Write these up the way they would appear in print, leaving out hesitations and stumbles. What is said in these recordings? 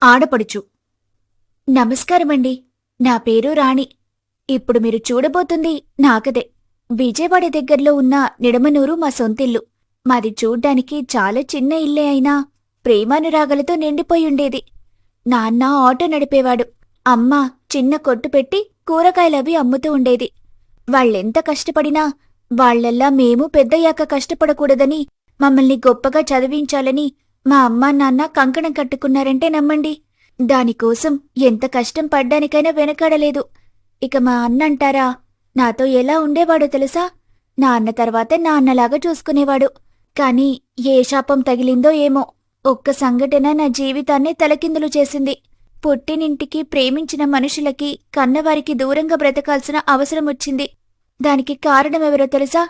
ఆడపడుచు. నమస్కారమండి. నా పేరు రాణి. ఇప్పుడు మీరు చూడబోతుంది నాకదే. విజయవాడ దగ్గర్లో ఉన్న నిడమనూరు మా సొంతిల్లు. మాది చూడ్డానికి చాలా చిన్న ఇల్లే అయినా ప్రేమానురాగాలతో నిండిపోయుండేది. నాన్న ఆటో నడిపేవాడు. అమ్మ చిన్న కొట్టు పెట్టి కూరగాయలవి అమ్ముతూ ఉండేది. వాళ్ళెంత కష్టపడినా వాళ్లల్లా మేము పెద్దయ్యాక కష్టపడకూడదని, మమ్మల్ని గొప్పగా చదివించాలని మా అమ్మా నాన్న కంకణం కట్టుకున్నారంటే నమ్మండి. దానికోసం ఎంత కష్టం పడ్డానికైనా వెనకాడలేదు. ఇక మా అన్నంటారా, నాతో ఎలా ఉండేవాడో తెలుసా? నా అన్న తర్వాతే నా అన్నలాగా చూసుకునేవాడు. కాని ఏ శాపం తగిలిందో ఏమో, ఒక్క సంఘటన నా జీవితాన్నే తలకిందులు చేసింది. పుట్టినింటికి, ప్రేమించిన మనుషులకి, కన్నవారికి దూరంగా బ్రతకాల్సిన అవసరం వచ్చింది. దానికి కారణమెవరో తెలుసా?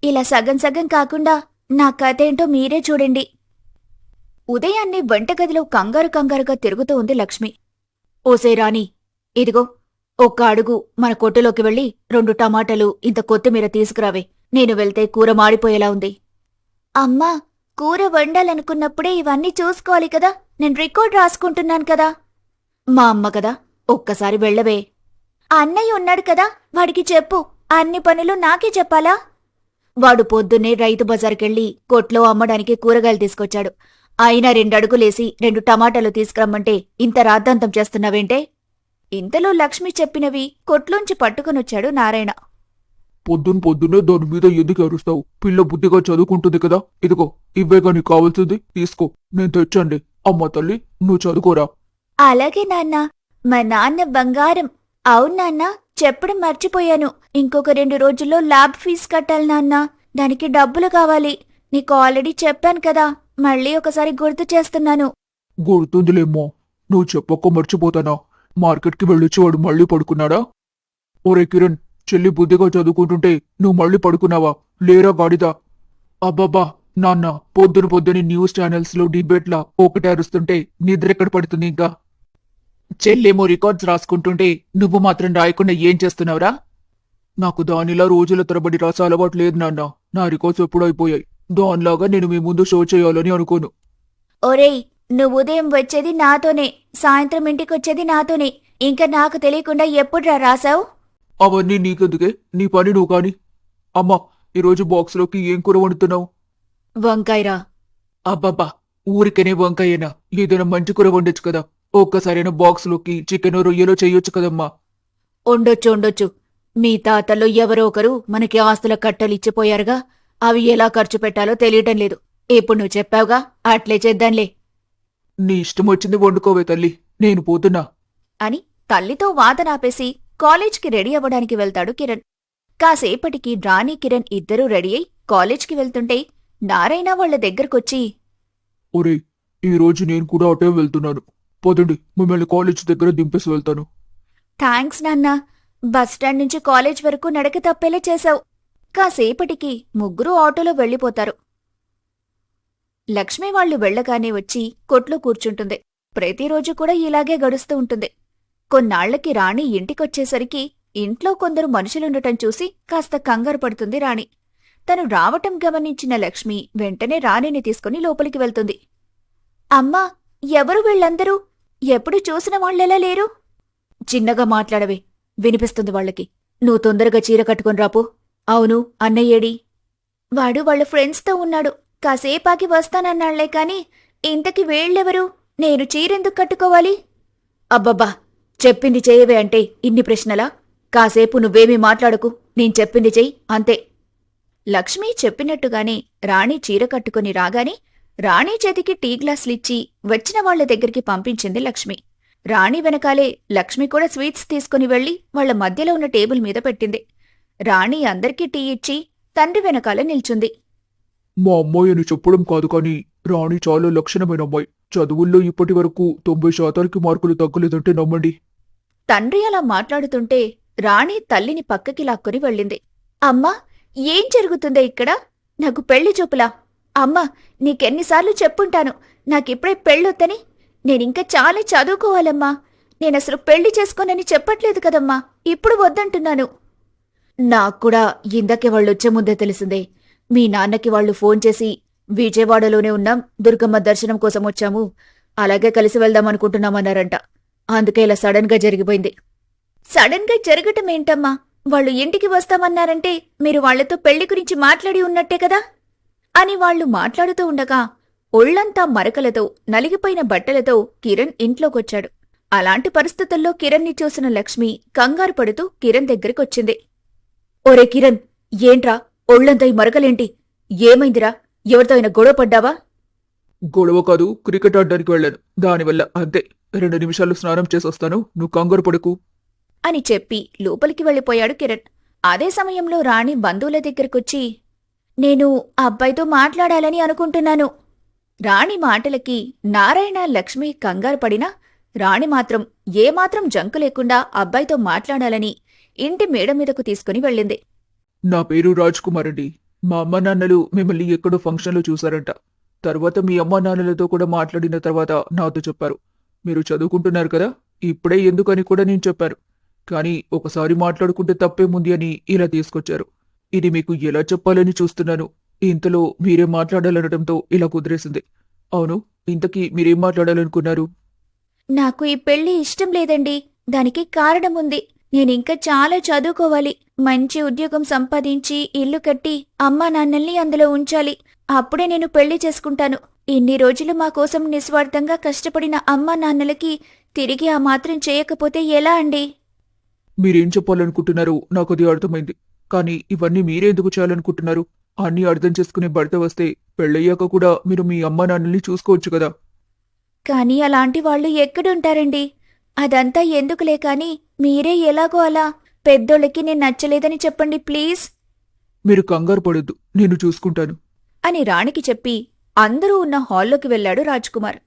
ఇలా సగం సగం కాకుండా నా కథేంటో మీరే చూడండి. ఉదయాన్నే వంటగదిలో కంగారుగా తిరుగుతూ ఉంది లక్ష్మి. ఓసే రాణి, ఇదిగో ఒక్క అడుగు మన కొట్టులోకి వెళ్ళి 2 టమాటాలు, ఇంత కొత్తిమీర తీసుకురావే. నేను వెళ్తే కూర మాడిపోయేలా ఉంది. అమ్మా, కూర వండాలనుకున్నప్పుడే ఇవన్నీ చూసుకోవాలి కదా. నేను రికార్డ్ రాసుకుంటున్నాను కదా. మా అమ్మ కదా, ఒక్కసారి వెళ్ళవే. అన్నయ్య ఉన్నాడు కదా, వాడికి చెప్పు. అన్ని పనులు నాకే చెప్పాలా? వాడు పొద్దున్నే రైతు బజార్కెళ్ళి కొట్లో అమ్మడానికి కూరగాయలు తీసుకొచ్చాడు. అయినా 2 అడుగులేసి 2 టమాటాలు తీసుకురమ్మంటే ఇంత రాద్ధాంతం చేస్తున్నావేంటే? ఇంతలో లక్ష్మి చెప్పినవి కొట్లోంచి పట్టుకునొచ్చాడు నారాయణ. పొద్దున్నే దాని మీద ఎందుకు అరుస్తావు? పిల్ల బుద్ధిగా చదువుకుంటుంది కదా. ఇదిగో ఇవ్వేగా నీకు కావాల్సింది, తీసుకో. నేను తెచ్చండి. అమ్మ తల్లి, నువ్వు చదువుకోరా. అలాగే నాన్న, మా నాన్న బంగారం. అవును నాన్న, చెప్పడం మర్చిపోయాను. ఇంకొక 2 రోజుల్లో ల్యాబ్ ఫీజు కట్టాలి నాన్న. దానికి డబ్బులు కావాలి. నీకు ఆల్రెడీ చెప్పాను కదా, మళ్ళీ ఒకసారి గుర్తు చేస్తున్నాను. గుర్తుందిలేమ్మో. నువ్వు చెప్పక్క మర్చిపోతానా? మార్కెట్కి వెళ్ళొచ్చి వాడు మళ్ళీ పడుకున్నాడా? ఒరే కిరణ్, చెల్లి బుద్ధిగా చదువుకుంటుంటే నువ్వు మళ్ళీ పడుకున్నావా? లేరా గాడిదా? అబ్బాబా నాన్న, పొద్దుని న్యూస్ ఛానల్స్ లో డిబేట్లా ఒకటే అరుస్తుంటే నిద్రెక్కడ పడుతుంది ఇంకా? చెల్లేమో రికార్డ్స్ రాసుకుంటుంటే నువ్వు మాత్రం రాయకుండా ఏం చేస్తున్నావురా? నాకు దానిలా రోజుల తరబడి రాసే అలవాటు లేదు నాన్న. నా రికార్డ్స్ ఎప్పుడూ అయిపోయాయి. దానిలాగా నేను మీ ముందు షో చేయాలని అనుకోను. ఒరేయ్, నువ్వు ఉదయం వచ్చేది నాతోనే, సాయంత్రం ఇంటికొచ్చేది నాతోనే. ఇంకా నాకు తెలియకుండా ఎప్పుడురా రాసావు? అవన్నీ నీకెందుకే? నీ పని నువ్వు కాని. అమ్మా, ఈరోజు బాక్స్లోకి ఏం కూర వండుతున్నావు? వంకాయరా. అబ్బబ్బా, ఊరికనే వంకాయేనా? ఏదైనా మంచి కూర వండొచ్చు కదా. ఒక్కసారైనా బాక్స్లోకి చికెన్ రొయ్యలో చెయ్యొచ్చు కదమ్మా. ఉండొచ్చు. మీ తాతల్లో ఎవరో ఒకరు మనకి ఆస్తుల కట్టలు ఇచ్చిపోయారుగా. అవి ఎలా ఖర్చు పెట్టాలో తెలియటం లేదు. ఇప్పుడు నువ్వు చెప్పావుగా, అట్లే చేద్దాంలే. నీ ఇష్టం వచ్చింది వండుకోవే తల్లి, నేను పోతున్నా అని తల్లితో వాదనాపేసి కాలేజ్కి రెడీ అవ్వడానికి వెళ్తాడు కిరణ్. కాసేపటికి రాణి, కిరణ్ ఇద్దరూ రెడీ అయి కాలేజ్కి వెళ్తుంటే నారాయణ వాళ్ల దగ్గరకొచ్చి, ఒరే, ఈరోజు నేను కూడా అటే వెళ్తున్నాను. పదండి, మిమ్మల్ని కాలేజ్ దగ్గర దింపేసి వెళ్తాను. థాంక్స్ నాన్నా. బస్టాండ్ నుంచి కాలేజ్ వరకు నడక తప్పేలా చేశావు. కాసేపటికి ముగ్గురూ ఆటోలో వెళ్ళిపోతారు. లక్ష్మి వాళ్లు వెళ్లగానే వచ్చి కొట్లో కూర్చుంటుంది. ప్రతిరోజు కూడా ఇలాగే గడుస్తూ ఉంటుంది. కొన్నాళ్లకి రాణి ఇంటికొచ్చేసరికి ఇంట్లో కొందరు మనుషులుండటం చూసి కాస్త కంగారు పడుతుంది రాణి. తను రావటం గమనించిన లక్ష్మి వెంటనే రాణిని తీసుకుని లోపలికి వెళ్తుంది. అమ్మా, ఎవరు వీళ్లందరూ? ఎప్పుడు చూసిన వాళ్లెలా లేరు? చిన్నగా మాట్లాడవే, వినిపిస్తుంది వాళ్లకి. నువ్వు తొందరగా చీర కట్టుకుని రాపో. అవును, అన్నయ్యేడి? వాడు వాళ్ళ ఫ్రెండ్స్తో ఉన్నాడు. కాసేపాకి వస్తానన్నాళ్లే కాని ఇంతకి వీళ్ళెవరు? నేను చీరెందుకు కట్టుకోవాలి? అబ్బబ్బా, చెప్పింది చేయవే అంటే ఇన్ని ప్రశ్నలా? కాసేపు నువ్వేమీ మాట్లాడకు. నేను చెప్పింది చెయ్యి, అంతే. లక్ష్మి చెప్పినట్టుగానే రాణి చీర కట్టుకుని రాగానే రాణి చేతికి టీ గ్లాసులిచ్చి వచ్చిన వాళ్ల దగ్గరికి పంపించింది లక్ష్మి. రాణి వెనకాలే లక్ష్మి కూడా స్వీట్స్ తీసుకుని వెళ్లి వాళ్ల మధ్యలో ఉన్న టేబుల్ మీద పెట్టింది. రాణి అందరికీ టీ ఇచ్చి తండ్రి వెనకాల నిల్చుంది. మా అమ్మాయి అని చెప్పడం కాదు కానీ రాణి చాలా లక్షణమైన అమ్మాయి. చదువుల్లో ఇప్పటి వరకు 90% మార్కులు తగ్గలేదంటే నమ్మండి. తండ్రి అలా మాట్లాడుతుంటే రాణి తల్లిని పక్కకి లాక్కొని వెళ్ళింది. అమ్మా, ఏం జరుగుతుందో ఇక్కడ? నాకు పెళ్లి చూపులా? అమ్మా, నీకెన్నిసార్లు చెప్పుంటాను నాకిప్పుడే పెళ్ళొద్దని. నేనింకా చాలా చదువుకోవాలమ్మా. నేనసలు పెళ్లి చేసుకోనని చెప్పట్లేదు కదమ్మా, ఇప్పుడు వద్దంటున్నాను. నాక్కూడా ఇందాకే వాళ్ళొచ్చే ముందే తెలిసిందే. మీ నాన్నకి వాళ్ళు ఫోన్ చేసి, విజయవాడలోనే ఉన్నాం, దుర్గమ్మ దర్శనం కోసం వచ్చాము, అలాగే కలిసి వెళ్దామనుకుంటున్నామన్నారంట. అందుకే ఇలా సడన్ గా జరిగిపోయింది. సడన్ గా జరగటమేంటమ్మా? వాళ్ళు ఇంటికి వస్తామన్నారంటే మీరు వాళ్లతో పెళ్లి గురించి మాట్లాడి ఉన్నట్టే కదా అని వాళ్ళు మాట్లాడుతూ ఉండగా ఒళ్లంతా మరకలతో నలిగిపోయిన బట్టలతో కిరణ్ ఇంట్లోకొచ్చాడు. అలాంటి పరిస్థితుల్లో కిరణ్ని చూసిన లక్ష్మి కంగారు పడుతూ కిరణ్ దగ్గరికొచ్చింది. ఒరే కిరణ్, ఏంట్రా ఒళ్లంతా ఈ మరకలేంటి? ఏమైందిరా? ఎవరితో అయినా గొడవ పడ్డావా? గొడవ కాదు, క్రికెట్ ఆడడానికి వెళ్ళాను. దానివల్ల అంతే. 2 నిమిషాలు స్నానం చేసొస్తాను, నువ్వు కంగారు పడకు. అని చెప్పి లోపలికి వెళ్ళిపోయాడు కిరణ్. అదే సమయంలో రాణి బంధువుల దగ్గరకొచ్చి, నేను అబ్బాయితో మాట్లాడాలని అనుకుంటున్నాను. రాణి మాటలకి నారాయణ, లక్ష్మి కంగారు పడినా రాణి మాత్రం ఏమాత్రం జంకు లేకుండా అబ్బాయితో మాట్లాడాలని ఇంటి మేడ మీదకు తీసుకుని వెళ్ళింది. నా పేరు రాజ్ కుమార్ అండి. మా అమ్మ నాన్నలు మిమ్మల్ని ఎక్కడో ఫంక్షన్లో చూశారంట. తర్వాత మీ అమ్మ నాన్నలతో కూడా మాట్లాడిన తర్వాత నాతో చెప్పారు. మీరు చదువుకుంటున్నారు కదా, ఇప్పుడే ఎందుకని కూడా నేను చెప్పాను. కానీ ఒకసారి మాట్లాడుకుంటే తప్పేముంది అని ఇలా తీసుకొచ్చారు. ఇది మీకు ఎలా చెప్పాలని చూస్తున్నాను. ఇంతలో మీరేం మాట్లాడాలనడంతో ఇలా కుదిరేసింది. అవును, ఇంతకీ మీరేం మాట్లాడాలనుకున్నారు? నాకు ఈ పెళ్లి ఇష్టం లేదండి. దానికి కారణముంది. నేనింకా చాలా చదువుకోవాలి. మంచి ఉద్యోగం సంపాదించి ఇల్లు కట్టి అమ్మా నాన్నల్ని అందులో ఉంచాలి. అప్పుడే నేను పెళ్లి చేసుకుంటాను. ఇన్ని రోజులు మా కోసం నిస్వార్థంగా కష్టపడిన అమ్మా నాన్నలకి తిరిగి ఆ మాత్రం చేయకపోతే ఎలా అండి? మీరేం చెప్పాలనుకుంటున్నారో నాకది అర్థమైంది. కానీ ఇవన్నీ మీరెందుకు చేయాలనుకుంటున్నారు? అన్నీ అర్థం చేసుకునే భర్త వస్తే పెళ్ళయ్యాక కూడా మీరు మీ అమ్మా నాన్నల్ని చూసుకోవచ్చు కదా. కానీ అలాంటి వాళ్ళు ఎక్కడుంటారండి? అదంతా ఎందుకులే కాని మీరే ఎలాగో అలా పెద్దోళ్ళకి నేను నచ్చలేదని చెప్పండి ప్లీజ్ మీరు కంగారు పడొద్దు, నేను చూసుకుంటాను. అని రాణికి చెప్పి అందరూ ఉన్న హాల్లోకి వెళ్లాడు రాజ్కుమార్.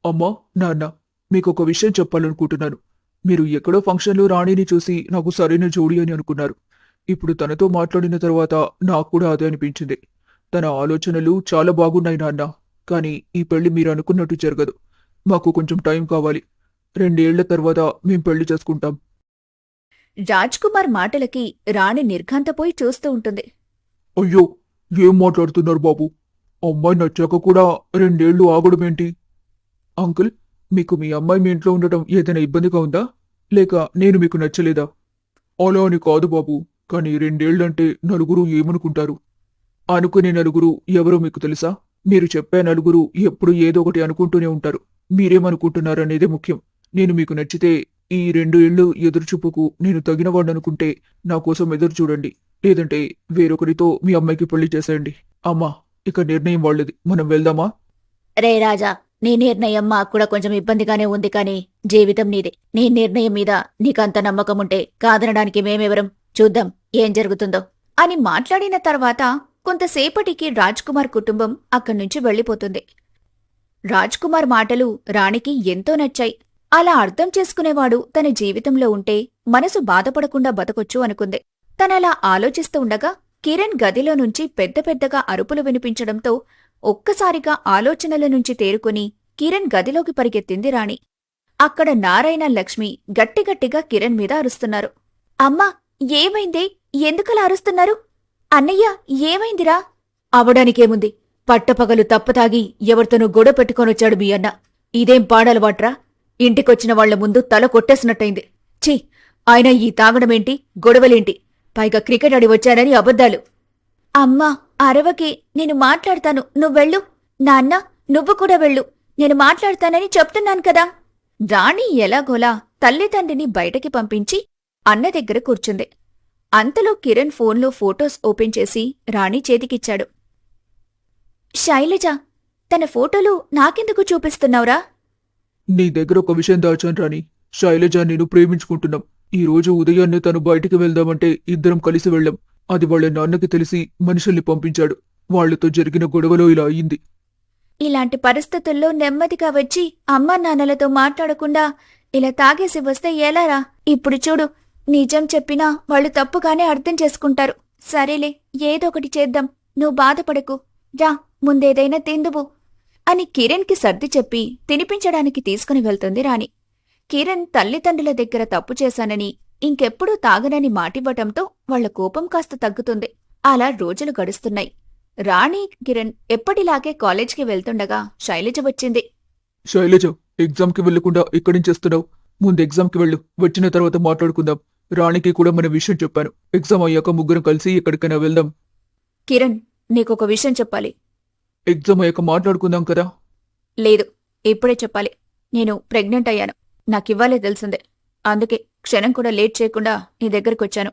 అమ్మా, నాన్న, మీకొక విషయం చెప్పాలనుకుంటున్నాను. మీరు ఎక్కడో ఫంక్షన్లో రాణిని చూసి నాకు సరైన జోడీ అని అనుకున్నారు. ఇప్పుడు తనతో మాట్లాడిన తర్వాత నాకు కూడా అదే అనిపించింది. తన ఆలోచనలు చాలా బాగున్నాయి నాన్న. కానీ ఈ పెళ్లి మీరు అనుకున్నట్టు జరగదు. మాకు కొంచెం టైం కావాలి. 2 ఏళ్ల తర్వాత మేం పెళ్లి చేసుకుంటాం. రాజ్కుమార్ మాటలకి రాణి నిర్ఘాంతపోయి చూస్తూ ఉంటుంది. అయ్యో, ఏం మాట్లాడుతున్నారు బాబు? అమ్మాయి నచ్చాక కూడా 2 ఏళ్లు ఆగడమేంటి? అంకుల్, మీకు మీ అమ్మాయి మీ ఇంట్లో ఉండటం ఏదైనా ఇబ్బందిగా ఉందా? లేక నేను మీకు నచ్చలేదా? అలా అని కాదు బాబు, కానీ 2 ఏళ్లంటే నలుగురు ఏమనుకుంటారు? అనుకునే నలుగురు ఎవరో మీకు తెలుసా? మీరు చెప్పే నలుగురు ఎప్పుడు ఏదో ఒకటి అనుకుంటూనే ఉంటారు. మీరేమనుకుంటున్నారనేదే ముఖ్యం. నేను మీకు నచ్చితే ఈ 2 ఏళ్లు ఎదురుచూపుకు నేను తగినవాడనుకుంటే నా కోసం ఎదురు చూడండి. లేదంటే వేరొకరితో మీ అమ్మాయికి పెళ్లి చేసేయండి. అమ్మా, ఇక నిర్ణయం వాళ్ళది. మనం వెళ్దామా? రే రాజా, నీ నిర్ణయం మాకు కూడా కొంచెం ఇబ్బందిగానే ఉంది కాని జీవితం నీదే. నీ నిర్ణయం మీద నీకంత నమ్మకముంటే కాదనడానికి మేమెవరం? చూద్దాం ఏం జరుగుతుందో అని మాట్లాడిన తర్వాత కొంతసేపటికి రాజ్కుమార్ కుటుంబం అక్కడ్నుంచి వెళ్లిపోతుంది. రాజ్కుమార్ మాటలు రాణికి ఎంతో నచ్చాయి. అలా అర్థం చేసుకునేవాడు తన జీవితంలో ఉంటే మనసు బాధపడకుండా బతకొచ్చు అనుకుంది. తనలా ఆలోచిస్తూ ఉండగా కిరణ్ గదిలో నుంచి పెద్ద పెద్దగా అరుపులు వినిపించడంతో ఒక్కసారిగా ఆలోచనల నుంచి తేరుకుని కిరణ్ గదిలోకి పరిగెత్తింది రాణి. అక్కడ నారాయణ, లక్ష్మి గట్టిగట్టిగా కిరణ్ మీద అరుస్తున్నారు. అమ్మా, ఏమైందే? ఎందుకలా అరుస్తున్నారు? అన్నయ్య, ఏమైందిరా? అవడానికేముంది? పట్టపగలు తప్పతాగి ఎవరితోనూ గొడవ పెట్టుకొనొచ్చాడు మీ అన్న. ఇదేం పాడలవాట్రా? ఇంటికొచ్చిన వాళ్ల ముందు తల కొట్టేసినట్టయింది. ఛీ, ఆయన ఈ తాగడమేంటి, గొడవలేంటి? పైగా క్రికెట్ ఆడి వచ్చానని అబద్ధాలు. అమ్మా, అరవకి, నేను మాట్లాడతాను, నువ్వెళ్ళు. నాన్న, నువ్వు కూడా వెళ్ళు, నేను మాట్లాడతానని చెప్తున్నాను కదా. రాణి ఎలాగోలా తల్లిదండ్రిని బయటకి పంపించి అన్న దగ్గర కూర్చుంది. అంతలో కిరణ్ ఫోన్లో ఫోటోస్ ఓపెన్ చేసి రాణి చేతికిచ్చాడు. శైలజ, తన ఫోటోలు నాకెందుకు చూపిస్తున్నావురా? నీ దగ్గర ఒక విషయం దాచాను రాణి. శైలజ నేను ప్రేమించుకుంటున్నాం. ఈ రోజు ఉదయాన్నే తను బయటికి వెళ్దామంటే ఇద్దరం కలిసి వెళ్ళాం. అది వాళ్ళ నాన్నకి తెలిసి మనుషుల్ని పంపించాడు. వాళ్లతో జరిగిన గొడవలో ఇలా అయ్యింది. ఇలాంటి పరిస్థితుల్లో నెమ్మదిగా వచ్చి అమ్మా నాన్నలతో మాట్లాడకుండా ఇలా తాగేసి వస్తే ఎలారా? ఇప్పుడు చూడు, నిజం చెప్పినా వాళ్ళు తప్పుగానే అర్థం చేసుకుంటారు. సరేలే, ఏదొకటి చేద్దాం, నువ్వు బాధపడకు. రా, ముందేదైనా తిందువు అని కిరణ్కి సర్ది చెప్పి తినిపించడానికి తీసుకుని వెళ్తుంది రాణి. కిరణ్ తల్లిదండ్రుల దగ్గర తప్పు చేశానని, ఇంకెప్పుడూ తాగనని మాటివ్వటంతో వాళ్ల కోపం కాస్త తగ్గుతుంది. అలా రోజులు గడుస్తున్నాయి. రాణి, కిరణ్ ఎప్పటిలాగే కాలేజ్కి వెళ్తుండగా శైలజ వచ్చింది. శైలజ, ఎగ్జామ్కి వెళ్లకుండా ఇక్కడి నుంచి వస్తున్నావు. ముందు ఎగ్జామ్కి వెళ్ళు, వచ్చిన తర్వాత మాట్లాడుకుందాం. రాణికి కూడా మన విషయం చెప్పాను. ఎగ్జామ్ అయ్యాక ముగ్గురం కలిసి ఎక్కడికైనా వెళ్దాం. కిరణ్, నీకొక విషయం చెప్పాలి. ఎగ్జామ్ అయ్యాక మాట్లాడుకుందాం కదా. లేదు, ఇప్పుడే చెప్పాలి. నేను ప్రెగ్నెంట్ అయ్యాను. నాకివ్వాలే తెలిసిందే. అందుకే క్షణం కూడా లేట్ చేయకుండా నీ దగ్గరకొచ్చాను.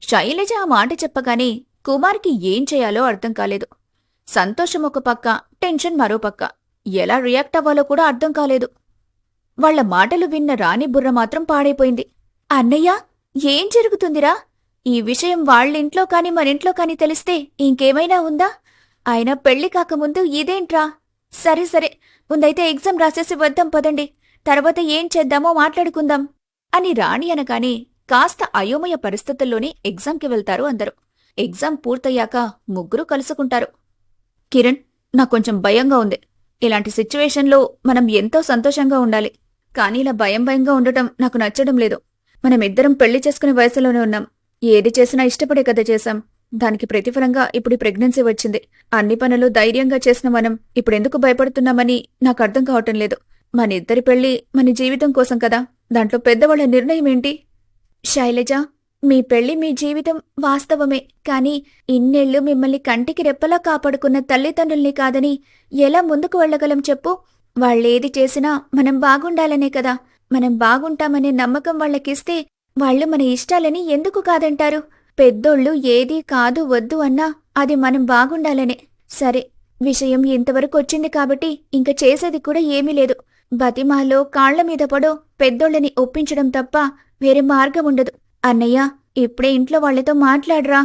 శైలజ ఆ మాట చెప్పగానే కుమార్కి ఏం చేయాలో అర్థం కాలేదు. సంతోషం ఒక పక్క, టెన్షన్ మరో పక్క. ఎలా రియాక్ట్ అవ్వాలో కూడా అర్థం కాలేదు. వాళ్ల మాటలు విన్న రాణి బుర్ర మాత్రం పాడైపోయింది. అన్నయ్య, ఏం జరుగుతుందిరా? ఈ విషయం వాళ్ళింట్లో కాని మనింట్లో కాని తెలిస్తే ఇంకేమైనా ఉందా? అయినా పెళ్లి కాకముందు ఇదేంట్రా? సరే సరే, ముందైతే ఎగ్జామ్ రాసేసి వద్దాం పదండి. తర్వాత ఏం చేద్దామో మాట్లాడుకుందాం అని రాణి అనగానే కాస్త అయోమయ పరిస్థితుల్లోనే ఎగ్జామ్కి వెళ్తారు అందరూ. ఎగ్జామ్ పూర్తయ్యాక ముగ్గురు కలుసుకుంటారు. కిరణ్, నాకొంచెం భయంగా ఉంది. ఇలాంటి సిచ్యువేషన్లో మనం ఎంతో సంతోషంగా ఉండాలి. కానీ ఇలా భయంగా ఉండటం నాకు నచ్చడం లేదు. మనమిద్దరం పెళ్లి చేసుకునే వయసులోనే ఉన్నాం. ఏది చేసినా ఇష్టపడే కదా చేశాం. దానికి ప్రతిఫలంగా ఇప్పుడు ప్రెగ్నెన్సీ వచ్చింది. అన్ని పనులు ధైర్యంగా చేసిన మనం ఇప్పుడెందుకు భయపడుతున్నామని నాకు అర్థం కావటం లేదు. మనిద్దరి పెళ్లి మన జీవితం కోసం కదా. దాంట్లో పెద్దవాళ్ల నిర్ణయం ఏంటి? శైలజ, మీ పెళ్లి మీ జీవితం వాస్తవమే. కానీ ఇన్నేళ్లు మిమ్మల్ని కంటికి రెప్పలా కాపాడుకున్న తల్లిదండ్రుల్ని కాదని ఎలా ముందుకు వెళ్లగలం చెప్పు? వాళ్ళేది చేసినా మనం బాగుండాలనే కదా. మనం బాగుంటామనే నమ్మకం వాళ్ళకిస్తే వాళ్ళు మన ఇష్టాలని ఎందుకు కాదంటారు? పెద్దోళ్ళు ఏదీ కాదు వద్దు అన్నా అది మనం బాగుండాలనే. సరే, విషయం ఇంతవరకు వచ్చింది కాబట్టి ఇంక చేసేది కూడా ఏమీ లేదు. బతిమాలో కాళ్ల మీద పడో పెద్దోళ్ళని ఒప్పించడం తప్ప వేరే మార్గం ఉండదు. అన్నయ్య, ఇప్పుడే ఇంట్లో వాళ్లతో మాట్లాడరా.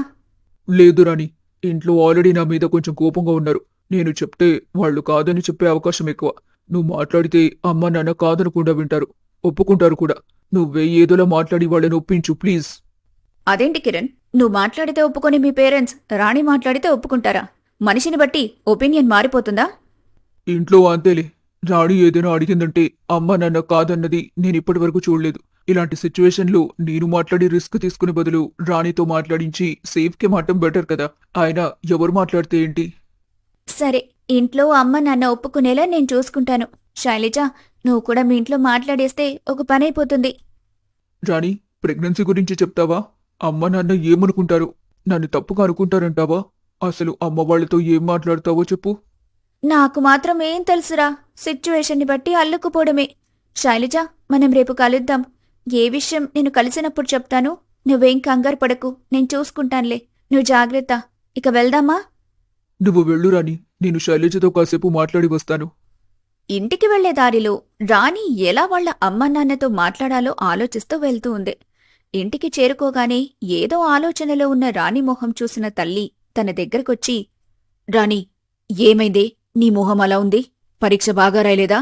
లేదు రాణి, ఇంట్లో ఆల్రెడీ నా మీద కొంచెం కోపంగా ఉన్నారు. నేను చెప్తే వాళ్ళు కాదని చెప్పే అవకాశం ఎక్కువ. నువ్వు మాట్లాడితే అమ్మ నాన్న కాదనకుండా వింటారు, ఒప్పుకుంటారు కూడా. నువ్వే ఏదోలా మాట్లాడి వాళ్ళని ఒప్పించు ప్లీజ్. అదేంటి కిరణ్, నువ్వు మాట్లాడితే ఒప్పుకొని మీ పేరెంట్స్ రాణి మాట్లాడితే ఒప్పుకుంటారా? మనిషిని బట్టి ఒపీనియన్ మారిపోతుందా? ఇంట్లో అంతేలే. రాణి ఏదైనా అడిగిందంటే అమ్మ నాన్న కాదన్నది నేను ఇప్పటివరకు చూడలేదు. ఇలాంటి సిచ్యువేషన్లో నేను మాట్లాడి రిస్క్ తీసుకునే బదులు రాణితో మాట్లాడించి సేఫ్కి మాటం బెటర్ కదా. ఆయన ఎవరు మాట్లాడితే ఏంటి? సరే, ఇంట్లో అమ్మ నాన్న ఒప్పుకునేలా నేను చూసుకుంటాను. శైలజ, నువ్వు కూడా మీ ఇంట్లో మాట్లాడేస్తే ఒక పనైపోతుంది. రాణి, ప్రెగ్నెన్సీ గురించి చెప్తావా? అమ్మ నాన్న ఏమనుకుంటారు? నన్ను తప్పుగా అనుకుంటారంటావా? అసలు అమ్మ వాళ్ళతో ఏం మాట్లాడతావో చెప్పు. నాకు మాత్రం ఏం తెలుసురా. సిచ్యువేషన్ని బట్టి అల్లుకుపోవడమే. శైలజ, మనం రేపు కలుద్దాం. ఏ విషయం నేను కలిసినప్పుడు చెప్తాను. నువ్వేం కంగారు పడకు, నేను చూసుకుంటానులే. నువ్వు జాగ్రత్త. ఇక వెళ్దామా? నువ్వు వెళ్ళు రాణి, నేను శైలజతో కాసేపు మాట్లాడి వస్తాను. ఇంటికి వెళ్లే దారిలో రాణి ఎలా వాళ్ల అమ్మనాన్నతో మాట్లాడాలో ఆలోచిస్తూ వెళ్తూ ఉంది. ఇంటికి చేరుకోగానే ఏదో ఆలోచనలో ఉన్న రాణి మొహం చూసిన తల్లి తన దగ్గరకొచ్చి, రాణి, ఏమైందే? నీ మొహం అలా ఉంది? పరీక్ష బాగా రాయలేదా?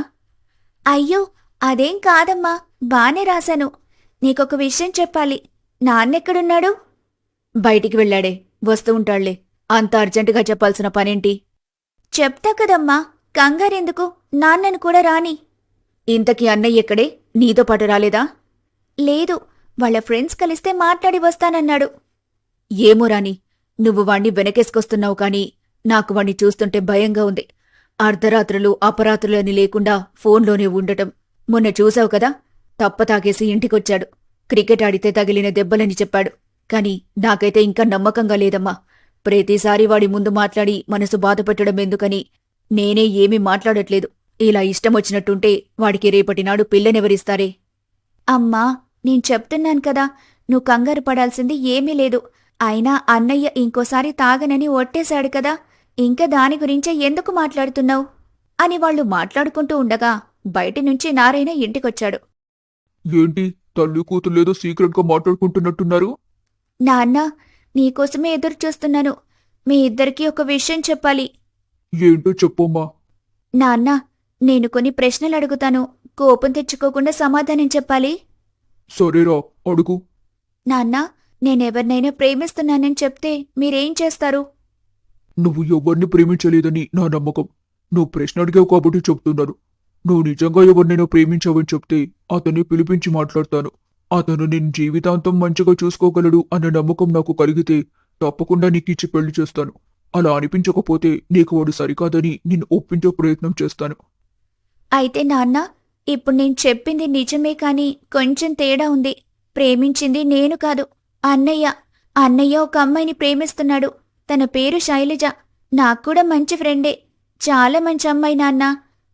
అయ్యో, అదేం కాదమ్మా, బానే రాశాను. నీకొక విషయం చెప్పాలి. నాన్నెక్కడున్నాడు? బయటికి వెళ్ళాడే, వస్తూ ఉంటాళ్లే. అంత అర్జెంటుగా చెప్పాల్సిన పనేంటి? చెప్తా కదమ్మా, కంగారెందుకు? నాన్నను కూడా రాని. ఇంతకీ అన్నయ్య ఎక్కడే? నీతో పాటు రాలేదా? లేదు, వాళ్ళ ఫ్రెండ్స్ కలిస్తే మాట్లాడి వస్తానన్నాడు. ఏమో రాని, నువ్వు వాణ్ణి వెనకేసుకొస్తున్నావు కాని నాకు వాణ్ణి చూస్తుంటే భయంగా ఉంది. అర్ధరాత్రులు అపరాత్రులు అని లేకుండా ఫోన్లోనే ఉండటం. మొన్న చూసావు కదా, తప్పతాగేసి ఇంటికొచ్చాడు. క్రికెట్ ఆడితే తగిలిన దెబ్బలని చెప్పాడు. కాని నాకైతే ఇంకా నమ్మకంగా లేదమ్మా. ప్రతిసారి వాడి ముందు మాట్లాడి మనసు బాధపెట్టడం ఎందుకని నేనే ఏమీ మాట్లాడట్లేదు. ఇలా ఇష్టమొచ్చినట్టుంటే వాడికి రేపటినాడు పిల్లనెవరిస్తారే? అమ్మా, నేను చెప్తున్నాను కదా, నువ్వు కంగారు పడాల్సింది ఏమీ లేదు. అయినా అన్నయ్య ఇంకోసారి తాగనని ఒట్టేశాడు కదా, ఇంకా దాని గురించే ఎందుకు మాట్లాడుతున్నావు అని వాళ్లు మాట్లాడుకుంటూ ఉండగా బయటినుంచి నారాయణ ఇంటికొచ్చాడు. ఏంటి, తల్లి కూతుర్లేదో సీక్రెట్గా మాట్లాడుకుంటున్నట్టున్నారు? నాన్న, నీకోసమే ఎదురు చూస్తున్నాను. మీ ఇద్దరికీ ఒక విషయం చెప్పాలి. ఏంటో చెప్పమ్మా. నాన్న, నేను కొన్ని ప్రశ్నలు అడుగుతాను. కోపం తెచ్చుకోకుండా సమాధానం చెప్పాలి. సరేరా, అడుగు. నాన్న, నేనెవరినైనా ప్రేమిస్తున్నానని చెప్తే మీరేం చేస్తారు? నువ్వు ఎవరిని ప్రేమించలేదని నా నమ్మకం. నువ్వు ప్రశ్న అడిగావు కాబట్టి చెప్తున్నాను. నువ్వు నిజంగా ఎవరినైనా ప్రేమించావని చెప్తే అతన్ని పిలిపించి మాట్లాడతాను. అతను నేను జీవితాంతం మంచిగా చూసుకోగలడు అన్న నమ్మకం నాకు కలిగితే తప్పకుండా నీకిచ్చి పెళ్లి చేస్తాను. అలా అనిపించకపోతే నీకు వాడు సరికాదని నిన్ను ఒప్పించే ప్రయత్నం చేస్తాను. అయితే నాన్న, ఇప్పుడు నేను చెప్పింది నిజమే కాని కొంచెం తేడా ఉంది. ప్రేమించింది నేను కాదు, అన్నయ్య. అన్నయ్య ఒక అమ్మాయిని ప్రేమిస్తున్నాడు. తన పేరు శైలజ. నాక్కూడా మంచి ఫ్రెండే. చాలా మంచి అమ్మాయి నాన్న.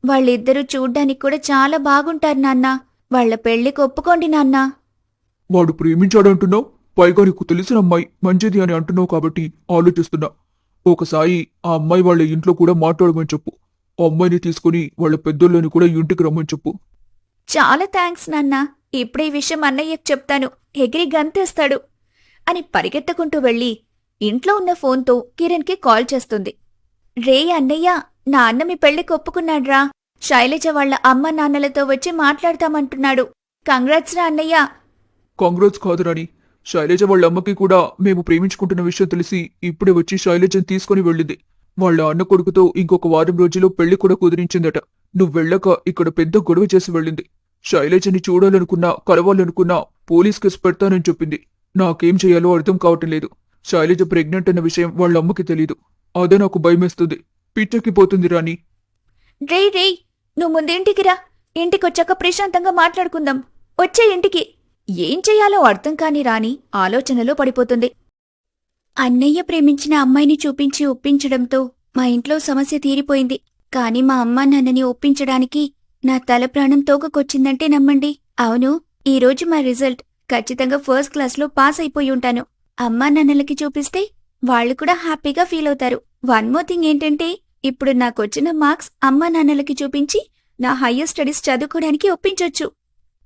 వాళ్ళిద్దరూ చూడ్డానికి కూడా చాలా బాగుంటారు నాన్న. వాళ్ళ పెళ్లికి ఒప్పుకోండి నాన్న. వాడు ప్రేమించాడంటున్నావు, పైగా నీకు తెలిసిన అమ్మాయి మంచిది అని అంటున్నావు కాబట్టి ఆలోచిస్తున్నా. ఒకసారి ఆ అమ్మాయి వాళ్ళ ఇంట్లో కూడా మాట్లాడమని చెప్పు. ఆ అమ్మాయిని తీసుకుని వాళ్ళ పెద్దోళ్ళని కూడా ఇంటికి రమ్మని చెప్పు. చాలా థ్యాంక్స్ నాన్న. ఇప్పుడే ఈ విషయం అన్నయ్యకు చెప్తాను. ఎగిరి గంతేస్తాడు అని పరిగెత్తకుంటూ వెళ్ళి ఇంట్లో ఉన్న ఫోన్తో కిరణ్కి కాల్ చేస్తుంది. రే అన్నయ్య, నాన్న మీ పెళ్లికి ఒప్పుకున్నాడ్రా. శైలజ వాళ్ళ అమ్మ నాన్నలతో వచ్చి మాట్లాడతామంటున్నాడు. కంగ్రాట్స్ రా అన్నయ్య. కాంగ్రెస్ కాదు రాణి. శైలజ వాళ్ళ అమ్మకి కూడా మేము ప్రేమించుకుంటున్న విషయం తెలిసి ఇప్పుడే వచ్చి శైలజని తీసుకుని వెళ్ళింది. వాళ్ళ అన్న కొడుకుతో ఇంకొక వారం రోజుల్లో పెళ్లి కూడా కుదిరించిందట. నువ్వు వెళ్ళక ఇక్కడ పెద్ద గొడవ చేసి వెళ్ళింది. శైలజని చూడాలనుకున్నా, కలవాలనుకున్నా పోలీస్ కేసు పెడతానని చెప్పింది. నాకేం చేయాలో అర్థం కావటం లేదు. శైలజ ప్రెగ్నెంట్ అన్న విషయం వాళ్ళ అమ్మకి తెలీదు. అదే నాకు భయమేస్తుంది. పిచ్చెక్కిపోతుంది రాణి. రే, నువ్వు ముందింటికి రా. ఇంటికొచ్చాక ప్రశాంతంగా మాట్లాడుకుందాం. వచ్చే ఇంటికి. ఏం చెయ్యాలో అర్థం కాని రాణి ఆలోచనలో పడిపోతుంది. అన్నయ్య ప్రేమించిన అమ్మాయిని చూపించి ఒప్పించడంతో మా ఇంట్లో సమస్య తీరిపోయింది. కాని మా అమ్మా నాన్నని ఒప్పించడానికి నా తల ప్రాణం తోకకొచ్చిందంటే నమ్మండి. అవును, ఈరోజు మా రిజల్ట్. ఖచ్చితంగా ఫస్ట్ క్లాస్లో పాస్ అయిపోయి ఉంటాను. అమ్మా నాన్నలకి చూపిస్తే వాళ్ళు కూడా హ్యాపీగా ఫీల్ అవుతారు. వన్ మోర్ థింగ్ ఏంటంటే, ఇప్పుడు నాకొచ్చిన మార్క్స్ అమ్మా నాన్నలకి చూపించి నా హయ్యర్ స్టడీస్ చదువుకోవడానికి ఒప్పించొచ్చు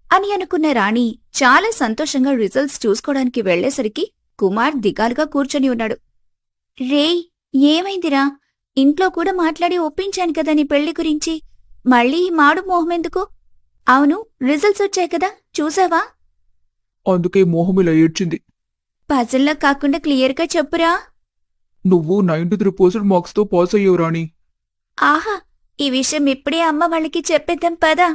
అని అనుకున్న రాణి చాలా సంతోషంగా రిజల్ట్స్ చూసుకోవడానికి వెళ్లేసరికి కుమార్ దిగాలుగా కూర్చొని ఉన్నాడు. రేయ్, ఏమైందిరా? ఇంట్లో కూడా మాట్లాడి ఒప్పించాను కదా నీ పెళ్లి గురించి. మళ్ళీ ఈ మాడు మోహమెందుకు? అవును, రిజల్ట్స్ వచ్చాయి కదా, చూసావా? అందుకే మోహం ఇలా ఏడ్చింది. పజల్లా కాకుండా క్లియర్గా చెప్పురా. నువ్వు 93% మార్క్స్తో పాస్ అయ్యావు రాణి. ఆహా, ఈ విషయం ఇప్పుడే అమ్మ వాళ్ళకి చెప్పేద్దాం పదా.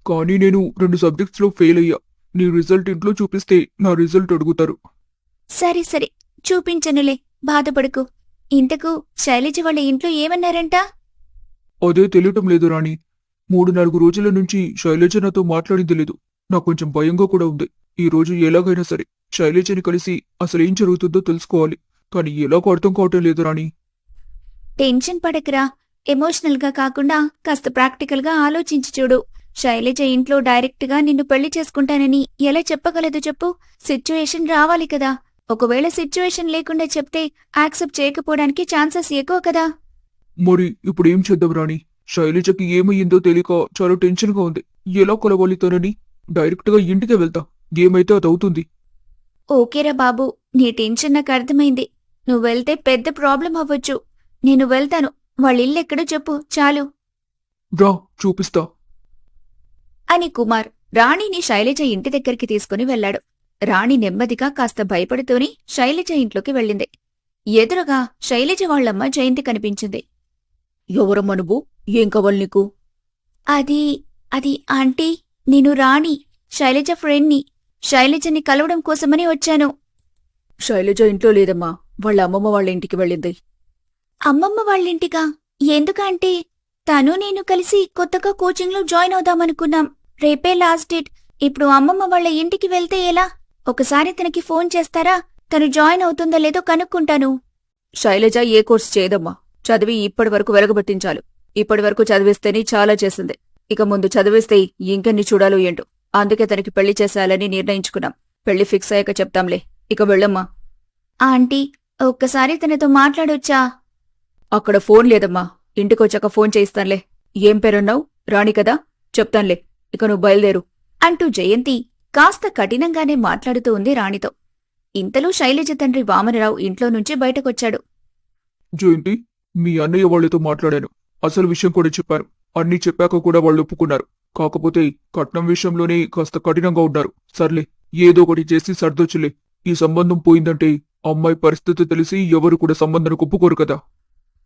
కానీ నేను 2 సబ్జెక్ట్స్లో ఫెయిల్ అయ్యా. నీ రిజల్ట్ ఇంట్లో చూపిస్తే నా రిజల్ట్ అడుగుతారు. సరే, చూపించనులే, బాధపడుకు. ఇంతకు శైలజ వాళ్ళ ఇంట్లో ఏమన్నారంట? అదే తెలియటం లేదు రాణి. 3-4 రోజుల నుంచి శైలజ నాతో మాట్లాడింది లేదు. నాకు కొంచెం భయంగా కూడా ఉంది. ఈ రోజు ఎలాగైనా సరే శైలజని కలిసి అసలేం జరుగుతుందో తెలుసుకోవాలి. కానీ ఎలాగో అర్థం కావటం లేదు రాణి. టెన్షన్ పడకురా. ఎమోషనల్గా కాకుండా కాస్త ప్రాక్టికల్గా ఆలోచించి చూడు. శైలజ ఇంట్లో డైరెక్ట్గా నిన్ను పెళ్లి చేసుకుంటానని ఎలా చెప్పగలదు చెప్పు? సిచ్యువేషన్ రావాలి కదా. ఒకవేళ సిచ్యువేషన్ లేకుండా చెప్తే యాక్సెప్ట్ చేయకపోవడానికి ఛాన్సెస్ ఎక్కువ కదా. మరి ఇప్పుడు ఏం చేద్దాం రాణి? శైలజకి ఏమయ్యిందో తెలియక చాలా టెన్షన్గా ఉంది. ఎలా కొలవాలి తనని? డైరెక్ట్గా ఇంటికే వెళ్తా. ఏమైతే అది అవుతుంది. ఓకేరా బాబు, నీ టెన్షన్ నాకు అర్థమైంది. నువ్వు వెళ్తే పెద్ద ప్రాబ్లం అవ్వచ్చు. నేను వెళ్తాను. వాళ్ళ ఇల్లెక్కడో చెప్పు చాలు రా, చూపిస్తా అని కుమార్ రాణిని శైలజ ఇంటి దగ్గరికి తీసుకుని వెళ్లాడు. రాణి నెమ్మదిగా కాస్త భయపడుతూనే శైలజ ఇంట్లోకి వెళ్ళింది. ఎదురుగా శైలజ వాళ్లమ్మ జయంతి కనిపించింది. ఎవరమ్మా నువ్వు? ఏం కావాలి నీకు? అది ఆంటీ, నేను రాణి, శైలజ ఫ్రెండ్ని. శైలజని కలవడం కోసమని వచ్చాను. శైలజ ఇంట్లో లేదమ్మా. వాళ్ళ అమ్మమ్మ వాళ్ళ ఇంటికి వెళ్ళింది. అమ్మమ్మ వాళ్ళింటిగా? ఎందుకంటే తను నేను కలిసి కొత్తగా కోచింగ్లో జాయిన్ అవుదామనుకున్నాం. రేపే లాస్ట్ డేట్. ఇప్పుడు అమ్మమ్మ వాళ్ళ ఇంటికి వెళ్తే ఎలా? ఒకసారి తనకి ఫోన్ చేస్తారా? తను జాయిన్ అవుతుందో లేదో కనుక్కుంటాను. శైలజ ఏ కోర్సు చేయదమ్మా. చదివి ఇప్పటి వరకు వెలగబెట్టించాలు. ఇప్పటి వరకు చదివిస్తేనే చాలా చేసింది. ఇక ముందు చదివిస్తే ఇంకెన్ని చూడాలో ఏంటో. అందుకే తనకి పెళ్లి చేసేయాలని నిర్ణయించుకున్నాం. పెళ్లి ఫిక్స్ అయ్యాక చెప్తాంలే. ఇక వెళ్ళమ్మా. ఆంటీ, ఒక్కసారి తనతో మాట్లాడొచ్చా? అక్కడ ఫోన్ లేదమ్మా. ఇంటికొచ్చాక ఫోన్ చేయిస్తానులే. ఏం పేరున్నావు? రాణి కదా, చెప్తానులే. ఇక నువ్వు బయలుదేరు అంటూ జయంతి కాస్త కఠినంగానే మాట్లాడుతూ ఉంది రాణితో. ఇంతలో శైలజ తండ్రి వామనరావు ఇంట్లో నుంచి బయటకొచ్చాడు. జయంతి, మీ అన్నయ్య వాళ్ళతో మాట్లాడాను. అసలు విషయం కూడా చెప్పాను. అన్నీ చెప్పాక కూడా వాళ్ళు ఒప్పుకున్నారు. కాకపోతే కట్నం విషయంలోనే కాస్త కఠినంగా ఉన్నారు. సర్లే, ఏదో ఒకటి చేసి సర్దొచ్చులే. ఈ సంబంధం పోయిందంటే అమ్మాయి పరిస్థితి తెలిసి ఎవరు కూడా సంబంధానికి ఒప్పుకోరు కదా.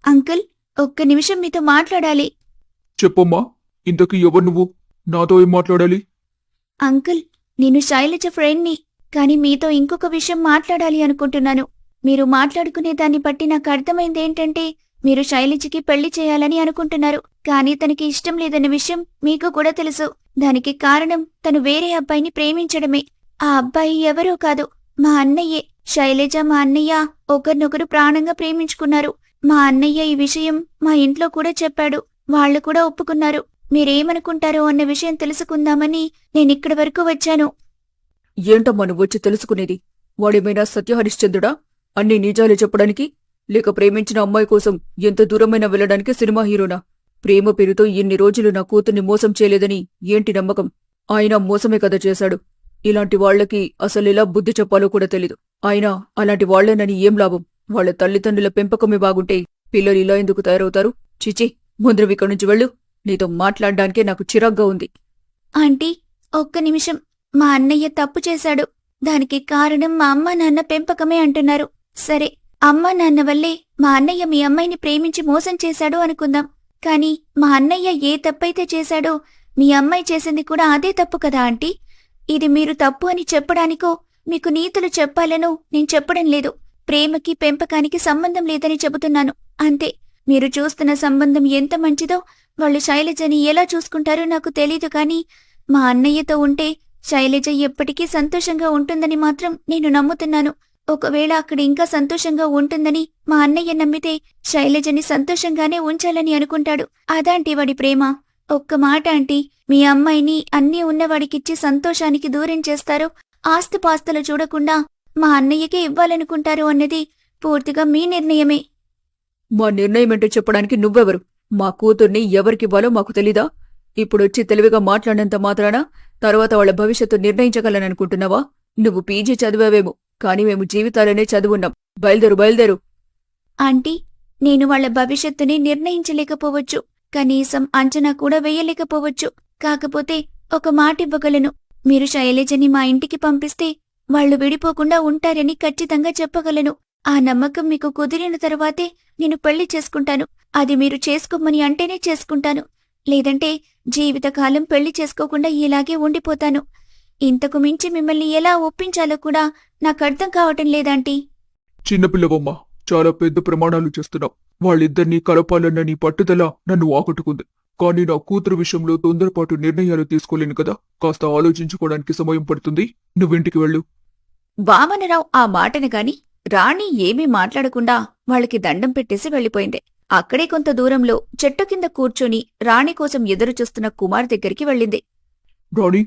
అంకుల్, ఒక్క నిమిషం మీతో మాట్లాడాలి. చెప్పమ్మా, ఇంతకీ ఎవరు నువ్వు? నాతో ఏం మాట్లాడాలి? అంకుల్, నేను శైలజ ఫ్రెండ్ని. కాని మీతో ఇంకొక విషయం మాట్లాడాలి అనుకుంటున్నాను. మీరు మాట్లాడుకునే దాన్ని బట్టి నాకు అర్థమైందేంటంటే మీరు శైలజకి పెళ్లి చేయాలని అనుకుంటున్నారు. కానీ తనకి ఇష్టం లేదన్న విషయం మీకు కూడా తెలుసు. దానికి కారణం తను వేరే అబ్బాయిని ప్రేమించడమే. ఆ అబ్బాయి ఎవరో కాదు, మా అన్నయ్యే. శైలజ మా అన్నయ్య ఒకరినొకరు ప్రాణంగా ప్రేమించుకున్నారు. మా అన్నయ్య ఈ విషయం మా ఇంట్లో కూడా చెప్పాడు. వాళ్లు కూడా ఒప్పుకున్నారు. మీరేమనుకుంటారో అన్న విషయం తెలుసుకుందామని నేనిక్కడి వరకు వచ్చాను. ఏంటమ్మా నువ్వొచ్చి తెలుసుకునేది? వాడేమైనా సత్యహరిశ్చంద్రుడా? అన్ని నిజాలు చెప్పడానికి? లేక ప్రేమించిన అమ్మాయి కోసం ఎంత దూరమైనా వెళ్ళడానికి సినిమా హీరోనా? ప్రేమ పేరుతో ఇన్ని రోజులు నా కూతుర్ని మోసం చేయలేదని ఏంటి నమ్మకం? ఆయన మోసమే కదా చేశాడు. ఇలాంటి వాళ్లకి అసలెలా బుద్ధి చెప్పాలో కూడా తెలీదు. అయినా అలాంటి వాళ్లేనని ఏం లాభం? వాళ్ల తల్లిదండ్రుల పెంపకమే బాగుంటే పిల్లలు ఇలా ఎందుకు తయారవుతారు? చిచి, ముందు ఇక్కడి నుంచి వెళ్ళు. నీతో మాట్లాడ్డానికే నాకు చిరాగ్గా ఉంది. ఆంటీ, ఒక్క నిమిషం. మా అన్నయ్య తప్పు చేశాడు. దానికి కారణం మా అమ్మా నాన్న పెంపకమే అంటున్నారు. సరే, అమ్మా నాన్న వల్లే మా అన్నయ్య మీ అమ్మాయిని ప్రేమించి మోసం చేశాడు అనుకుందాం. కాని మా అన్నయ్య ఏ తప్పైతే చేశాడో మీ అమ్మాయి చేసింది కూడా అదే తప్పు కదా ఆంటీ. ఇది మీరు తప్పు అని చెప్పడానికో మీకు నీతులు చెప్పాలనో నేను చెప్పడం లేదు. ప్రేమకి పెంపకానికి సంబంధం లేదని చెబుతున్నాను అంతే. మీరు చూస్తున్న సంబంధం ఎంత మంచిదో వాళ్ళు శైలజని ఎలా చూసుకుంటారో నాకు తెలీదు. కాని మా అన్నయ్యతో ఉంటే శైలజ ఎప్పటికీ సంతోషంగా ఉంటుందని మాత్రం నేను నమ్ముతున్నాను. ఒకవేళ అక్కడ ఇంకా సంతోషంగా ఉంటుందని మా అన్నయ్య నమ్మితే శైలజని సంతోషంగానే ఉంచాలని అనుకుంటాడు. అదాంటి వాడి ప్రేమ. ఒక్క మాట ఆంటీ, మీ అమ్మాయిని అన్నీ ఉన్నవాడికిచ్చి సంతోషానికి దూరం చేస్తారో, ఆస్తిపాస్తులు చూడకుండా మా అన్నయ్యకే ఇవ్వాలనుకుంటారు అన్నది పూర్తిగా మీ నిర్ణయమే. మా నిర్ణయమేంటో చెప్పడానికి నువ్వెవరు? మా కూతుర్ని ఎవరికివ్వాలో మాకు తెలీదా? ఇప్పుడొచ్చి తెలివిగా మాట్లాడినంత మాత్రాన తర్వాత వాళ్ల భవిష్యత్తు నిర్ణయించగలననుకుంటున్నావా? నువ్వు పీజీ చదివావేమో, కాని మేము జీవితాలనే చదువున్నాం. బయలుదేరు. ఆంటీ, నేను వాళ్ల భవిష్యత్తుని నిర్ణయించలేకపోవచ్చు, కనీసం అంచనా కూడా వేయలేకపోవచ్చు. కాకపోతే ఒక మాటివ్వగలను. మీరు శైలజని మా ఇంటికి పంపిస్తే వాళ్లు విడిపోకుండా ఉంటారని ఖచ్చితంగా చెప్పగలను. ఆ నమ్మకం మీకు కుదిరిన తరువాతే నేను పెళ్లి చేసుకుంటాను. అది మీరు చేసుకోమని అంటేనే చేసుకుంటాను. లేదంటే జీవితకాలం పెళ్లి చేసుకోకుండా ఇలాగే ఉండిపోతాను. ఇంతకు మించి మిమ్మల్ని ఎలా ఒప్పించాలో కూడా నాకర్థం కావటం లేదాంటీ. చిన్నపిల్లవమ్మా, చాలా పెద్ద ప్రమాణాలు చేస్తున్నావు. వాళ్ళిద్దరినీ కలపాలన్న నీ పట్టుదల నన్ను ఆకట్టుకుంది. కానీ నా కూతురు విషయంలో తొందరపాటు నిర్ణయాలు తీసుకోలేను కదా. కాస్త ఆలోచించుకోవడానికి సమయం పడుతుంది. నువ్వింటికి వెళ్ళు. వామనరావు ఆ మాటను గాని రాణి ఏమీ మాట్లాడకుండా వాళ్ళకి దండం పెట్టేసి వెళ్ళిపోయింది. అక్కడే కొంత దూరంలో చెట్టు కింద కూర్చొని రాణి కోసం ఎదురుచూస్తున్న కుమార్ దగ్గరికి వెళ్ళింది. రాణి,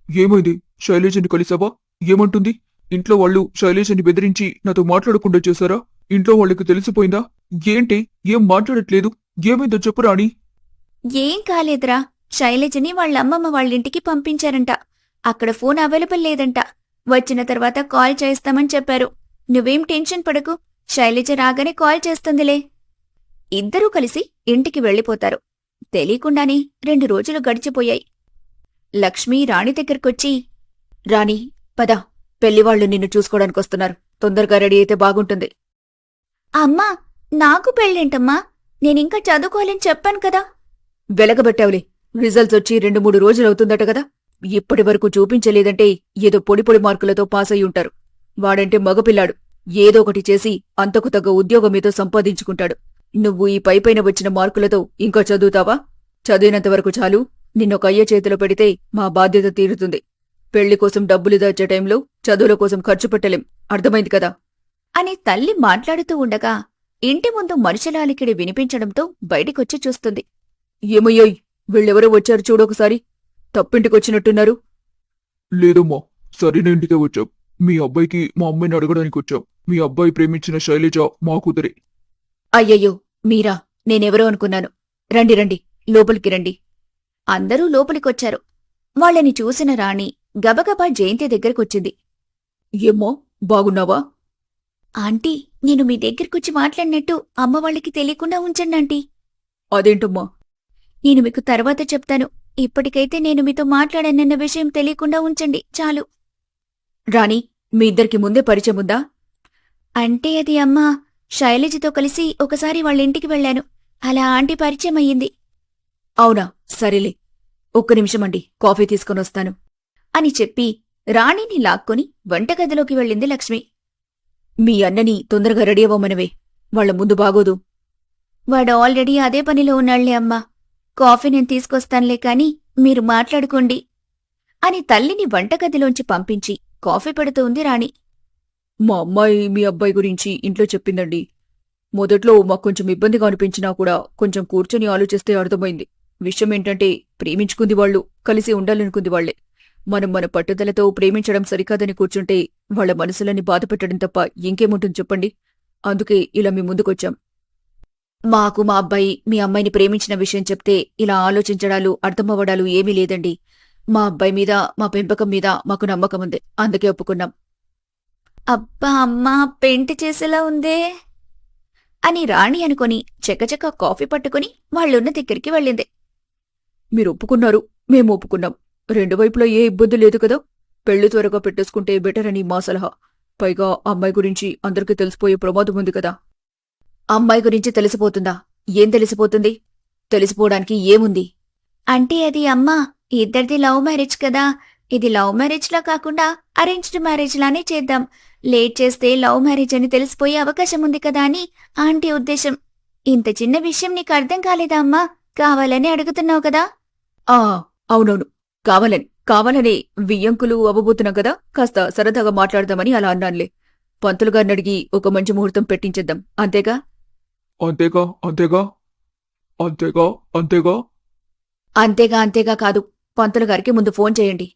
ఏమైంది? శైలేజని కలిసావా? ఏమంటుంది? ఇంట్లో వాళ్ళు శైలేజని బెదిరించి నాతో మాట్లాడకుండా చేశారా? ఇంట్లో వాళ్ళకి తెలిసిపోయిందా? ఏంటి, ఏం మాట్లాడట్లేదు? ఏమైందో చెప్పు రాణి. ఏం కాలేదురా. శైలజని వాళ్ళమ్మమ్మ వాళ్ళింటికి పంపించారంట. అక్కడ ఫోన్ అవైలబుల్ లేదంట. వచ్చిన తర్వాత కాల్ చేస్తామని చెప్పారు. నువ్వేం టెన్షన్ పడకు, శైలజ రాగానే కాల్ చేస్తుందిలే. ఇద్దరూ కలిసి ఇంటికి వెళ్ళిపోతారు. తెలీకుండానే 2 రోజులు గడిచిపోయాయి. లక్ష్మి రాణి దగ్గరకొచ్చి, రాణి పద, పెళ్లివాళ్లు నిన్ను చూసుకోవడానికొస్తున్నారు. తొందరగా రెడీ అయితే బాగుంటుంది. అమ్మా, నాకు పెళ్ళేంటమ్మా? నేనింకా చదువుకోవాలని చెప్పాను కదా. వెలగబెట్టావులే. రిజల్ట్స్ వచ్చి 2-3 రోజులవుతుందట కదా. ఇప్పటి వరకు చూపించలేదంటే ఏదో పొడి మార్కులతో పాస్ అయి ఉంటారు. వాడంటే మగపిల్లాడు. ఏదో ఒకటి చేసి అంతకు తగ్గ ఉద్యోగమేదో సంపాదించుకుంటాడు. నువ్వు ఈ పైపైన వచ్చిన మార్కులతో ఇంకా చదువుతావా? చదివినంతవరకు చాలు. నిన్నొక అయ్య చేతిలో పెడితే మా బాధ్యత తీరుతుంది. పెళ్లి కోసం డబ్బులు దాచే టైంలో చదువుల కోసం ఖర్చు పెట్టలేం. అర్థమైంది కదా అని తల్లి మాట్లాడుతూ ఉండగా ఇంటి ముందు మనుషుల అలికిడి వినిపించడంతో బయటికొచ్చి చూస్తుంది. ఏమయ్యోయ్, వీళ్ళెవరో వచ్చారు చూడొకసారి. తప్పింటికొచ్చినట్టున్నారు. లేదమ్మా, సరైన ఇంటికే వచ్చాం. మీ అబ్బాయికి మా అమ్మాయిని అడగడానికి వచ్చాం. మీ అబ్బాయి ప్రేమించిన శైలజ మా కూతురే. అయ్యయ్యో, మీరా? నేనెవరో అనుకున్నాను. రండి, లోపలికి రండి. అందరూ లోపలికొచ్చారు. వాళ్ళని చూసిన రాణి గబగబా జయంతి దగ్గరకొచ్చింది. ఏమ్మో, బాగున్నావా? ఆంటీ, నేను మీ దగ్గరకొచ్చి మాట్లాడినట్టు అమ్మ వాళ్ళకి తెలియకుండా ఉంచండి ఆంటీ. అదేంటమ్మా? నేను మీకు తర్వాత చెప్తాను. ఇప్పటికైతే నేను మీతో మాట్లాడానన్న విషయం తెలియకుండా ఉంచండి చాలు. రాణి, మీ ఇద్దరికి ముందే పరిచయం ఉందా? అంటే అది అమ్మా, శైలజతో కలిసి ఒకసారి వాళ్ళింటికి వెళ్లాను. అలా ఆంటీ పరిచయం అయ్యింది. అవునా, సరేలే. ఒక్క నిమిషమండి, కాఫీ తీసుకొనొస్తాను అని చెప్పి రాణిని లాక్కొని వంటగదిలోకి వెళ్ళింది లక్ష్మి. మీ అన్నని తొందరగా రెడీ అవ్వమనవే. వాళ్ల ముందు బాగోదు. వాడు ఆల్రెడీ అదే పనిలో ఉన్నాళ్లే అమ్మా. కాఫీ నేను తీసుకొస్తానులే కాని మీరు మాట్లాడుకోండి అని తల్లిని వంటగదిలోంచి పంపించి కాఫీ పెడుతూ ఉంది రాణి. మా అమ్మాయి మీ అబ్బాయి గురించి ఇంట్లో చెప్పిందండి. మొదట్లో మాకు కొంచెం ఇబ్బందిగా అనిపించినా కూడా కొంచెం కూర్చొని ఆలోచిస్తే అర్థమైంది. విషయం ఏంటంటే ప్రేమించుకుంది వాళ్ళు, కలిసి ఉండాలనుకుంది వాళ్లే. మనం మన పట్టుదలతో ప్రేమించడం సరికాదని కూర్చుంటే వాళ్ల మనసులని బాధపెట్టడం తప్ప ఇంకేముంటుంది చెప్పండి. అందుకే ఇలా మీ ముందుకొచ్చాం. మాకు మా అబ్బాయి మీ అమ్మాయిని ప్రేమించిన విషయం చెప్తే ఇలా ఆలోచించడాలు అర్థమవ్వడాలు ఏమీ లేదండి. మా అబ్బాయి మీద మా పెంపకం మీద మాకు నమ్మకం ఉంది, అందుకే ఒప్పుకున్నాం. అబ్బా అమ్మా, పెంటి చేసేలా ఉందే అని రాణి అనుకుని చకచక కాఫీ పట్టుకుని వాళ్ళున్న దగ్గరికి వెళ్ళింది. మీరు ఒప్పుకున్నారు, మేము ఒప్పుకున్నాం. రెండు వైపులా ఏ ఇబ్బంది లేదు కదా. పెళ్లి త్వరగా పెట్టేసుకుంటే బెటర్ అని మా సలహా. పైగా అమ్మాయి గురించి అందరికీ తెలిసిపోయే ప్రమాదం ఉంది కదా. అమ్మాయి గురించి తెలిసిపోతుందా? ఏం తెలిసిపోతుంది? తెలిసిపోవడానికి ఏముంది? అంటే అది అమ్మా, ఇద్దరిది లవ్ మ్యారేజ్ కదా. ఇది లవ్ మ్యారేజ్ లా కాకుండా అరేంజ్డ్ మ్యారేజ్ లానే చేద్దాం. లేట్ చేస్తే లవ్ మ్యారేజ్ అని తెలిసిపోయే అవకాశం ఉంది కదా అని ఆంటీ ఉద్దేశం. ఇంత చిన్న విషయం నీకు అర్థం కాలేదా అమ్మా? కావాలని అడుగుతున్నావు కదా. అవునవును, కావాలని వియ్యంకులు అవ్వబోతున్నాం కదా. కాస్త సరదాగా మాట్లాడదామని అలా అన్నానులే. పంతులు గారిని అడిగి ఒక మంచి ముహూర్తం పెట్టించేద్దాం, అంతేగా? అంతేగా అంతేగా అంతేగా అంతేగా అంతేగా కాదు, పంతులు గారికి ముందు ఫోన్ చేయండి.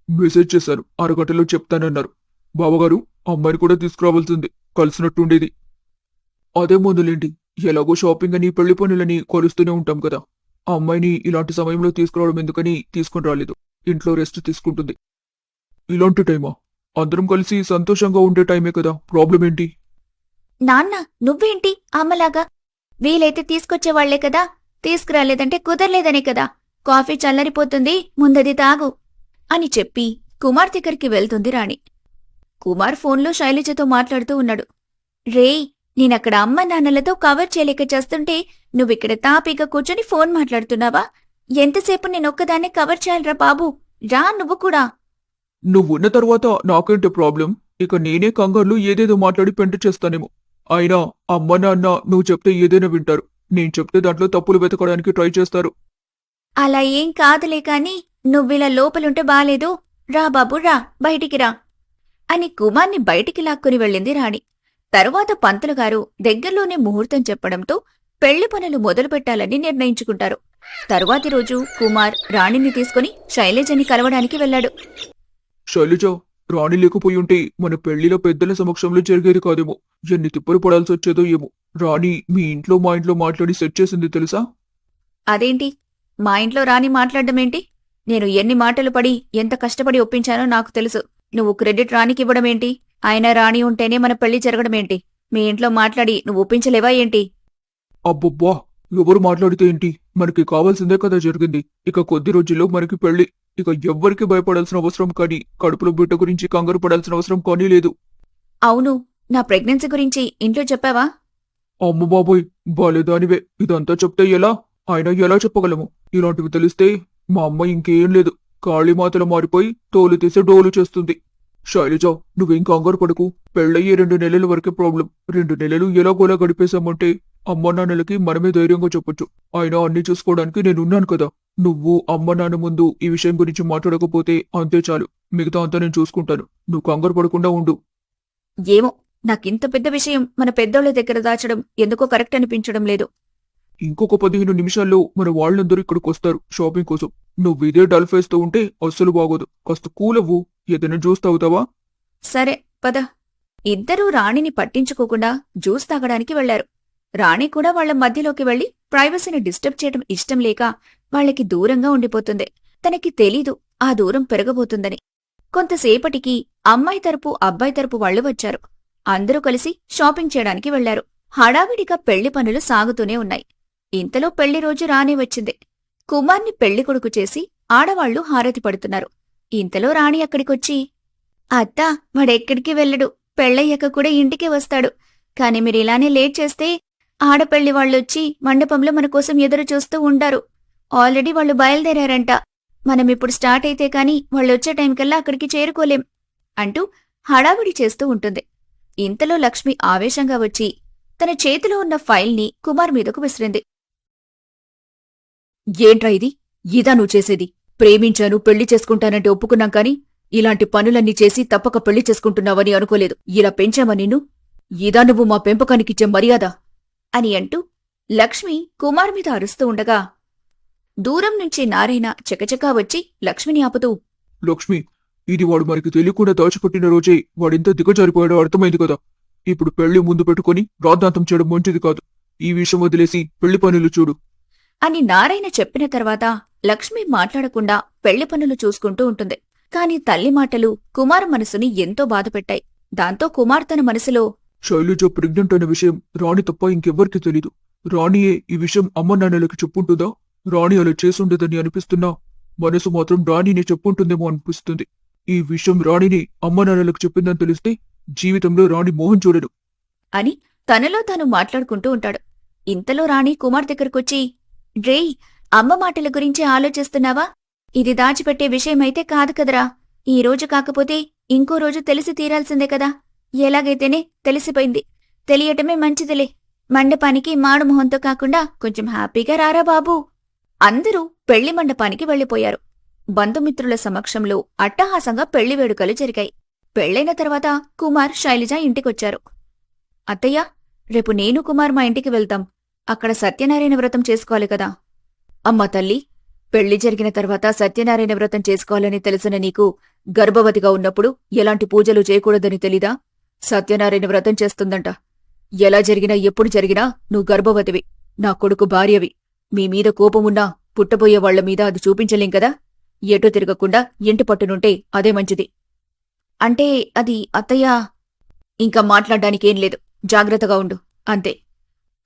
మెసేజ్ చేశాను, అరగంటలో చెప్తానన్నారు. బావగారు, అమ్మాయిని కూడా తీసుకురావాల్సింది, కలిసినట్టుండేది. అదే మొదలేంటి, ఎలాగో షాపింగ్ అని పెళ్లి పనులని కొలుస్తూనే ఉంటాం కదా. ఆ అమ్మాయిని ఇలాంటి సమయంలో తీసుకురావడం ఎందుకని తీసుకుని రాలేదు. ఇంట్లో రెస్ట్ తీసుకుంటుంది. ఇలాంటి టైమా? అందరం కలిసి సంతోషంగా ఉండే టైమే కదా, ప్రాబ్లం ఏంటి? నాన్న, నువ్వేంటి అమ్మలాగా? వీలైతే తీసుకొచ్చేవాళ్లే కదా, తీసుకురాలేదంటే కుదరలేదనే కదా. కాఫీ చల్లరిపోతుంది, ముందది తాగు అని చెప్పి కుమార్ దగ్గరికి వెళ్తుంది రాణి. కుమార్ ఫోన్లో శైలజతో మాట్లాడుతూ ఉన్నాడు. రేయ్, నేనక్కడ అమ్మ నాన్నలతో కవర్ చేయలేక చేస్తుంటే నువ్విక్కడ తాపీగా కూర్చొని ఫోన్ మాట్లాడుతున్నావా? ఎంతసేపు నేనొక్కదాన్నే కవర్ చేయాలరా బాబూ, రా నువ్వు కూడా. నువ్వున్న తర్వాత నాకేంటి ప్రాబ్లం? ఇక నేనే కంగారులో ఏదేదో మాట్లాడి పెంట చేస్తానేమో. అయినా అమ్మ నాన్న నువ్వు చెప్తే ఏదైనా వింటారు. నేను చెప్తే దాంట్లో తప్పులు వెతకడానికి ట్రై చేస్తారు. అలా ఏం కాదులే కాని నువ్విలా లోపలుంటే బాలేదు. రా బాబు రా, బయటికి రా అని కుమార్ని బయటికి లాక్కుని వెళ్ళింది రాణి. తరువాత పంతులుగారు దగ్గర్లోనే ముహూర్తం చెప్పడంతో పెళ్లి పనులు మొదలుపెట్టాలని నిర్ణయించుకుంటారు. తరువాతి రోజు కుమార్ రాణిని తీసుకుని శైలజని కలవడానికి వెళ్లాడు. శైలజ, రాణి లేకపోయి ఉంటే మన పెళ్లిలో పెద్దల సమక్షంలో జరిగేది కాదేమో. ఎన్ని తిప్పలు పడాల్సి వచ్చేదో ఏమో. రాణి మీ ఇంట్లో మా ఇంట్లో మాట్లాడి సెట్ చేసింది తెలుసా? అదేంటి, మా ఇంట్లో రాణి మాట్లాడడమేంటి? నేను ఎన్ని మాటలు పడి ఎంత కష్టపడి ఒప్పించానో నాకు తెలుసు. నువ్వు క్రెడిట్ రాణికివ్వడమేంటి? ఆయన రాణి ఉంటేనే మన పెళ్లి జరగడమేంటి? మీ ఇంట్లో మాట్లాడి నువ్వు ఒప్పించలేవా ఏంటి? అబ్బబ్బా, ఎవరు మాట్లాడితే ఏంటి? మనకి కావాల్సిందే కదా జరిగింది. ఇక కొద్ది రోజుల్లో మనకి పెళ్లి. ఇక ఎవ్వరికి భయపడాల్సిన అవసరం కానీ, కడుపులో బిడ్డ గురించి కంగారు పడాల్సిన అవసరం కానీ లేదు. అవును, నా ప్రెగ్నెన్సీ గురించి ఇంట్లో చెప్పావా? అమ్మ బాబోయ్, బాలేదానివే. ఇదంతా చెప్తే ఎలా? అయినా ఎలా చెప్పగలము? ఇలాంటివి తెలిస్తే మా అమ్మ ఇంకేం లేదు, కాళీమాతలు మారిపోయి తోలు తీసే డోలు చేస్తుంది. శైలజ, నువ్వేం కంగారు పడకు. పెళ్ళయ్యే 2 నెలల వరకే ప్రాబ్లం. 2 నెలలు ఎలాగోలా గడిపేశామంటే అమ్మ నాన్నలకి మనమే ధైర్యంగా చెప్పొచ్చు. అయినా అన్ని చూసుకోవడానికి నేనున్నాను కదా. నువ్వు అమ్మ నాన్న ముందు ఈ విషయం గురించి మాట్లాడకపోతే అంతే చాలు. మిగతా అంతా నేను చూసుకుంటాను. నువ్వు కంగారు పడకుండా ఉండు. ఏమో, నాకింత పెద్ద విషయం మన పెద్దోళ్ల దగ్గర దాచడం ఎందుకో కరెక్ట్ అనిపించడం లేదు. ఇంకొక 15 నిమిషాల్లో మన వాళ్ళందరూ ఇక్కడికి వస్తారు షాపింగ్ కోసం. నువ్వు ఇదే డల్ ఫేస్ తో ఉంటే అస్సలు బాగోదు. కాస్త కూల్ అవ్వు. ఏదైనా జ్యూస్ తాగుతావా? సరే పద. ఇద్దరూ రాణిని పట్టించుకోకుండా జ్యూస్ తాగడానికి వెళ్లారు. రాణి కూడా వాళ్ల మధ్యలోకి వెళ్లి ప్రైవసీని డిస్టర్బ్ చేయడం ఇష్టం లేక వాళ్లకి దూరంగా ఉండిపోతుంది. తనకి తెలీదు ఆ దూరం పెరగబోతుందని. కొంతసేపటికి అమ్మాయి తరపు అబ్బాయి తరపు వాళ్లు వచ్చారు. అందరూ కలిసి షాపింగ్ చేయడానికి వెళ్లారు. హడావిడిగా పెళ్లి పనులు సాగుతూనే ఉన్నాయి. ఇంతలో పెళ్లి రోజు రానే వచ్చింది. కుమార్ని పెళ్లి కొడుకు చేసి ఆడవాళ్లు హారతి పడుతున్నారు. ఇంతలో రాణి అక్కడికొచ్చి, అత్తా, వాడెక్కడికి వెళ్ళడు, పెళ్లయ్యాక కూడా ఇంటికే వస్తాడు. కాని మీరిలానే లేట్ చేస్తే ఆడపెళ్లి వాళ్ళొచ్చి మండపంలో మన కోసం ఎదురు చూస్తూ ఉంటారు. ఆల్రెడీ వాళ్ళు బయలుదేరారంట. మనమిప్పుడు స్టార్ట్ అయితే కాని వాళ్ళొచ్చే టైంకల్లా అక్కడికి చేరుకోలేం అంటూ హడావిడి చేస్తూ ఉంటుంది. ఇంతలో లక్ష్మి ఆవేశంగా వచ్చి, తన చేతిలో ఉన్న ఫైల్ని కుమార్ మీదకు విసిరింది. ఏంట్రా ఇది? ఇదా నువ్వు చేసేది? ప్రేమించాను, పెళ్లి చేసుకుంటానంటే ఒప్పుకున్నాం కాని ఇలాంటి పనులన్నీ చేసి తప్పక పెళ్లి చేసుకుంటున్నావని అనుకోలేదు. ఇలా పెంచామా నిన్ను? ఇదా నువ్వు మా పెంపకానికిచ్చే మర్యాద? అని అంటూ లక్ష్మి కుమార్ మీద అరుస్తూ ఉండగా దూరం నుంచి నారాయణ చకచకా వచ్చి లక్ష్మిని ఆపుతూ, లక్ష్మి, ఇది వాడు మనకి తెలియకుండా దాచిపెట్టిన రోజే వాడింత దిగజారిపోయాడో అర్థమైంది కదా. ఇప్పుడు పెళ్లి ముందు పెట్టుకుని రాద్ధాంతం చేయడం మంచిది కాదు. ఈ విషయం వదిలేసి పెళ్లి పనులు చూడు అని నారాయణ చెప్పిన తర్వాత లక్ష్మి మాట్లాడకుండా పెళ్లి పనులు చూసుకుంటూ ఉంటుంది. కాని తల్లి మాటలు కుమార్ మనసుని ఎంతో బాధపెట్టాయి. దాంతో కుమార్ తన మనసులో, శైలజ ప్రెగ్నెంట్ అనే విషయం రాణి తప్ప ఇంకెవ్వరికీ తెలీదు. రాణియే ఈ విషయం అమ్మ నాన్నలకి చెప్పుంటుందా? రాణి అలా చేసుండదని అనిపిస్తున్నా మనసు మాత్రం రాణిని చెప్పుంటుందేమో అనిపిస్తుంది. ఈ విషయం రాణిని అమ్మ నాన్నలకు చెప్పిందని తెలిస్తే జీవితంలో రాణి మోహన్ చూడడు అని తనలో తాను మాట్లాడుకుంటూ ఉంటాడు. ఇంతలో రాణి కుమార్ దగ్గరకొచ్చి, రేయ్, అమ్మ మాటల గురించి ఆలోచిస్తున్నావా? ఇది దాచిపెట్టే విషయమైతే కాదు కదరా. ఈ రోజు కాకపోతే ఇంకో రోజు తెలిసి తీరాల్సిందే కదా. ఎలాగైతేనే తెలిసిపోయింది. తెలియటమే మంచిదిలే. మండపానికి మాడు మొహంతో కాకుండా కొంచెం హ్యాపీగా రారా బాబూ. అందరూ పెళ్లి మండపానికి వెళ్లిపోయారు. బంధుమిత్రుల సమక్షంలో అట్టహాసంగా పెళ్లి వేడుకలు జరిగాయి. పెళ్లైన తర్వాత కుమార్, శైలజ ఇంటికొచ్చారు. అత్తయ్య, రేపు నేను కుమార్ మా ఇంటికి వెళ్తాం. అక్కడ సత్యనారాయణ వ్రతం చేసుకోవాలి కదా. అమ్మా తల్లి, పెళ్లి జరిగిన తర్వాత సత్యనారాయణ వ్రతం చేసుకోవాలని తెలిసిన నీకు గర్భవతిగా ఉన్నప్పుడు ఎలాంటి పూజలు చేయకూడదని తెలీదా? సత్యనారాయణ వ్రతం చేస్తుందంట. ఎలా జరిగినా ఎప్పుడు జరిగినా నువ్వు గర్భవతివి, నా కొడుకు భార్యవి. మీ మీద కోపమున్నా పుట్టబోయే వాళ్ల మీద అది చూపించలేం కదా. ఎటూ తిరగకుండా ఇంటి పట్టునుంటే అదే మంచిది. అంటే అది అత్తయ్య. ఇంకా మాట్లాడ్డానికేం లేదు, జాగ్రత్తగా ఉండు, అంతే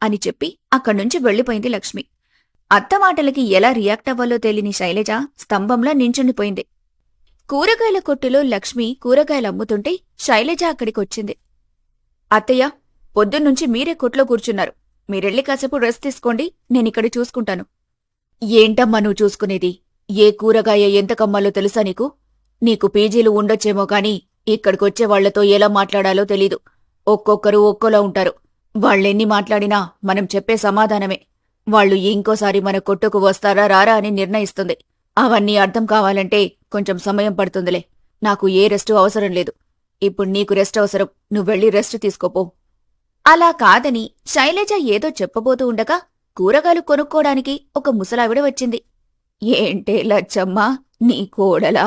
అని చెప్పి అక్కడ్నుంచి వెళ్లిపోయింది లక్ష్మి. అత్త మాటలకి ఎలా రియాక్ట్ అవ్వాలో తెలియని శైలజ స్తంభంలా నించుండిపోయింది. కూరగాయల కొట్టులో లక్ష్మి కూరగాయలు అమ్ముతుంటే శైలజ అక్కడికొచ్చింది. అత్తయ్య, పొద్దున్నుంచి మీరే కొట్లో కూర్చున్నారు. మీరెళ్ళి కాసేపు రెస్ట్ తీసుకోండి, నేనిక్కడ చూసుకుంటాను. ఏంటమ్మా నువ్వు చూసుకునేది? ఏ కూరగాయ ఎంత కమ్మాలో తెలుసా నీకు? నీకు పీజీలు ఉండొచ్చేమో కాని ఇక్కడికొచ్చే వాళ్లతో ఎలా మాట్లాడాలో తెలీదు. ఒక్కొక్కరు ఒక్కోలా ఉంటారు. వాళ్ళెన్ని మాట్లాడినా మనం చెప్పే సమాధానమే. వాళ్ళు ఇంకోసారి మన కొట్టుకు వస్తారా రారా అని నిర్ణయిస్తుంది. అవన్నీ అర్థం కావాలంటే కొంచెం సమయం పడుతుందిలే. నాకు ఏ రెస్టు అవసరం లేదు. ఇప్పుడు నీకు రెస్ట్ అవసరం, నువ్వెళ్ళి రెస్ట్ తీసుకోపో. అలా కాదని శైలజ ఏదో చెప్పబోతూ ఉండగా కూరగాయలు కొనుక్కోడానికి ఒక ముసలావిడ వచ్చింది. ఏంటే లచ్చమ్మా, నీ కోడలా?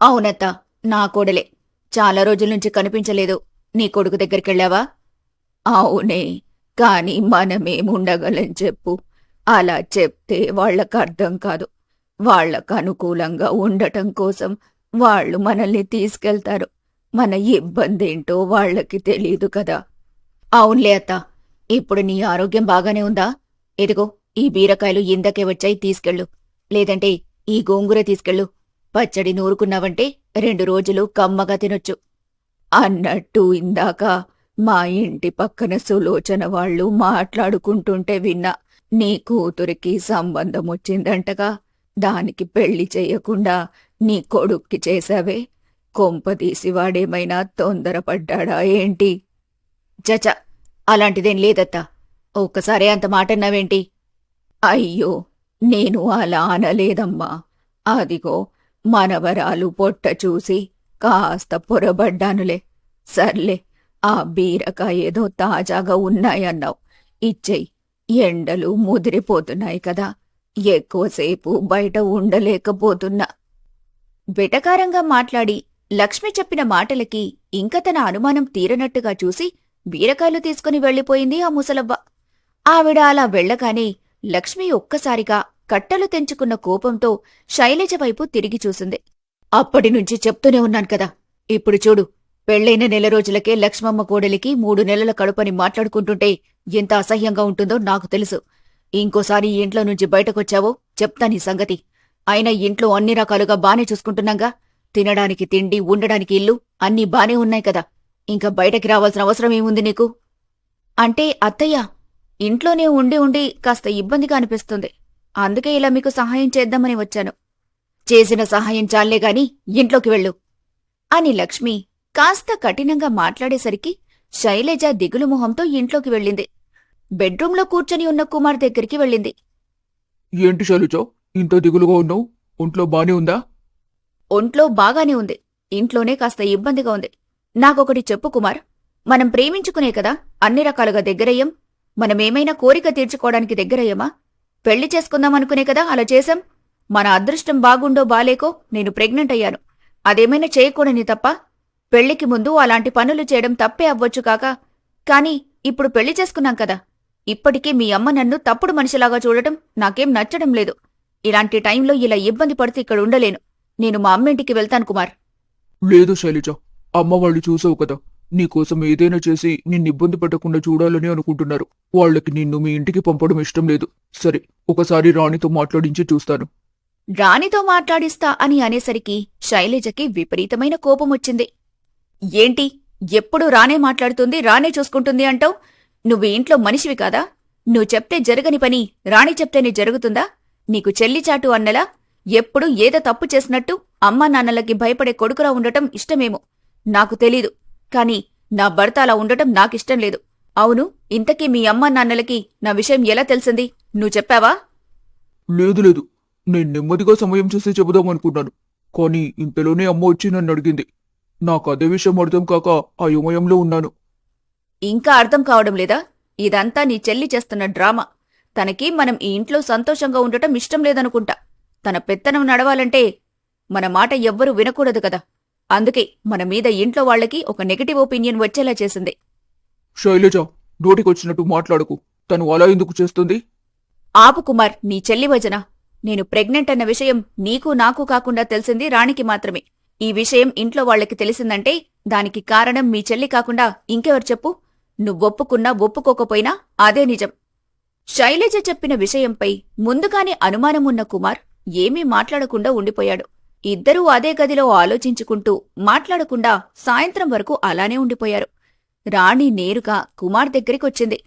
అవునత్తా, నా కోడలే. చాలా రోజుల్నుంచి కనిపించలేదు. నీ కొడుకు దగ్గరికెళ్ళావా? అవునే, కాని మనమేముండగలం చెప్పు. అలా చెప్తే వాళ్లకర్థం కాదు. వాళ్లకనుకూలంగా ఉండటం కోసం వాళ్లు మనల్ని తీసుకెళ్తారు. మన ఇబ్బందేంటో వాళ్లకి తెలీదు కదా. అవునులే అత్తా, ఇప్పుడు నీ ఆరోగ్యం బాగానే ఉందా? ఇదిగో ఈ బీరకాయలు ఇందకే వచ్చాయి, తీసుకెళ్ళు. లేదంటే ఈ గోంగూర తీసుకెళ్ళు. పచ్చడి నూరుకున్నావంటే 2 రోజులు కమ్మగా తినొచ్చు. అన్నట్టు ఇందాక మా ఇంటి పక్కన సులోచన వాళ్ళు మాట్లాడుకుంటుంటే విన్నా. నీ కూతురికి సంబంధం వచ్చిందంటగా. దానికి పెళ్లి చెయ్యకుండా నీ కొడుక్కి చేశావే. కొంపదీసి వాడేమైనా తొందరపడ్డాడా ఏంటి? చచ, అలాంటిదేం లేదత్తా. ఒక్కసారే అంత మాటన్నావేంటి? అయ్యో, నేను అలా అనలేదమ్మా. అదిగో మనవరాలు పొట్ట చూసి కాస్త పొరబడ్డానులే. సర్లే, ఆ బీరకాయ ఏదో తాజాగా ఉన్నాయన్నావు, ఇచ్చెయ్. ఎండలు ముదిరిపోతున్నాయి కదా, ఎక్కువసేపు బయట ఉండలేకపోతున్నా. వెటకారంగా మాట్లాడి లక్ష్మి చెప్పిన మాటలకి ఇంక తన అనుమానం తీరనట్టుగా చూసి బీరకాయలు తీసుకుని వెళ్లిపోయింది ఆ ముసలవ్వ. ఆవిడ అలా వెళ్లగానే లక్ష్మి ఒక్కసారిగా కట్టలు తెంచుకున్న కోపంతో శైలజ వైపు తిరిగి చూసింది. అప్పటినుంచి చెప్తూనే ఉన్నాను కదా. ఇప్పుడు చూడు, పెళ్లైన 1 రోజులకే లక్ష్మమ్మ కోడలికి 3 నెలల కడుపని మాట్లాడుకుంటుంటే ఎంత అసహ్యంగా ఉంటుందో నాకు తెలుసు. ఇంకోసారి ఈ ఇంట్లో నుంచి బయటకొచ్చావో చెప్తా నీ సంగతి. అయినా ఇంట్లో అన్ని రకాలుగా బానే చూసుకుంటున్నాగా. తినడానికి తిండి, ఉండడానికి ఇల్లు అన్నీ బానే ఉన్నాయి కదా. ఇంకా బయటకి రావాల్సిన అవసరమేముంది నీకు? అంటే అత్తయ్య, ఇంట్లోనే ఉండి ఉండి కాస్త ఇబ్బందిగా అనిపిస్తుంది. అందుకే ఇలా మీకు సహాయం చేద్దామని వచ్చాను. చేసిన సహాయం చాలే గాని ఇంట్లోకి వెళ్ళు అని లక్ష్మి కాస్త కఠినంగా మాట్లాడేసరికి శైలజ దిగులు మొహంతో ఇంట్లోకి వెళ్ళింది. బెడ్రూంలో కూర్చొని ఉన్న కుమార్ దగ్గరికి వెళ్ళింది. ఏంటి శైలజ ఇంత దిగులుగా ఉన్నావు? ఒంట్లో బానే ఉందా? ఒంట్లో బాగానే ఉంది. ఇంట్లోనే కాస్త ఇబ్బందిగా ఉంది. నాకొకటి చెప్పు కుమార్, మనం ప్రేమించుకునే కదా అన్ని రకాలుగా దగ్గరయ్యాం. మనమేమైనా కోరిక తీర్చుకోవడానికి దగ్గరయ్యామా? పెళ్లి చేసుకుందామనుకునే కదా అలా చేశాం. మన అదృష్టం బాగుండో బాలేకో నేను ప్రెగ్నెంట్ అయ్యాను. అదేమైనా చేయకూడని తప్ప? పెళ్లికి ముందు అలాంటి పనులు చేయడం తప్పే అవ్వచ్చు కాక, కాని ఇప్పుడు పెళ్లి చేసుకున్నాం కదా. ఇప్పటికీ మీ అమ్మ నన్ను తప్పుడు మనిషిలాగా చూడటం నాకేం నచ్చడం లేదు. ఇలాంటి టైంలో ఇలా ఇబ్బంది పడితే ఇక్కడ ఉండలేను. నేను మా అమ్మింటికి వెళ్తాను కుమార్. లేదు శైలజ, అమ్మ వాళ్ళు చూసావు కదా, నీకోసం ఏదైనా చేసి నిన్ను ఇబ్బంది పెట్టకుండా చూడాలని అనుకుంటున్నారు. వాళ్ళకి నిన్ను మీ ఇంటికి పంపడం ఇష్టం లేదు. సరే, ఒకసారి రాణితో మాట్లాడించి చూస్తాను. రాణితో మాట్లాడిస్తా అని అనేసరికి శైలజకి విపరీతమైన కోపమొచ్చింది. ఏంటి, ఎప్పుడూ రానే మాట్లాడుతుంది, రానే చూసుకుంటుంది అంటావ్? నువ్వు ఇంట్లో మనిషివి కాదా? నువ్వు చెప్తే జరగని పని రాణి చెప్తేనే జరుగుతుందా? నీకు చెల్లిచాటు అన్నలా ఎప్పుడు ఏదో తప్పు చేసినట్టు అమ్మా నాన్నలకి భయపడే కొడుకులా ఉండటం ఇష్టమేమో నాకు తెలీదు, కాని నా భర్త అలా ఉండటం నాకిష్టం లేదు. అవును, ఇంతకీ మీ అమ్మా నాన్నలకి నా విషయం ఎలా తెలిసింది? నువ్వు చెప్పావా? లేదు లేదు, నేను నెమ్మదిగా సమయం చూసి చెబుదామనుకున్నాను. కానీ ఇంతలోనే అమ్మ వచ్చి నన్ను అడిగింది. నాకు అదే విషయం అర్థం కాక అయోమయంలో ఉన్నాను. ఇంకా అర్థం కావడం లేదా? ఇదంతా నీ చెల్లి చేస్తున్న డ్రామా. తనకి మనం ఈ ఇంట్లో సంతోషంగా ఉండటం ఇష్టం లేదనుకుంటా. తన పెత్తనం నడవాలంటే మన మాట ఎవ్వరూ వినకూడదు కదా. అందుకే మన మీద ఇంట్లో వాళ్లకి ఒక నెగటివ్ ఒపీనియన్ వచ్చేలా చేసింది. శైలజ, నోటికొచ్చినట్టు మాట్లాడకు. తను అలా ఎందుకు చేస్తుంది? ఆపు కుమార్ నీ చెల్లి వజన. నేను ప్రెగ్నెంట్ అన్న విషయం నీకు నాకు కాకుండా తెలిసింది రాణికి మాత్రమే. ఈ విషయం ఇంట్లో వాళ్లకి తెలిసిందంటే దానికి కారణం మీ చెల్లి కాకుండా ఇంకెవరు చెప్పు? నువ్వొప్పుకున్నా ఒప్పుకోకపోయినా అదే నిజం. శైలజ చెప్పిన విషయంపై ముందుగానే అనుమానమున్న కుమార్ ఏమీ మాట్లాడకుండా ఉండిపోయాడు. ఇద్దరూ అదే గదిలో ఆలోచించుకుంటూ మాట్లాడకుండా సాయంత్రం వరకు అలానే ఉండిపోయారు. రాణి నేరుగా కుమార్ దగ్గరికొచ్చింది.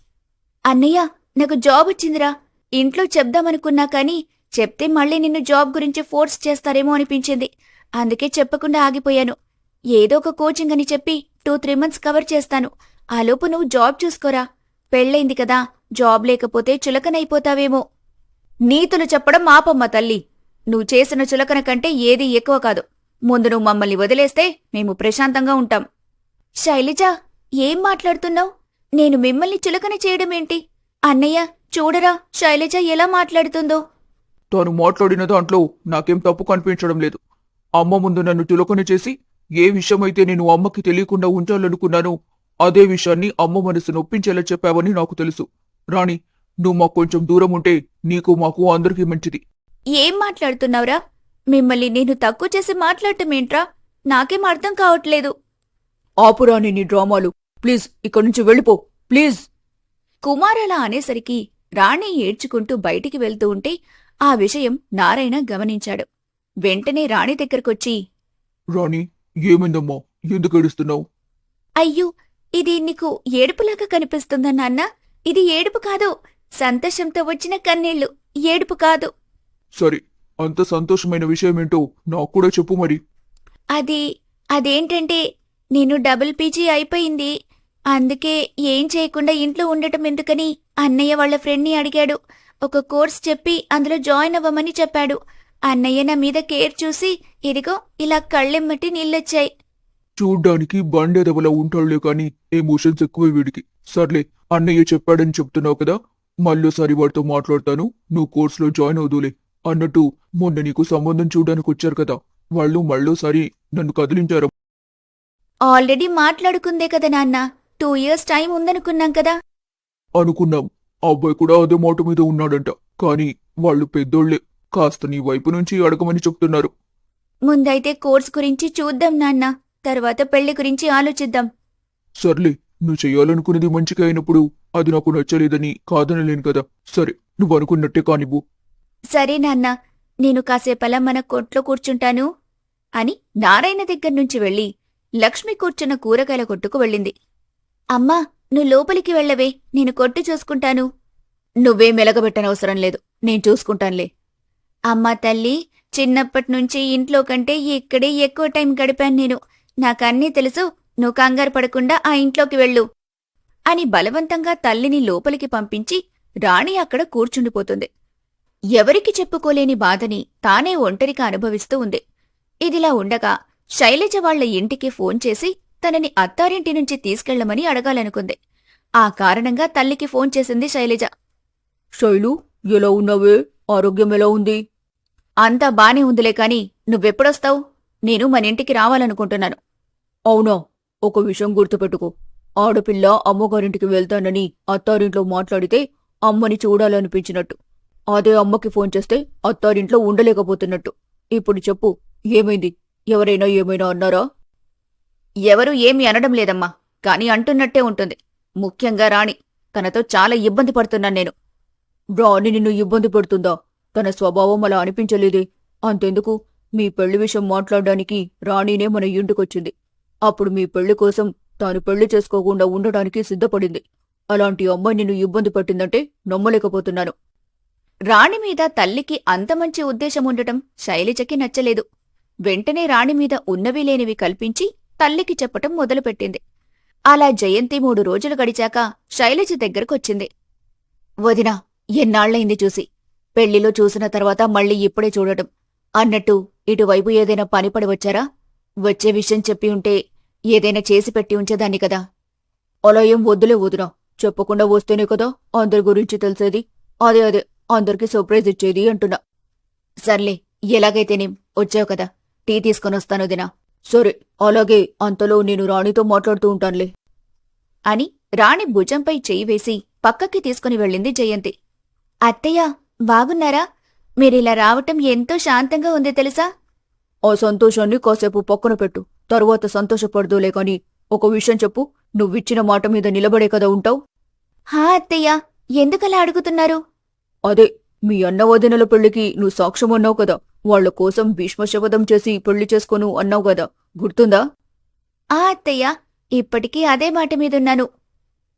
అన్నయ్య, నాకు జాబ్ వచ్చిందిరా. ఇంట్లో చెప్దామనుకున్నా కాని చెప్తే మళ్ళీ నిన్ను జాబ్ గురించి ఫోర్స్ చేస్తారేమో అనిపించింది. అందుకే చెప్పకుండా ఆగిపోయాను. ఏదో ఒక కోచింగ్ అని చెప్పి 2-3 మంత్స్ కవర్ చేస్తాను. ఆలోపు నువ్వు జాబ్ చూసుకోరా. పెళ్ళైంది కదా, జాబ్ లేకపోతే చులకనైపోతావేమో. నీతులు చెప్పడం ఆపమ్మ తల్లి. నువ్వు చేసిన చులకన కంటే ఏదీ ఎక్కువ కాదు. ముందు నువ్వు మమ్మల్ని వదిలేస్తే మేము ప్రశాంతంగా ఉంటాం. శైలజ, ఏం మాట్లాడుతున్నావు? నేను మిమ్మల్ని చులకన చేయడమేంటి? అన్నయ్య చూడరా శైలజ ఎలా మాట్లాడుతుందో. తాను మాట్లాడిన దాంట్లో నాకేం తప్పు కనిపించడం లేదు. అమ్మ ముందు నన్ను చులకన చేసి ఏ విషయమైతే నేను అమ్మకి తెలియకుండా ఉంచాలనుకున్నానో అదే విషయాన్ని అమ్మ మనసు నొప్పించేలా చెప్పావని నాకు తెలుసు. రాణి, నువ్వు మాకు కొంచెం దూరం ఉంటే నీకు మాకు అందరికీ మంచిది. ఏం మాట్లాడుతున్నావురా? మిమ్మల్ని నేను తక్కువ చేసి మాట్లాడటమేంట్రా? నాకేం అర్థం కావట్లేదు. ఆపురాని నీ డ్రామాలు. ప్లీజ్ ఇక్కడి నుంచి వెళ్ళిపో, ప్లీజ్. కుమార్ అలా అనేసరికి రాణి ఏడ్చుకుంటూ బయటికి వెళ్తూ ఉంటే ఆ విషయం నారాయణ గమనించాడు. వెంటనే రాణి దగ్గరకొచ్చి, రాణి, ఏమైందమ్మా? ఎందుకు ఏడుస్తున్నావు? అయ్యో, ఇది నీకు ఏడుపులాగా కనిపిస్తుందా నాన్న? ఇది ఏడుపు కాదు, సంతోషంతో వచ్చిన కన్నీళ్లు. ఏడుపు కాదు. సరే, అంత సంతోషమైన విషయమేంటో నాకు కూడా చెప్పు మరి. అదేంటంటే నేను డబుల్ పీజీ అయిపోయింది. అందుకే ఏం చేయకుండా ఇంట్లో ఉండటం ఎందుకని అన్నయ్య వాళ్ళ ఫ్రెండ్ని అడిగాడు. ఒక కోర్స్ చెప్పి అందులో జాయిన్ అవ్వమని చెప్పాడు. అన్నయ్య నా మీద కేర్ చూసి ఇదిగో ఇలా కళ్ళెమ్మటి నీళ్ళొచ్చాయి. చూడ్డానికి బండెదవలా ఉంటాడులే కాని ఎమోషన్స్ ఎక్కువ వీడికి. సర్లే, అన్నయ్య చెప్పాడని చెప్తున్నావు కదా, మళ్ళోసారి వాడితో మాట్లాడతాను. నువ్వు కోర్సులో జాయిన్ అవుదులే. అన్నట్టు మొన్న నీకు సంబంధం చూడడానికి వచ్చారు కదా, వాళ్ళు మళ్ళోసారి నన్ను కదిలించారు. ఆల్రెడీ మాట్లాడుకుందే కదా నాన్న. 2 years టైం ఉందనుకున్నాం కదా. అనుకున్నాం. ఆ అబ్బాయి కూడా అదే మాట మీద ఉన్నాడంట. కానీ వాళ్ళు పెద్దోళ్లే, కాస్త నీ వైపు నుంచి అడగమని చెప్తున్నారు. ముందైతే కోర్స్ గురించి చూద్దాం నాన్న, తర్వాత పెళ్లి గురించి ఆలోచిద్దాం. సర్లే, నువ్వు చెయ్యాలనుకునేది మంచిగా అయినప్పుడు అది నాకు నచ్చలేదని కాదనలేను కదా. సరే, నువ్వు అనుకున్నట్టే కానివ్వు. సరే నాన్న, నేను కాసేపలా మన కొట్లో కూర్చుంటాను అని నారాయణ దగ్గర్నుంచి వెళ్లి లక్ష్మి కూర్చున్న కూరగాయల కొట్టుకు వెళ్ళింది. అమ్మా, నువ్వు లోపలికి వెళ్ళవే, నేను కొట్టు చూసుకుంటాను. నువ్వేం మెలగబెట్టనవసరం లేదు, నేను చూసుకుంటానులే. అమ్మా తల్లి, చిన్నప్పటినుంచి ఇంట్లో కంటే ఇక్కడే ఎక్కువ టైం గడిపాను నేను. నాకన్నీ తెలుసు. నువ్వు కంగారు పడకుండా ఆ ఇంట్లోకి వెళ్ళు. అని బలవంతంగా తల్లిని లోపలికి పంపించి రాణి అక్కడ కూర్చుండిపోతుంది. ఎవరికి చెప్పుకోలేని బాధని తానే ఒంటరిగా అనుభవిస్తూ ఉంది. ఇదిలా ఉండగా శైలజ వాళ్ల ఇంటికి ఫోన్ చేసి తనని అత్తారింటి నుంచి తీసుకెళ్లమని అడగాలనుకుంది. ఆ కారణంగా తల్లికి ఫోన్ చేసింది శైలజ. శైలు, ఎలా ఉన్నావే? ఆరోగ్యం ఎలా ఉంది? అంతా బానే ఉందిలే కాని నువ్వెప్పుడొస్తావు? నేను మనింటికి రావాలనుకుంటున్నాను. అవునా? ఒక విషయం గుర్తుపెట్టుకో. ఆడపిల్ల అమ్మగారింటికి వెళ్తానని అత్తారింట్లో మాట్లాడితే అమ్మని చూడాలనిపించినట్టు. అదే అమ్మకి ఫోన్ చేస్తే అత్తారింట్లో ఉండలేకపోతున్నట్టు. ఇప్పుడు చెప్పు, ఏమైంది? ఎవరైనా ఏమైనా అన్నారా? ఎవరూ ఏమీ అనడం లేదమ్మా, కాని అంటున్నట్టే ఉంటుంది. ముఖ్యంగా రాణి. తనతో చాలా ఇబ్బంది పడుతున్నాను నేను. రాణి నిన్ను ఇబ్బంది పెడుతుందా? తన స్వభావం అలా అనిపించలేదే. అంతెందుకు, మీ పెళ్లి విషయం మాట్లాడడానికి రాణినే మన ఇంటికొచ్చింది. అప్పుడు మీ పెళ్లి కోసం తాను పెళ్లి చేసుకోకుండా ఉండడానికి సిద్ధపడింది. అలాంటి అమ్మాయి నిన్ను ఇబ్బంది పెట్టిందంటే నమ్మలేకపోతున్నాను. రాణి మీద తల్లికి అంత మంచి ఉద్దేశముండటం శైలజకి నచ్చలేదు. వెంటనే రాణి మీద ఉన్నవి లేనివి కల్పించి తల్లికి చెప్పటం మొదలుపెట్టింది. అలా జయంతి 3 రోజులు గడిచాక శైలజ దగ్గరకొచ్చింది. వదినా, ఎన్నాళ్లయింది చూసి. పెళ్లిలో చూసిన తర్వాత మళ్ళీ ఇప్పుడే చూడటం. అన్నట్టు ఇటువైపు ఏదైనా పనిపడి వచ్చారా? వచ్చే విషయం చెప్పి ఉంటే ఏదైనా చేసి పెట్టి ఉంచేదాన్ని కదా. అలా ఏం వద్దులే వదినా. చెప్పకుండా వస్తేనే కదా అందరి గురించి తెలిసేది. అదే అందరికి సర్ప్రైజ్ ఇచ్చేది అంటున్నా. సర్లే, ఎలాగైతేనేం వచ్చావు కదా, టీ తీసుకొనొస్తాను వదినా. సరే, అలాగే. అంతలో నేను రాణితో మాట్లాడుతూ ఉంటానులే అని రాణి భుజంపై చెయ్యి వేసి పక్కకి తీసుకుని వెళ్ళింది జయంతి. అత్తయ్య, బాగున్నారా? మీరిలా రావటం ఎంతో శాంతంగా ఉంది తెలుసా? ఆ సంతోషాన్ని కాసేపు పక్కన పెట్టు. తరువాత సంతోషపడదులే కాని ఒక విషయం చెప్పు. నువ్విచ్చిన మాట మీద నిలబడే కదా ఉంటావు? హా అత్తయ్య, ఎందుకలా అడుగుతున్నారు? అదే, మీ అన్న వదినల పెళ్లికి నువ్వు సాక్ష్యం అన్నావు కదా. వాళ్ల కోసం భీష్మశపథం చేసి పెళ్లి చేసుకోను అన్నావు కదా, గుర్తుందా? ఆ అత్తయ్య, ఇప్పటికీ అదే మాట మీదున్నాను.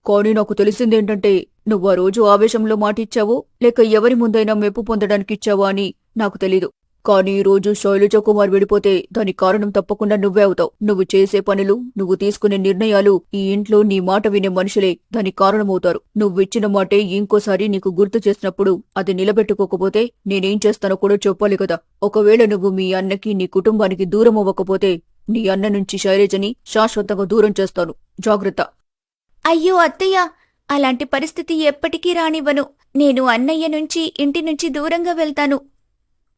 కాని నాకు తెలిసిందేంటంటే నువ్వా రోజు ఆవేశంలో మాటిచ్చావో లేక ఎవరి ముందైనా మెప్పు పొందడానికిచ్చావా అని నాకు తెలీదు. కాని ఈ రోజు శైలజ కుమార్ విడిపోతే దానికి కారణం తప్పకుండా నువ్వే అవుతావు. నువ్వు చేసే పనులు, నువ్వు తీసుకునే నిర్ణయాలు ఈ ఇంట్లో నీ మాట వినే మనుషులే దానికి కారణమవుతారు. నువ్విచ్చిన మాటే ఇంకోసారి నీకు గుర్తు చేసినప్పుడు అది నిలబెట్టుకోకపోతే నేనేం చేస్తానో కూడా చెప్పాలి కదా. ఒకవేళ నువ్వు మీ అన్నకి, నీ కుటుంబానికి దూరం అవ్వకపోతే నీ అన్న నుంచి శైలజని శాశ్వతంగా దూరం చేస్తాను. జాగ్రత్త. అయ్యో అత్తయ్య, అలాంటి పరిస్థితి ఎప్పటికీ రానివ్వను. నేను అన్నయ్య నుంచి, ఇంటి నుంచి దూరంగా వెళ్తాను.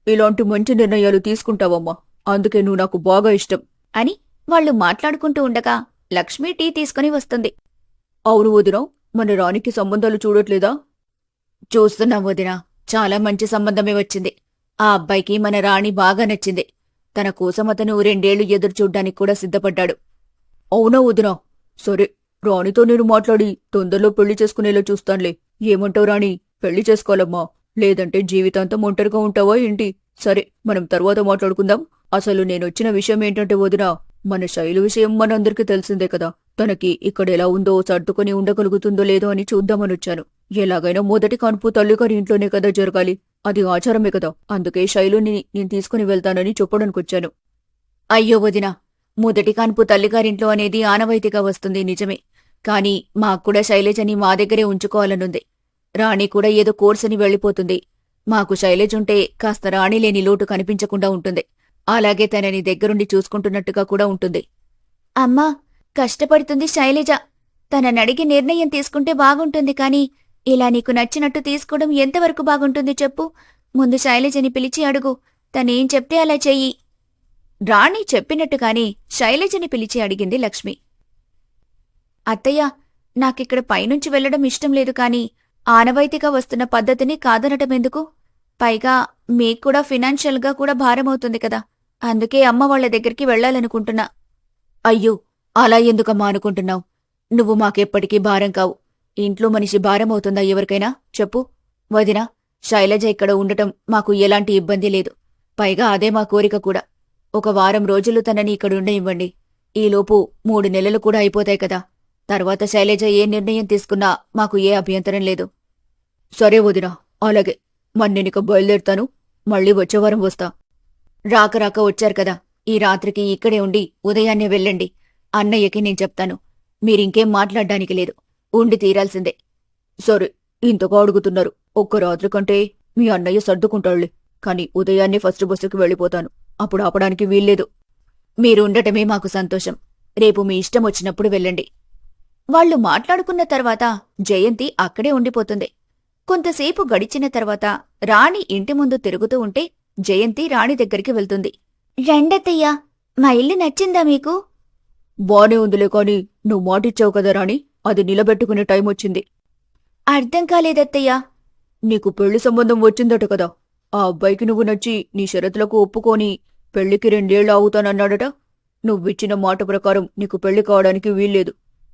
ఇలాంటి మంచి నిర్ణయాలు తీసుకుంటావమ్మా. అందుకే నువ్వు నాకు బాగా ఇష్టం అని వాళ్లు మాట్లాడుకుంటూ ఉండగా లక్ష్మి టీ తీసుకుని వస్తుంది. అవును వదినా, మన రాణికి సంబంధాలు చూడట్లేదా? చూస్తున్నాం వదినా, చాలా మంచి సంబంధమే వచ్చింది. ఆ అబ్బాయికి మన రాణి బాగా నచ్చింది. తన కోసం అతను 2 ఏళ్లు ఎదురు చూడ్డానికి కూడా సిద్ధపడ్డాడు. అవునా వదినా? సరే, రాణితో నేను మాట్లాడి తొందరలో పెళ్లి చేసుకునేలా చూస్తానులే. ఏమంటావు రాణి? పెళ్లి చేసుకోవాలమ్మా, లేదంటే జీవితాంతం ఒంటరిగా ఉంటావా ఏంటి? సరే, మనం తర్వాత మాట్లాడుకుందాం. అసలు నేనొచ్చిన విషయం ఏంటంటే వదినా, మన శైలు విషయం మనందరికీ తెలిసిందే కదా. తనకి ఇక్కడ ఎలా ఉందో, సర్దుకొని ఉండగలుగుతుందో లేదో అని చూద్దామనొచ్చాను. ఎలాగైనా మొదటి కాన్పు తల్లిగారి ఇంట్లోనే కదా జరగాలి. అది ఆచారమే కదా. అందుకే శైలుని నేను తీసుకుని వెళ్తానని చెప్పడానికొచ్చాను. అయ్యో వదినా, మొదటి కాన్పు తల్లిగారింట్లో అనేది ఆనవాయితీగా వస్తుంది నిజమే. కాని మాక్కూడా శైలజని మా దగ్గరే ఉంచుకోవాలనుంది. రాణి కూడా ఏదో కోర్సని వెళ్ళిపోతుంది. మాకు శైలజుంటే కాస్త రాణి లేని లోటు కనిపించకుండా ఉంటుంది. అలాగే తనని దగ్గరుండి చూసుకుంటున్నట్టుగా కూడా ఉంటుంది. అమ్మా, కష్టపడుతుంది శైలజ. తననడిగి నిర్ణయం తీసుకుంటే బాగుంటుంది కాని ఇలా నీకు నచ్చినట్టు తీసుకోవడం ఎంతవరకు బాగుంటుంది చెప్పు? ముందు శైలజని పిలిచి అడుగు. తనేం చెప్తే అలా చెయ్యి. రాణి చెప్పినట్టుగాని శైలజని పిలిచి అడిగింది లక్ష్మి. అత్తయ్య, నాకిక్కడ పైనుంచి వెళ్లడం ఇష్టం లేదు కాని ఆనవాయితీగా వస్తున్న పద్ధతిని కాదనటమెందుకు? పైగా మీక్కూడా ఫినాన్షియల్గా కూడా భారమవుతుంది కదా. అందుకే అమ్మ వాళ్ల దగ్గరికి వెళ్లాలనుకుంటున్నా. అయ్యో, అలా ఎందుకమ్మా అనుకుంటున్నావు? నువ్వు మాకెప్పటికీ భారం కావు. ఇంట్లో మనిషి భారమవుతుందా ఎవరికైనా చెప్పు? వదినా, శైలజ ఇక్కడ ఉండటం మాకు ఎలాంటి ఇబ్బంది లేదు. పైగా అదే మా కోరిక కూడా. 1 వారం రోజులు తనని ఇక్కడుండనివ్వండి. ఈలోపు 3 నెలలు కూడా అయిపోతాయి కదా. తర్వాత శైలజ ఏ నిర్ణయం తీసుకున్నా మాకు ఏ అభ్యంతరం లేదు. సరే వదినా, అలాగే. మరి నేనిక బయలుదేరుతాను. మళ్ళీ వచ్చే వారం వస్తా. రాక రాక వచ్చారు కదా, ఈ రాత్రికి ఇక్కడే ఉండి ఉదయాన్నే వెళ్ళండి. అన్నయ్యకి నేను చెప్తాను. మీరింకేం మాట్లాడ్డానికి లేదు. ఉండి తీరాల్సిందే. సరే, ఇంతగా అడుగుతున్నారు. ఒక్క రాత్రి కంటే మీ అన్నయ్య సర్దుకుంటాడులే. కాని ఉదయాన్నే ఫస్ట్ బస్సుకి వెళ్ళిపోతాను. అప్పుడు ఆపడానికి వీల్లేదు. మీరు ఉండటమే మాకు సంతోషం. రేపు మీ ఇష్టం వచ్చినప్పుడు వెళ్ళండి. వాళ్లు మాట్లాడుకున్న తర్వాత జయంతి అక్కడే ఉండిపోతుంది. కొంతసేపు గడిచిన తర్వాత రాణి ఇంటి ముందు తిరుగుతూ ఉంటే జయంతి రాణి దగ్గరికి వెళ్తుంది. రండత్తయ్యా, మా ఇల్లు నచ్చిందా మీకు? బానే ఉందిలే, కాని నువ్వు మాటిచ్చావు కదా రాణి, అది నిలబెట్టుకునే టైం వచ్చింది. అర్థం కాలేదత్తయ్యా. నీకు పెళ్లి సంబంధం వచ్చిందట కదా. ఆ అబ్బాయికి నువ్వు నచ్చి నీ షరతులకు ఒప్పుకొని పెళ్లికి 2 ఏళ్లు ఆగుతానన్నాడట. నువ్విచ్చిన మాట ప్రకారం నీకు పెళ్లి కావడానికి వీల్లేదు.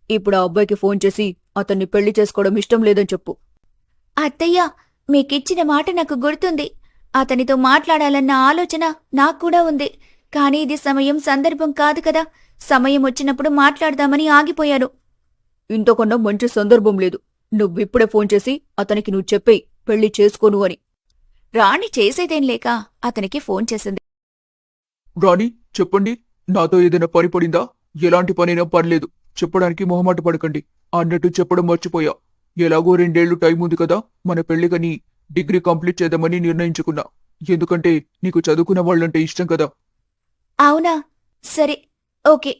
ఇప్పుడు ఆ అబ్బాయికి ఫోన్ చేసి అతన్ని పెళ్లి చేసుకోవడం ఇష్టం లేదని చెప్పు. అత్తయ్యా, మీకిచ్చిన మాట నాకు గుర్తుంది. అతనితో మాట్లాడాలన్న ఆలోచన నాక్కూడా ఉంది. కాని ఇది సమయం సందర్భం కాదు కదా. సమయం వచ్చినప్పుడు మాట్లాడదామని ఆగిపోయాను. ఇంతకన్నా మంచి సందర్భం లేదు. నువ్విప్పుడే ఫోన్ చేసి అతనికి నువ్వు చెప్పేయ్ పెళ్లి చేసుకోను అని. రాణి చేసేదేం లేక అతనికి ఫోన్ చేసింది. రాణి, చెప్పండి. నాతో ఏదైనా పని పడిందా? ఎలాంటి పనైనా పర్లేదు, చెప్పడానికి మొహమాట పడకండి. అన్నట్టు చెప్పడం మర్చిపోయా. ఎలాగో 2 ఏళ్లు టైం ఉంది కదా, మన పెళ్లికని డిగ్రీ కంప్లీట్ చేద్దామని నిర్ణయించుకున్నా. ఎందుకంటే నీకు చదువుకున్న వాళ్ళంటే ఇష్టం కదా. అవునా? సరే, ఓకే.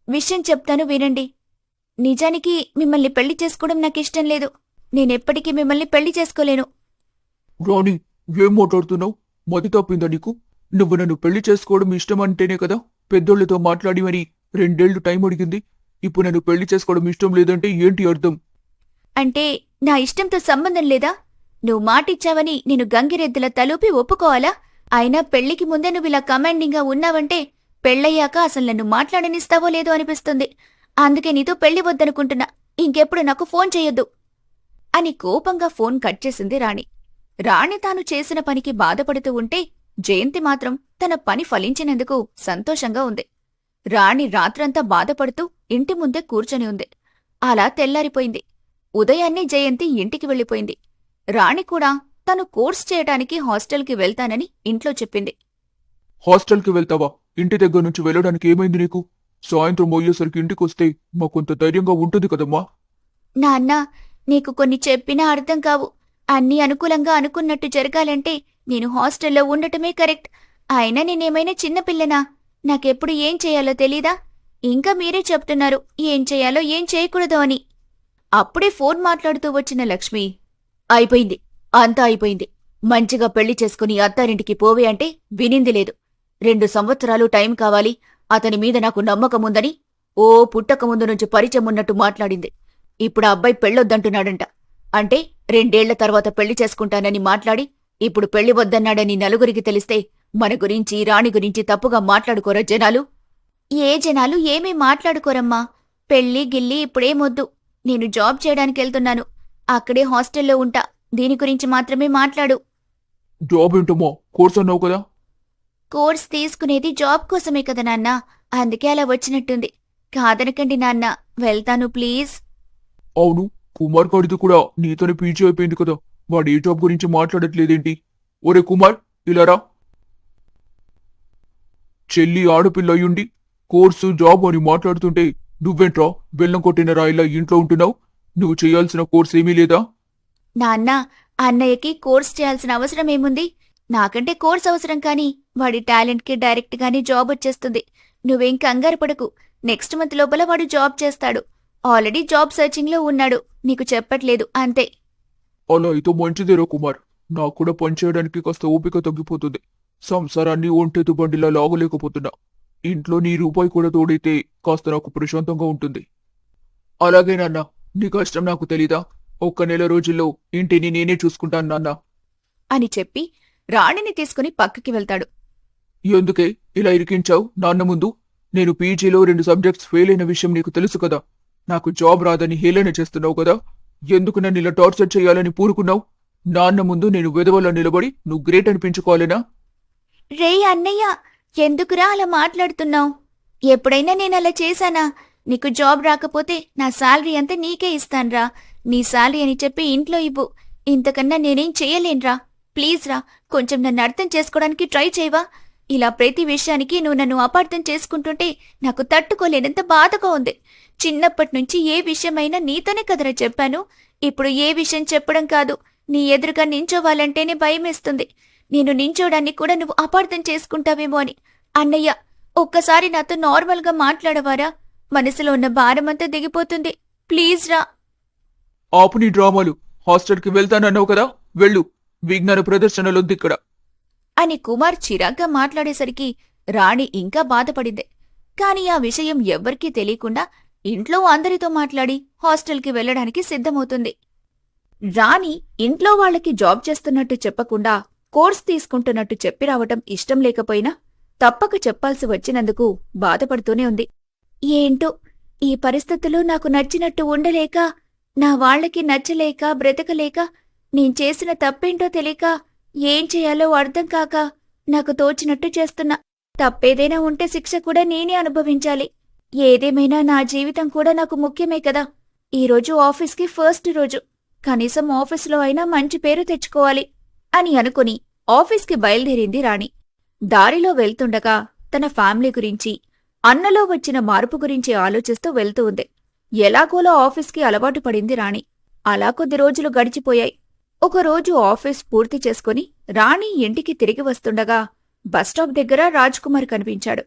విషయం చెప్తాను వినండి. నిజానికి మిమ్మల్ని పెళ్లి చేసుకోవడం నాకిష్టం లేదు. నేనెప్పటికీ మిమ్మల్ని పెళ్లి చేసుకోలేను. రాణి, ఏం మాట్లాడుతున్నావు? మతి తప్పిందా నీకు? నువ్వు నన్ను పెళ్లి చేసుకోవడం ఇష్టం అంటేనే కదా పెద్దోళ్లతో మాట్లాడి మరి 2 ఏళ్లు టైం అడిగింది. ఇప్పుడు నన్ను పెళ్లి చేసుకోవడం ఇష్టం లేదంటే ఏంటి అర్థం? అంటే నా ఇష్టంతో సంబంధం లేదా? నువ్వు మాటిచ్చావని నేను గంగిరెద్దుల తలూపి ఒప్పుకోవాలా? అయినా పెళ్లికి ముందే నువ్విలా కమాండింగ్గా ఉన్నావంటే పెళ్లయ్యాక అసలు నన్ను మాట్లాడనిస్తావో లేదో అనిపిస్తుంది. అందుకే నీతో పెళ్లి వద్దనుకుంటున్నా. ఇంకెప్పుడు నాకు ఫోన్ చెయ్యొద్దు అని కోపంగా ఫోన్ కట్ చేసింది రాణి. రాణి తాను చేసిన పనికి బాధపడుతూ ఉంటే జయంతి మాత్రం తన పని ఫలించినందుకు సంతోషంగా ఉంది. రాణి రాత్రంతా బాధపడుతూ ఇంటి ముందే కూర్చొని ఉంది. అలా తెల్లారిపోయింది. ఉదయాన్నే జయంతి ఇంటికి వెళ్ళిపోయింది. రాణి కూడా తను కోర్స్ చేయటానికి హాస్టల్కి వెళ్తానని ఇంట్లో చెప్పింది. హాస్టల్కి వెళ్తావా? ఇంటి దగ్గర నుంచి వెళ్ళడానికి ఏమైంది నీకు? సాయంత్రం అయ్యేసరికి ఇంటికొస్తే మాకొంత ధైర్యంగా ఉంటుంది కదమ్మా. నాన్నా, నీకు కొన్ని చెప్పినా అర్థం కావు. అన్నీ అనుకూలంగా అనుకున్నట్టు జరగాలంటే నేను హాస్టల్లో ఉండటమే కరెక్ట్. అయినా నేనేమైనా చిన్నపిల్లనా? నాకెప్పుడు ఏం చేయాలో తెలీదా? ఇంకా మీరే చెప్తున్నారు ఏం చేయాలో ఏం చేయకూడదో అని. అప్పుడే ఫోన్ మాట్లాడుతూ వచ్చిన లక్ష్మి, అయిపోయింది, అంతా అయిపోయింది. మంచిగా పెళ్లి చేసుకుని అత్తారింటికి పోవే అంటే వినింది లేదు. 2 సంవత్సరాలు టైం కావాలి. అతని మీద నాకు నమ్మకముందని ఓ పుట్టకముందు నుంచి పరిచయం ఉన్నట్టు మాట్లాడింది. ఇప్పుడు ఆ అబ్బాయి పెళ్ళొద్దంటున్నాడంట. అంటే 2 ఏళ్ల తర్వాత పెళ్లి చేసుకుంటానని మాట్లాడి ఇప్పుడు పెళ్లి వద్దన్నాడని నలుగురికి తెలిస్తే మన గురించి రాణి గురించి తప్పుగా మాట్లాడుకోరా జనాలు? ఏ జనాలు ఏమీ మాట్లాడుకోరమ్మా. పెళ్లి గిల్లి ఇప్పుడేమొద్దు. నేను జాబ్ చేయడానికెళ్తున్నాను. అక్కడే హాస్టల్లో ఉంటా. దీని గురించి మాత్రమే మాట్లాడు. జాబ్ ఏంటమ్మా? కోర్స్ అన్నావు కదా. కోర్స్ తీసుకునేది జాబ్ కోసమే కదా నాన్న. అందుకే అలా వచ్చినట్టుంది. కాదనకండి నాన్న, వెళ్తాను ప్లీజ్. అవును, కుమార్ గాడిది కూడా నీతోనే పీజీ అయిపోయింది కదా. వాడు ఏ జాబ్ గురించి మాట్లాడట్లేదేంటి? ఒరే కుమార్, ఇలారా. చెల్లి ఆడపిల్ల అయ్యుండి కోర్సు జాబ్ అని మాట్లాడుతుంటే నువ్వేంట్రా బెల్లం కొట్టిన రాయిలా ఇంట్లో ఉంటున్నావు? నువ్వు చేయాల్సిన కోర్స్ ఏమీ లేదా? నాన్న, అన్నయ్యకి కోర్స్ చేయాల్సిన అవసరం ఏముంది? నాకంటే కోర్స్ అవసరం కానీ వాడి టాలెంట్కి డైరెక్ట్గానే జాబ్ వచ్చేస్తుంది. నువ్వేం కంగారు పడకు. నెక్స్ట్ మంత్ లోపల వాడు జాబ్ చేస్తాడు. ఆల్రెడీ జాబ్ సర్చింగ్లో ఉన్నాడు. నీకు చెప్పట్లేదు అంతే. అలా అయితే మంచిదేరా కుమార్. నాకు కూడా పనిచేయడానికి కాస్త ఓపిక తగ్గిపోతుంది. సంసారాన్ని ఒంటెతు బండిలా లాగలేకపోతున్నా. ఇంట్లో నీ రూపాయి కూడా తోడైతే కాస్త నాకు ప్రశాంతంగా ఉంటుంది. అలాగే నాన్న, నీ కష్టం నాకు తెలీదా? ఒక్క నెల రోజుల్లో ఇంటిని నేనే చూసుకుంటాను నాన్న అని చెప్పి రాణిని తీసుకుని పక్కకి వెళ్తాడు. ఎందుకే ఇలా ఇరికించావు నాన్న ముందు? నేను పీజీలో 2 సబ్జెక్ట్స్ ఫెయిల్ అయిన విషయం నీకు తెలుసు కదా. నాకు జాబ్ రాదని హేళన చేస్తున్నావు కదా. ఎందుకు నన్ను ఇలా టార్చర్ చేయాలని పూరుకున్నావు? నాన్న ముందు నేను వెదవలా నిలబడి నువ్వు గ్రేట్ అనిపించుకోవాలేనా? రే అన్నయ్య, ఎందుకురా అలా మాట్లాడుతున్నావు? ఎప్పుడైనా నేనలా చేశానా? నీకు జాబ్ రాకపోతే నా శాలరీ అంతా నీకే ఇస్తాన్రా. నీ శాలరీ అని చెప్పి ఇంట్లో ఇవ్వు. ఇంతకన్నా నేనేం చెయ్యలేన్రా. ప్లీజ్ రా, కొంచెం నన్ను అర్థం చేసుకోవడానికి ట్రై చేయవా? ఇలా ప్రతి విషయానికి నువ్వు నన్ను అపార్థం చేసుకుంటుంటే నాకు తట్టుకోలేనంత బాధగా ఉంది. చిన్నప్పటినుంచి ఏ విషయమైనా నీతోనే కదరా చెప్పాను. ఇప్పుడు ఏ విషయం చెప్పడం కాదు, నీ ఎదురుగా నించోవాలంటేనే భయమేస్తుంది. నేను నించోడాన్ని కూడా నువ్వు అపార్థం చేసుకుంటావేమో అని. అన్నయ్య, ఒక్కసారి నాతో నార్మల్గా మాట్లాడవారా? మనసులో ఉన్న భారమంతా దిగిపోతుంది. ప్లీజ్ రా. ఆపు నీ డ్రామాలు. హాస్టల్కి వెళ్తానన్నావు కదా, వెళ్ళు. విజ్ఞాన ప్రదర్శనలుంది ఇక్కడ. అని కుమార్ చిరాగ్గా మాట్లాడేసరికి రాణి ఇంకా బాధపడింది. కాని ఆ విషయం ఎవ్వరికీ తెలియకుండా ఇంట్లో అందరితో మాట్లాడి హాస్టల్కి వెళ్లడానికి సిద్ధమవుతుంది. రాణి ఇంట్లో వాళ్ళకి జాబ్ చేస్తున్నట్టు చెప్పకుండా కోర్స్ తీసుకుంటున్నట్టు చెప్పి రావటం ఇష్టం లేకపోయినా తప్పక చెప్పాల్సి వచ్చినందుకు బాధపడుతూనే ఉంది. ఏంటో, ఈ పరిస్థితుల్లో నాకు నచ్చినట్టు ఉండలేక, నా వాళ్లకి నచ్చలేక, బ్రతకలేక, నేను చేసిన తప్పేంటో తెలియక, ఏం చేయాలో అర్థం కాక నాకు తోచినట్టు చేస్తున్నా. తప్పేదైనా ఉంటే శిక్ష కూడా నేనే అనుభవించాలి. ఏదేమైనా నా జీవితం కూడా నాకు ముఖ్యమే కదా. ఈరోజు ఆఫీస్కి ఫస్ట్ రోజు. కనీసం ఆఫీసులో అయినా మంచి పేరు తెచ్చుకోవాలి అని అనుకుని ఆఫీస్కి బయలుదేరింది రాణి. దారిలో వెళ్తుండగా తన ఫ్యామిలీ గురించి, అన్నలో వచ్చిన మార్పు గురించి ఆలోచిస్తూ వెళ్తూ ఉంది. ఎలాగోలా ఆఫీస్కి అలవాటు పడింది రాణి. అలా కొద్ది రోజులు గడిచిపోయాయి. ఒకరోజు ఆఫీస్ పూర్తి చేసుకుని రాణి ఇంటికి తిరిగి వస్తుండగా బస్టాప్ దగ్గర రాజ్కుమార్ కనిపించాడు.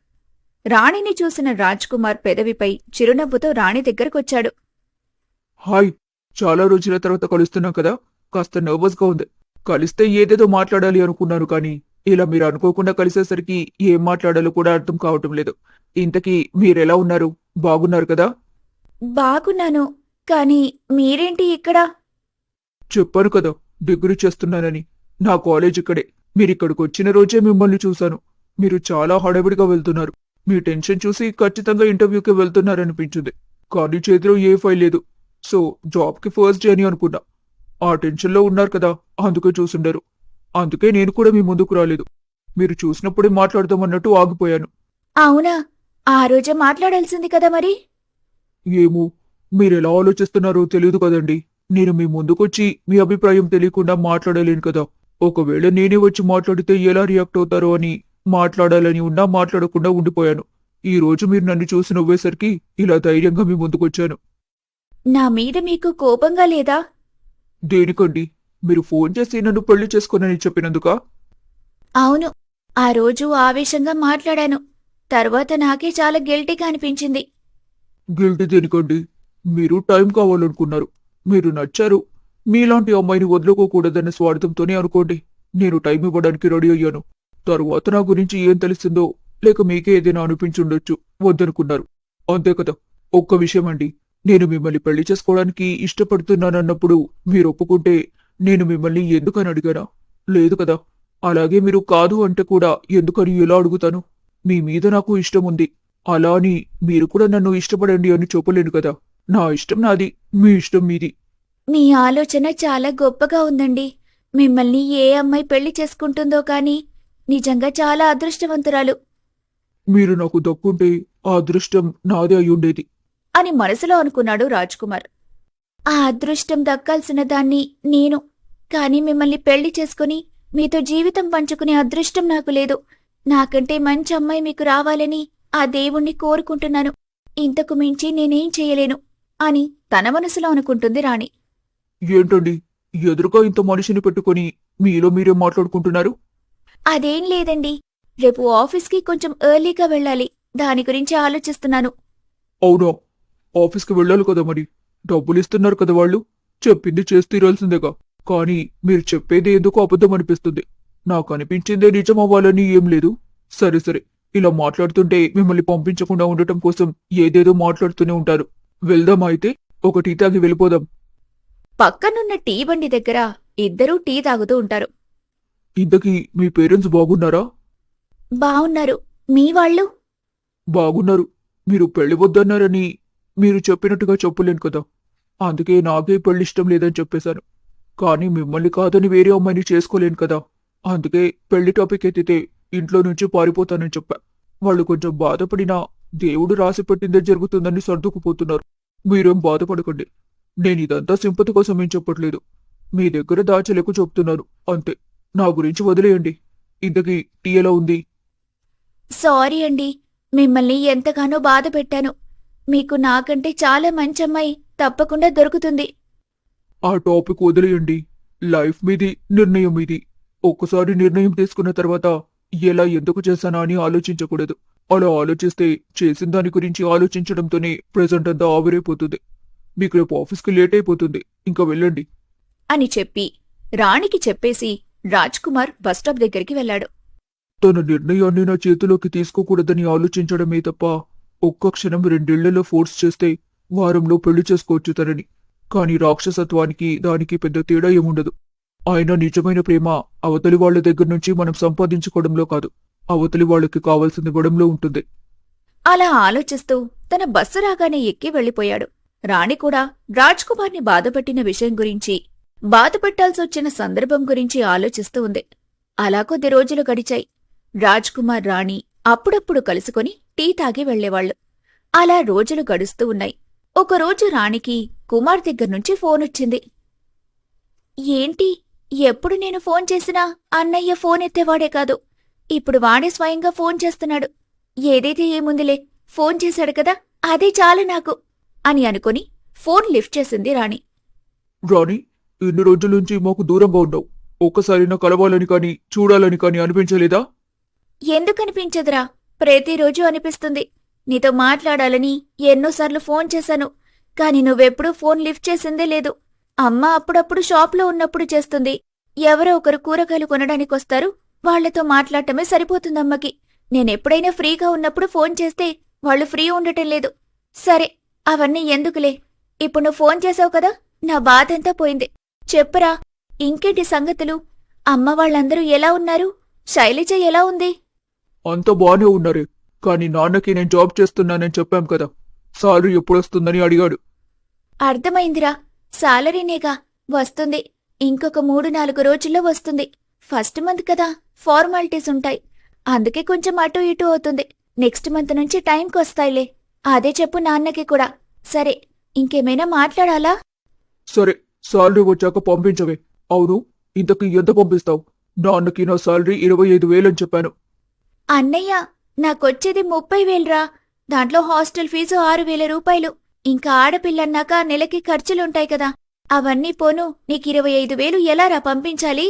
రాణిని చూసిన రాజ్కుమార్ పెదవిపై చిరునవ్వుతో రాణి దగ్గరకొచ్చాడు. హాయ్, చాలా రోజుల తర్వాత కలుస్తున్నాం కదా, కాస్త నర్వస్గా ఉంది. కలిస్తే ఏదేదో మాట్లాడాలి అనుకున్నాను, కానీ ఇలా మీరు అనుకోకుండా కలిసేసరికి ఏం మాట్లాడాలో కూడా అర్థం కావటం లేదు. ఇంతకీ మీరెలా ఉన్నారు? బాగున్నారు కదా? బాగున్నాను, కాని మీరేంటి ఇక్కడ? చెప్పాను కదా, డిగ్రీ చేస్తున్నానని. నా కాలేజ్ ఇక్కడే. మీరిక్కడికి వచ్చిన రోజే మిమ్మల్ని చూశాను. మీరు చాలా హడావిడిగా వెళ్తున్నారు. మీ టెన్షన్ చూసి ఖచ్చితంగా ఇంటర్వ్యూకి వెళ్తున్నారనిపించింది. కానీ చేతిలో ఏ ఫైల్ లేదు. సో జాబ్కి ఫస్ట్ డే అని అనుకున్నా. ఆ టెన్షన్లో ఉన్నారు కదా, అందుకే చూసుండరు. అందుకే నేను కూడా మీ ముందుకు రాలేదు. మీరు చూసినప్పుడే మాట్లాడదామన్నట్టు ఆగిపోయాను. అవునా? ఆ రోజే మాట్లాడాల్సింది కదా మరి. ఏమో, మీరెలా ఆలోచిస్తున్నారో తెలియదు కదండి. నేను మీ ముందుకొచ్చి మీ అభిప్రాయం తెలియకుండా మాట్లాడలేను కదా. ఒకవేళ నేనే వచ్చి మాట్లాడితే ఎలా రియాక్ట్ అవుతారో అని మాట్లాడాలని ఉన్నా మాట్లాడకుండా ఉండిపోయాను. ఈ రోజు మీరు నన్ను చూసి నవ్వేసరికి ఇలా ధైర్యంగా మీ ముందుకొచ్చాను. నా మీద మీకు కోపంగా లేదా? దేనికండి? మీరు ఫోన్ చేసి నన్ను పెళ్లి చేసుకోనని చెప్పినందుకా? అవును, ఆ రోజు ఆవేశంగా మాట్లాడాను. తర్వాత నాకే చాలా గిల్టీగా అనిపించింది. గిల్టీ దేనికండి? మీరు టైం కావాలనుకున్నారు. మీరు నచ్చారు. మీలాంటి అమ్మాయిని వదులుకోకూడదన్న స్వార్థంతోనే అనుకోండి నేను టైం ఇవ్వడానికి రెడీ అయ్యాను. తరువాత నా గురించి ఏం తెలిసిందో, లేక మీకే ఏదైనా అనిపించుండొచ్చు, వద్దనుకున్నారు. అంతే కదా. ఒక్క విషయం అండి, నేను మిమ్మల్ని పెళ్లి చేసుకోవడానికి ఇష్టపడుతున్నానన్నప్పుడు మీరు ఒప్పుకుంటే నేను మిమ్మల్ని ఎందుకని అడిగానా? లేదు కదా. అలాగే మీరు కాదు అంటే కూడా ఎందుకని ఎలా అడుగుతాను? మీ మీద నాకు ఇష్టం ఉంది. అలా అని మీరు కూడా నన్ను ఇష్టపడండి అని చెప్పలేను కదా. నా ఇష్టం నాది, మీ ఇష్టం మీది. మీ ఆలోచన చాలా గొప్పగా ఉందండి. మిమ్మల్ని ఏ అమ్మాయి పెళ్లి చేసుకుంటుందో కాని నిజంగా చాలా అదృష్టవంతురాలు మీరు నాకు దక్కుంటే ఆ అదృష్టం నాదే అయ్యుండేది అని మనసులో అనుకున్నాడు రాజ్కుమార్. ఆ అదృష్టం దక్కాల్సిన దాన్ని నేను, కాని మిమ్మల్ని పెళ్లి చేసుకుని మీతో జీవితం పంచుకునే అదృష్టం నాకు లేదు. నాకంటే మంచి అమ్మాయి మీకు రావాలని ఆ దేవుణ్ణి కోరుకుంటున్నాను. ఇంతకు మించి నేనేం చేయలేను అని తన మనసులో అనుకుంటుంది రాణి. ఏంటండి, ఎదురుగా ఇంత మనిషిని పెట్టుకుని మీలో మీరే మాట్లాడుకుంటున్నారు? అదేం లేదండి, రేపు ఆఫీస్కి కొంచెం ఎర్లీగా వెళ్ళాలి. దాని గురించి ఆలోచిస్తున్నాను. అవునా? ఆఫీస్కి వెళ్ళాలి కదా మరి. డబ్బులు ఇస్తున్నారు కదా వాళ్ళు. చెప్పింది చేసి తీరాల్సిందేగా. కానీ మీరు చెప్పేది ఎందుకు అబద్ధం అనిపిస్తుంది. నాకు అనిపించిందే నిజం అవ్వాలని ఏం లేదు. సరే సరే, ఇలా మాట్లాడుతుంటే మిమ్మల్ని పంపించకుండా ఉండటం కోసం ఏదేదో మాట్లాడుతూనే ఉంటారు. వెళ్దామా అయితే? ఒక టీ తాగి వెళ్ళిపోదాం. పక్కనున్న టీ బండి దగ్గర ఇద్దరూ టీ తాగుతూ ఉంటారు. ఇంతకీ మీ పేరెంట్స్ బాగున్నారా? బావున్నారు. మీ వాళ్ళు? బాగున్నారు. మీరు పెళ్లి వద్దన్నారని మీరు చెప్పినట్టుగా చెప్పలేను కదా. అందుకే నాకే పెళ్లి ఇష్టం లేదని చెప్పేశాను. కానీ మిమ్మల్ని కాదని వేరే అమ్మాయిని చేసుకోలేను కదా. అందుకే పెళ్లి టాపిక్ ఎత్తితే ఇంట్లో నుంచి పారిపోతానని చెప్పా. వాళ్ళు కొంచెం బాధపడినా దేవుడు రాసి పెట్టిందే జరుగుతుందని సర్దుకుపోతున్నారు. మీరేం బాధపడకండి. నేను ఇదంతా సింపతి కోసం ఏం చెప్పట్లేదు. మీ దగ్గర దాచలేకు చెప్తున్నాను అంతే. నా గురించి వదిలేయండి. ఇంతకీ టీ ఎలా ఉంది? సారీ అండి, మిమ్మల్ని ఎంతగానో బాధ పెట్టాను. మీకు నాకంటే చాలా మంచి అమ్మాయి తప్పకుండా దొరుకుతుంది. ఆ టాపిక్ వదిలేయండి. లైఫ్ మీది, నిర్ణయం మీది. ఒక్కసారి నిర్ణయం తీసుకున్న తర్వాత ఎలా ఎందుకు చేశానా అని ఆలోచించకూడదు. అలా ఆలోచిస్తే చేసిన దాని గురించి ఆలోచించడంతోనే ప్రెజెంట్ అంతా ఆవిరైపోతుంది. మీకు రేపు ఆఫీస్కి లేట్ అయిపోతుంది. ఇంకా వెళ్ళండి. అని చెప్పి రాణికి చెప్పేసి రాజ్కుమార్ బస్టాప్ దగ్గరికి వెళ్ళాడు. తన నిర్ణయాన్ని నా చేతిలోకి తీసుకోకూడదని ఆలోచించడమే తప్ప ఒక్క క్షణం 2 ఏళ్లలో ఫోర్స్ చేస్తే వారంలో పెళ్లి చేసుకోవచ్చు తనని. కాని రాక్షసత్వానికి దానికి పెద్ద తేడా ఏముండదు. అయినా నిజమైన ప్రేమ అవతలి వాళ్ల దగ్గర నుంచి మనం సంపాదించుకోవడంలో కాదు, అవతలి వాళ్ళకి కావాల్సింది ఇవ్వడంలో ఉంటుంది. అలా ఆలోచిస్తూ తన బస్సు రాగానే ఎక్కి వెళ్ళిపోయాడు. రాణి కూడా రాజ్కుమార్ని బాధపెట్టిన విషయం గురించి, బాధపెట్టాల్సొచ్చిన సందర్భం గురించి ఆలోచిస్తూ ఉంది. అలా కొద్ది రోజులు గడిచాయి. రాజ్కుమార్, రాణి అప్పుడప్పుడు కలుసుకొని టీ తాగి వెళ్లేవాళ్లు. అలా రోజులు గడుస్తూ ఉన్నాయి. ఒకరోజు రాణికి కుమార్ దగ్గర్నుంచి ఫోనొచ్చింది. ఏంటి, ఎప్పుడు నేను ఫోన్ చేసినా అన్నయ్య ఫోన్ ఎత్తేవాడే కాదు. ఇప్పుడు వాడే స్వయంగా ఫోన్ చేస్తున్నాడు. ఏదైతే ఏముందిలే, ఫోన్ చేశాడు కదా, అదే చాలు నాకు అని అనుకుని ఫోన్ లిఫ్ట్ చేసింది రాణి. రాణి, ఇన్ని రోజుల నుంచి మాకు దూరంగా ఉన్నావు. ఒక్కసారి నా కలవాలని కాని చూడాలని కాని అనిపించలేదా? ఎందుకనిపించదురా, ప్రతిరోజు అనిపిస్తుంది. నీతో మాట్లాడాలని ఎన్నోసార్లు ఫోన్ చేశాను, కాని నువ్వెప్పుడూ ఫోన్ లిఫ్ట్ చేసిందే లేదు. అమ్మ అప్పుడప్పుడు షాప్లో ఉన్నప్పుడు చేస్తుంది. ఎవరో ఒకరు కూరగాయలు కొనడానికొస్తారు, వాళ్లతో మాట్లాడటమే సరిపోతుందమ్మకి. నేనెప్పుడైనా ఫ్రీగా ఉన్నప్పుడు ఫోన్ చేస్తే వాళ్ళు ఫ్రీ ఉండటం లేదు. సరే, అవన్నీ ఎందుకులే. ఇప్పుడు నువ్వు ఫోన్ చేసావు కదా, నా బాధంతా పోయింది. చెప్పురా, ఇంకేంటి సంగతులు? అమ్మ వాళ్ళందరూ ఎలా ఉన్నారు? శైలజ ఎలా ఉంది? అంత బానే ఉన్నారే. కాని నాన్నకి నేను జాబ్ చేస్తున్నానని చెప్పాం కదా, సాలరీ ఎప్పుడొస్తుందని అడిగాడు. అర్థమైందిరా, సాలరీనేగా వస్తుంది. ఇంకొక 3-4 రోజుల్లో వస్తుంది. ఫస్ట్ మంత్ కదా, ఫార్మాలిటీస్ ఉంటాయి. అందుకే కొంచెం అటూ ఇటూ అవుతుంది. నెక్స్ట్ మంత్ నుంచి టైంకొస్తాయిలే. అదే చెప్పు నాన్నకి కూడా. సరే, ఇంకేమైనా మాట్లాడాలా? సరే, సాలరీ వచ్చాక పంపించవే. అవును, ఇంతకీ ఎంత పంపిస్తావు? నాన్నకి నా సాలరీ 25,000 అని చెప్పాను. అన్నయ్య, నాకొచ్చేది 30,000రా. దాంట్లో హాస్టల్ ఫీజు 6,000 రూపాయలు. ఇంకా ఆడపిల్లన్నాక నెలకి ఖర్చులుంటాయి కదా, అవన్నీ పోను నీకు 25,000 ఎలారా పంపించాలి?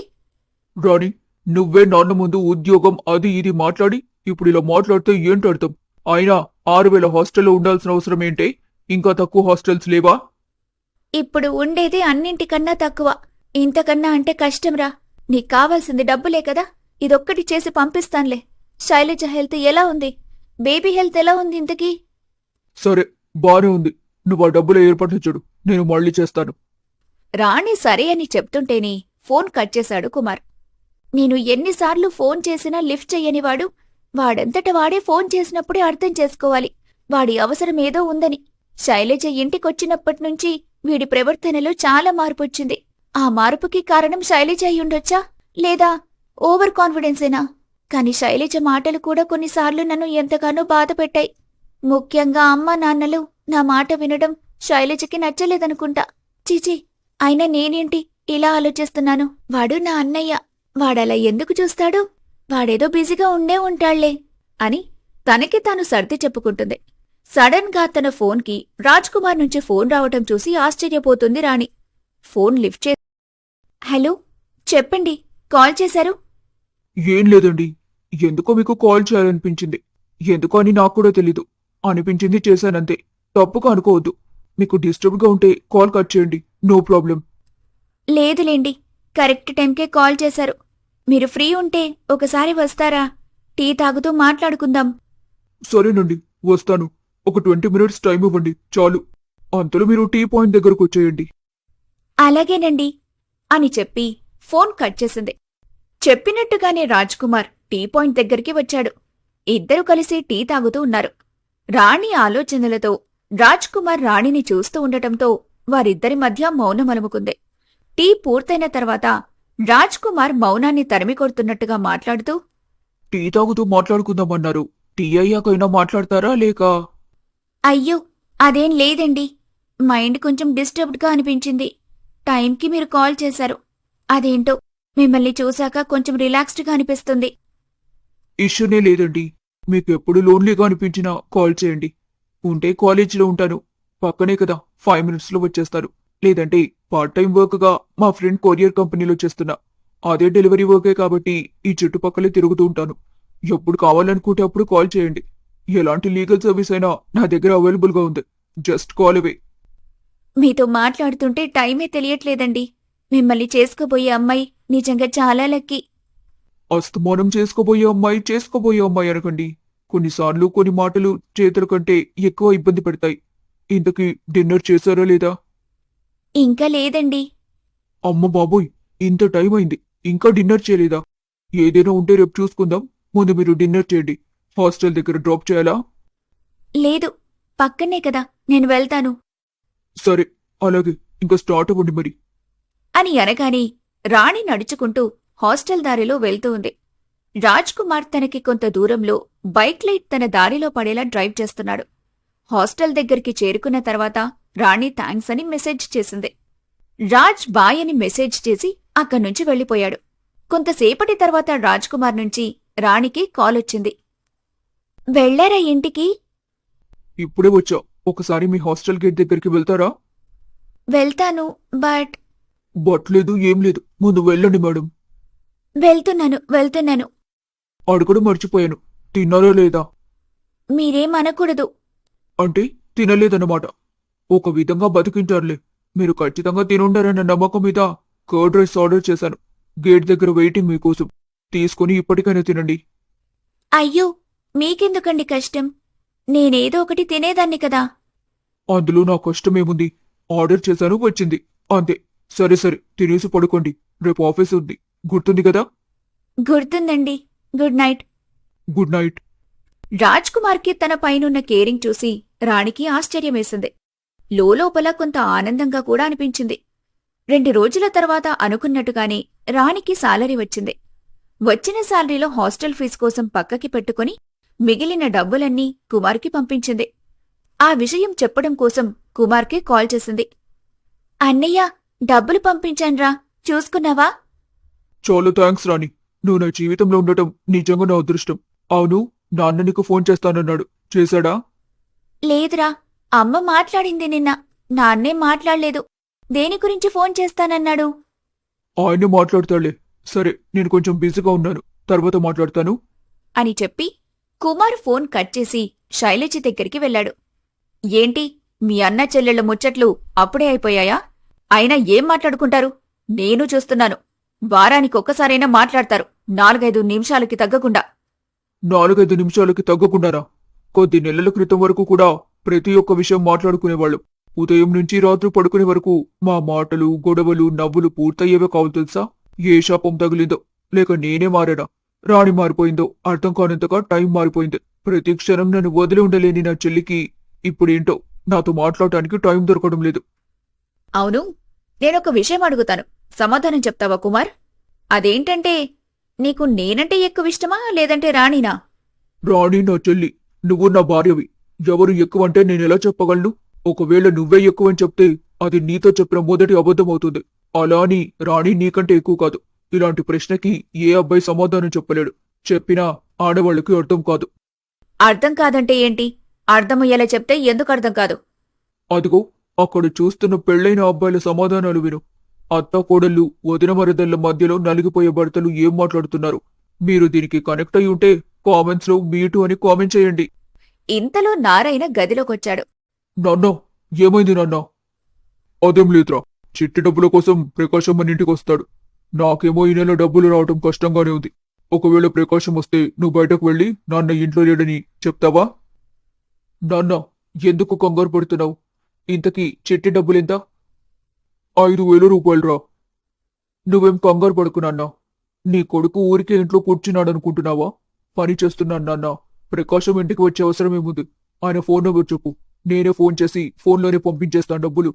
రాణి, నువ్వే నాన్న ముందు ఉద్యోగం అది ఇది మాట్లాడి ఇప్పుడు ఇలా మాట్లాడితే ఏంటర్థం? అయినా 6,000 హాస్టల్లో ఉండాల్సిన అవసరం ఏంటే? ఇంకా తక్కువ హాస్టల్స్ లేవా? ఇప్పుడు ఉండేది అన్నింటికన్నా తక్కువ. ఇంతకన్నా అంటే కష్టంరా. నీకు కావాల్సింది డబ్బులే కదా, ఇదొక్కటి చేసి పంపిస్తాన్లే. శైలజ హెల్త్ ఎలా ఉంది? బేబీ హెల్త్ ఎలా ఉంది ఇంతకీ? సరే, బానే ఉంది. నువ్వు ఆ డబ్బుల ఏర్పాట్లు చూడు, నేను మళ్ళీ చేస్తాను. రాణి సరే అని చెప్తుంటేనే ఫోన్ కట్ చేశాడు కుమార్. నేను ఎన్నిసార్లు ఫోన్ చేసినా లిఫ్ట్ చెయ్యనివాడు, వాడంతట వాడే ఫోన్ చేసినప్పుడే అర్థం చేసుకోవాలి వాడి అవసరమేదో ఉందని. శైలజ ఇంటికొచ్చినప్పట్నుంచి వీడి ప్రవర్తనలో చాలా మార్పొచ్చింది. ఆ మార్పుకి కారణం శైలజ అయ్యుండొచ్చా, లేదా ఓవర్ కాన్ఫిడెన్సేనా? కాని శైలజ మాటలు కూడా కొన్నిసార్లు నన్ను ఎంతగానో బాధపెట్టాయి. ముఖ్యంగా అమ్మా నాన్నలు నా మాట వినడం శైలజకి నచ్చలేదనుకుంటా. చిచి, అయినా నేనేంటి ఇలా ఆలోచిస్తున్నాను? వాడు నా అన్నయ్య, వాడలా ఎందుకు చూస్తాడు? వాడేదో బిజీగా ఉండే ఉంటాళ్లే అని తనకి తాను సర్ది చెప్పుకుంటుంది. సడన్ గా తన ఫోన్కి రాజ్కుమార్ నుంచి ఫోన్ రావటం చూసి ఆశ్చర్యపోతుంది రాణి. ఫోన్ లిఫ్ట్ చే హలో, చెప్పండి, కాల్ చేశారు? ఏం లేదండి, ఎందుకో మీకు కాల్ చేయాలనిపించింది. ఎందుకో అని నాకు కూడా తెలీదు. అనిపించింది చేశానంతే. తప్పుగా అనుకోవద్దు. మీకు డిస్టర్బ్గా ఉంటే కాల్ కట్ చేయండి, నో ప్రాబ్లం. లేదులేండి, కరెక్ట్ టైంకే కాల్ చేశారు. మీరు ఫ్రీ ఉంటే ఒకసారి వస్తారా? టీ తాగుతూ మాట్లాడుకుందాం. సరేనండి, వస్తాను. ఒక 20 మినిట్స్ టైం ఇవ్వండి చాలు. అంతలో మీరు టీ పాయింట్ దగ్గరకు వచ్చేయండి. అలాగేనండి అని చెప్పి ఫోన్ కట్ చేసింది. చెప్పినట్టుగానే రాజ్కుమార్ టీ పాయింట్ దగ్గరికి వచ్చాడు. ఇద్దరు కలిసి టీ తాగుతూ ఉన్నారు. రాణి ఆలోచనలతో రాజ్కుమార్ రాణిని చూస్తూ ఉండటంతో వారిద్దరి మధ్య మౌనమలుముకుంది. టీ పూర్తయిన తర్వాత రాజ్కుమార్ మౌనాన్ని తరిమికొడుతున్నట్టుగా మాట్లాడుతూ, టీ తాగుతూ మాట్లాడుకుందామన్నారు. టీ అయ్యాకైనా మాట్లాడతారా లేక? అయ్యో, అదేం లేదండి. మైండ్ కొంచెం డిస్టర్బ్డ్గా అనిపించింది. టైంకి మీరు కాల్ చేశారు. అదేంటో మిమ్మల్ని చూశాక కొంచెం రిలాక్స్డ్గా అనిపిస్తుంది. ఇష్యూనే లేదండి. మీకు ఎప్పుడు లోన్లీగా అనిపించినా కాల్ చేయండి. ఉంటే కాలేజీలో ఉంటాను. పక్కనే కదా, 5 మినిట్స్లో వచ్చేస్తాను. లేదంటే పార్ట్ టైం వర్క్గా మా ఫ్రెండ్ కొరియర్ కంపెనీలో చేస్తున్నా. అదే డెలివరీ వర్కే కాబట్టి ఈ చుట్టుపక్కలే తిరుగుతూ ఉంటాను. ఎప్పుడు కావాలనుకుంటే అప్పుడు కాల్ చేయండి. ఎలాంటి లీగల్ సర్వీస్ అయినా నా దగ్గర అవైలబుల్గా ఉంది. జస్ట్ కాల్ అవే. మీతో మాట్లాడుతుంటే టైమే తెలియట్లేదండి. మిమ్మల్ని చేసుకోబోయే అమ్మాయి నిజంగా చాలా లక్కీ. అస్తమానం చేసుకోబోయే అమ్మాయి అనకండి. కొన్నిసార్లు కొన్ని మాటలు చేతుల కంటే ఎక్కువ ఇబ్బంది పెడతాయి. ఇంతకీ డిన్నర్ చేశారా లేదా? ఇంకా లేదండి. అమ్మ బాబోయ్, ఇంత టైం అయింది, ఇంకా డిన్నర్ చేయలేదా? ఏదైనా ఉంటే రేపు చూసుకుందాం. ముందు మీరు డిన్నర్ చేయండి. హాస్టల్ దగ్గర డ్రాప్ చేయాలా? లేదు, పక్కనే కదా, నేను వెళ్తాను సరే, అలాగే. ఇంకా స్టార్ట్ అవ్వండి మరి. అని అనగానే రాణి నడుచుకుంటూ హాస్టల్ దారిలో వెళ్తూ ఉంది. రాజ్ కుమార్ తనకి కొంత దూరంలో బైక్ లైట్ తన దారిలో పడేలా డ్రైవ్ చేస్తున్నాడు. హాస్టల్ దగ్గరికి చేరుకున్న తర్వాత రాణి థ్యాంక్స్ అని మెసేజ్ చేసింది. రాజ్ బాయ్ అని మెసేజ్ చేసి అక్కడ్నుంచి వెళ్లిపోయాడు. కొంతసేపటి తర్వాత రాజ్ కుమార్ నుంచి రాణికి కాల్ వచ్చింది. వెళ్లారా ఇంటికి? ఇప్పుడే వచ్చా. ఒకసారి మీ హాస్టల్ గేట్ దగ్గరికి వెళ్తారా? వెళ్తాను, బట్ బట్లేదు, ఏం లేదు. ముందు వెళ్ళండి మేడం. వెళ్తున్నాను. అడగడం మర్చిపోయాను. తిన్నారా లేదా? మీరేమనకూడదు. అంటే తినలేదన్నమాట. ఒక విధంగా బతికింటారులే. మీరు ఖచ్చితంగా తినుండారన్న నమ్మకం మీద కర్డ్ రైస్ ఆర్డర్ చేశాను. గేట్ దగ్గర వెయిటింగ్ మీకోసం. తీసుకుని ఇప్పటికైనా తినండి. అయ్యో, మీకెందుకండి కష్టం? నేనేదో ఒకటి తినేదాన్ని కదా. అందులో నా కష్టమేముంది? ఆర్డర్ చేశాను, వచ్చింది, అంతే. సరే సరే, తినేసి పడుకోండి. రేపు ఆఫీస్ ఉంది, గుర్తుంది కదా? గుర్తుందండి. Good night. Good night. Raj కుమార్కి తన పైనున్న కేరింగ్ చూసి రాణికి ఆశ్చర్యమేసింది. లోపల కొంత ఆనందంగా కూడా అనిపించింది. 2 రోజుల తర్వాత అనుకున్నట్టుగానే రాణికి సాలరీ వచ్చింది. వచ్చిన సాలరీలో హాస్టల్ ఫీజు కోసం పక్కకి పెట్టుకుని మిగిలిన డబ్బులన్నీ కుమార్కి పంపించింది. ఆ విషయం చెప్పడం కోసం కుమార్కి కాల్ చేసింది. అన్నయ్య, డబ్బులు పంపించాన్రా, చూసుకున్నావా? చాలా థ్యాంక్స్ రాణి. నువ్వు నా జీవితంలో ఉండటం నిజంగా నా అదృష్టం. అవును, నాన్న నీకు ఫోన్ చేస్తానన్నాడు, చేశాడా? లేదురా, అమ్మ మాట్లాడింది నిన్న. నాన్నే మాట్లాడలేదు. దేని గురించి ఫోన్ చేస్తానన్నాడు? ఆయనే మాట్లాడతాడులే. సరే, నేను కొంచెం బిజీగా ఉన్నాను, తర్వాత మాట్లాడతాను అని చెప్పి కుమార్ ఫోన్ కట్ చేసి శైలజ దగ్గరికి వెళ్ళాడు. ఏంటి, మీ అన్న చెల్లెళ్ల ముచ్చట్లు అప్పుడే అయిపోయాయా? అయినా ఏం మాట్లాడుకుంటారు? నేను చూస్తున్నాను. వారానికొక్కసారైనా మాట్లాడతారు, 4-5 నిమిషాలకి తగ్గకుండా. 4-5 నిమిషాలకి తగ్గకుండారా? కొద్ది నెలల క్రితం వరకు కూడా ప్రతి ఒక్క విషయం మాట్లాడుకునేవాళ్ళు. ఉదయం నుంచి రాత్రి పడుకునే వరకు మా మాటలు, గొడవలు, నవ్వులు పూర్తయ్యేవే కావు తెలుసా? ఏ శాపం తగిలిందో, లేక నేనే మారాడా? రాణి మారిపోయిందో అర్థం కానంతగా టైం మారిపోయింది. ప్రతి క్షణం నన్ను వదిలి ఉండలేని నా చెల్లికి ఇప్పుడేంటో నాతో మాట్లాడటానికి టైం దొరకడం లేదు. అవును, నేనొక విషయం అడుగుతాను, సమాధానం చెప్తావా కుమార్? అదేంటంటే, నీకు నేనంటే ఎక్కువ ఇష్టమా, లేదంటే రాణినా? రాణి నా చెల్లి, నువ్వు నా భార్యవి. ఎవరు ఎక్కువంటే నేనెలా చెప్పగలను? ఒకవేళ నువ్వే ఎక్కువని చెప్తే అది నీతో చెప్పిన మొదటి అబద్ధం అవుతుంది. అలా అని రాణి నీకంటే ఎక్కువ కాదు. ఇలాంటి ప్రశ్నకి ఏ అబ్బాయి సమాధానం చెప్పలేడు. చెప్పినా ఆడవాళ్ళకి అర్థం కాదు. అర్థం కాదంటే ఏంటి? అర్థమయ్యేలా చెప్తే ఎందుకు అర్థం కాదు? అదిగో, అక్కడ చూస్తున్న పెళ్లైన అబ్బాయిల సమాధానాలు విను. అత్త కోడళ్ళు, వదిన మరదళ్ల మధ్యలో నలిగిపోయే భర్తలు ఏం మాట్లాడుతున్నారు? మీరు దీనికి కనెక్ట్ అయి ఉంటే కామెంట్స్ లో మీటు అని కామెంట్ చేయండి. ఇంతలో నారాయణ గదిలోకొచ్చాడు. నాన్నా, ఏమైంది నాన్నా? అదేం లేదురా, చిట్టి డబ్బుల కోసం ప్రకాశం మన ఇంటికి వస్తాడు. నాకేమో ఈ నెల డబ్బులు రావటం కష్టంగానే ఉంది. ఒకవేళ ప్రకాశం వస్తే నువ్వు బయటకు వెళ్ళి నాన్న ఇంట్లో లేడని చెప్తావా? నాన్న, ఎందుకు కంగారు పడుతున్నావు? ఇంతకీ చిట్టి డబ్బులెంత? 5,000 రూపాయలురా. నువ్వేం కంగారు పడుకు నాన్నా. నీ కొడుకు ఊరికే ఇంట్లో కూర్చున్నాడనుకుంటున్నావా? పని చేస్తున్నాను నాన్న. ప్రకాశం ఇంటికి వచ్చే అవసరమేముంది? ఆయన ఫోన్ నెంబర్ చెప్పు, నేనే ఫోన్ చేసి ఫోన్లోనే పంపించేస్తాను డబ్బులు.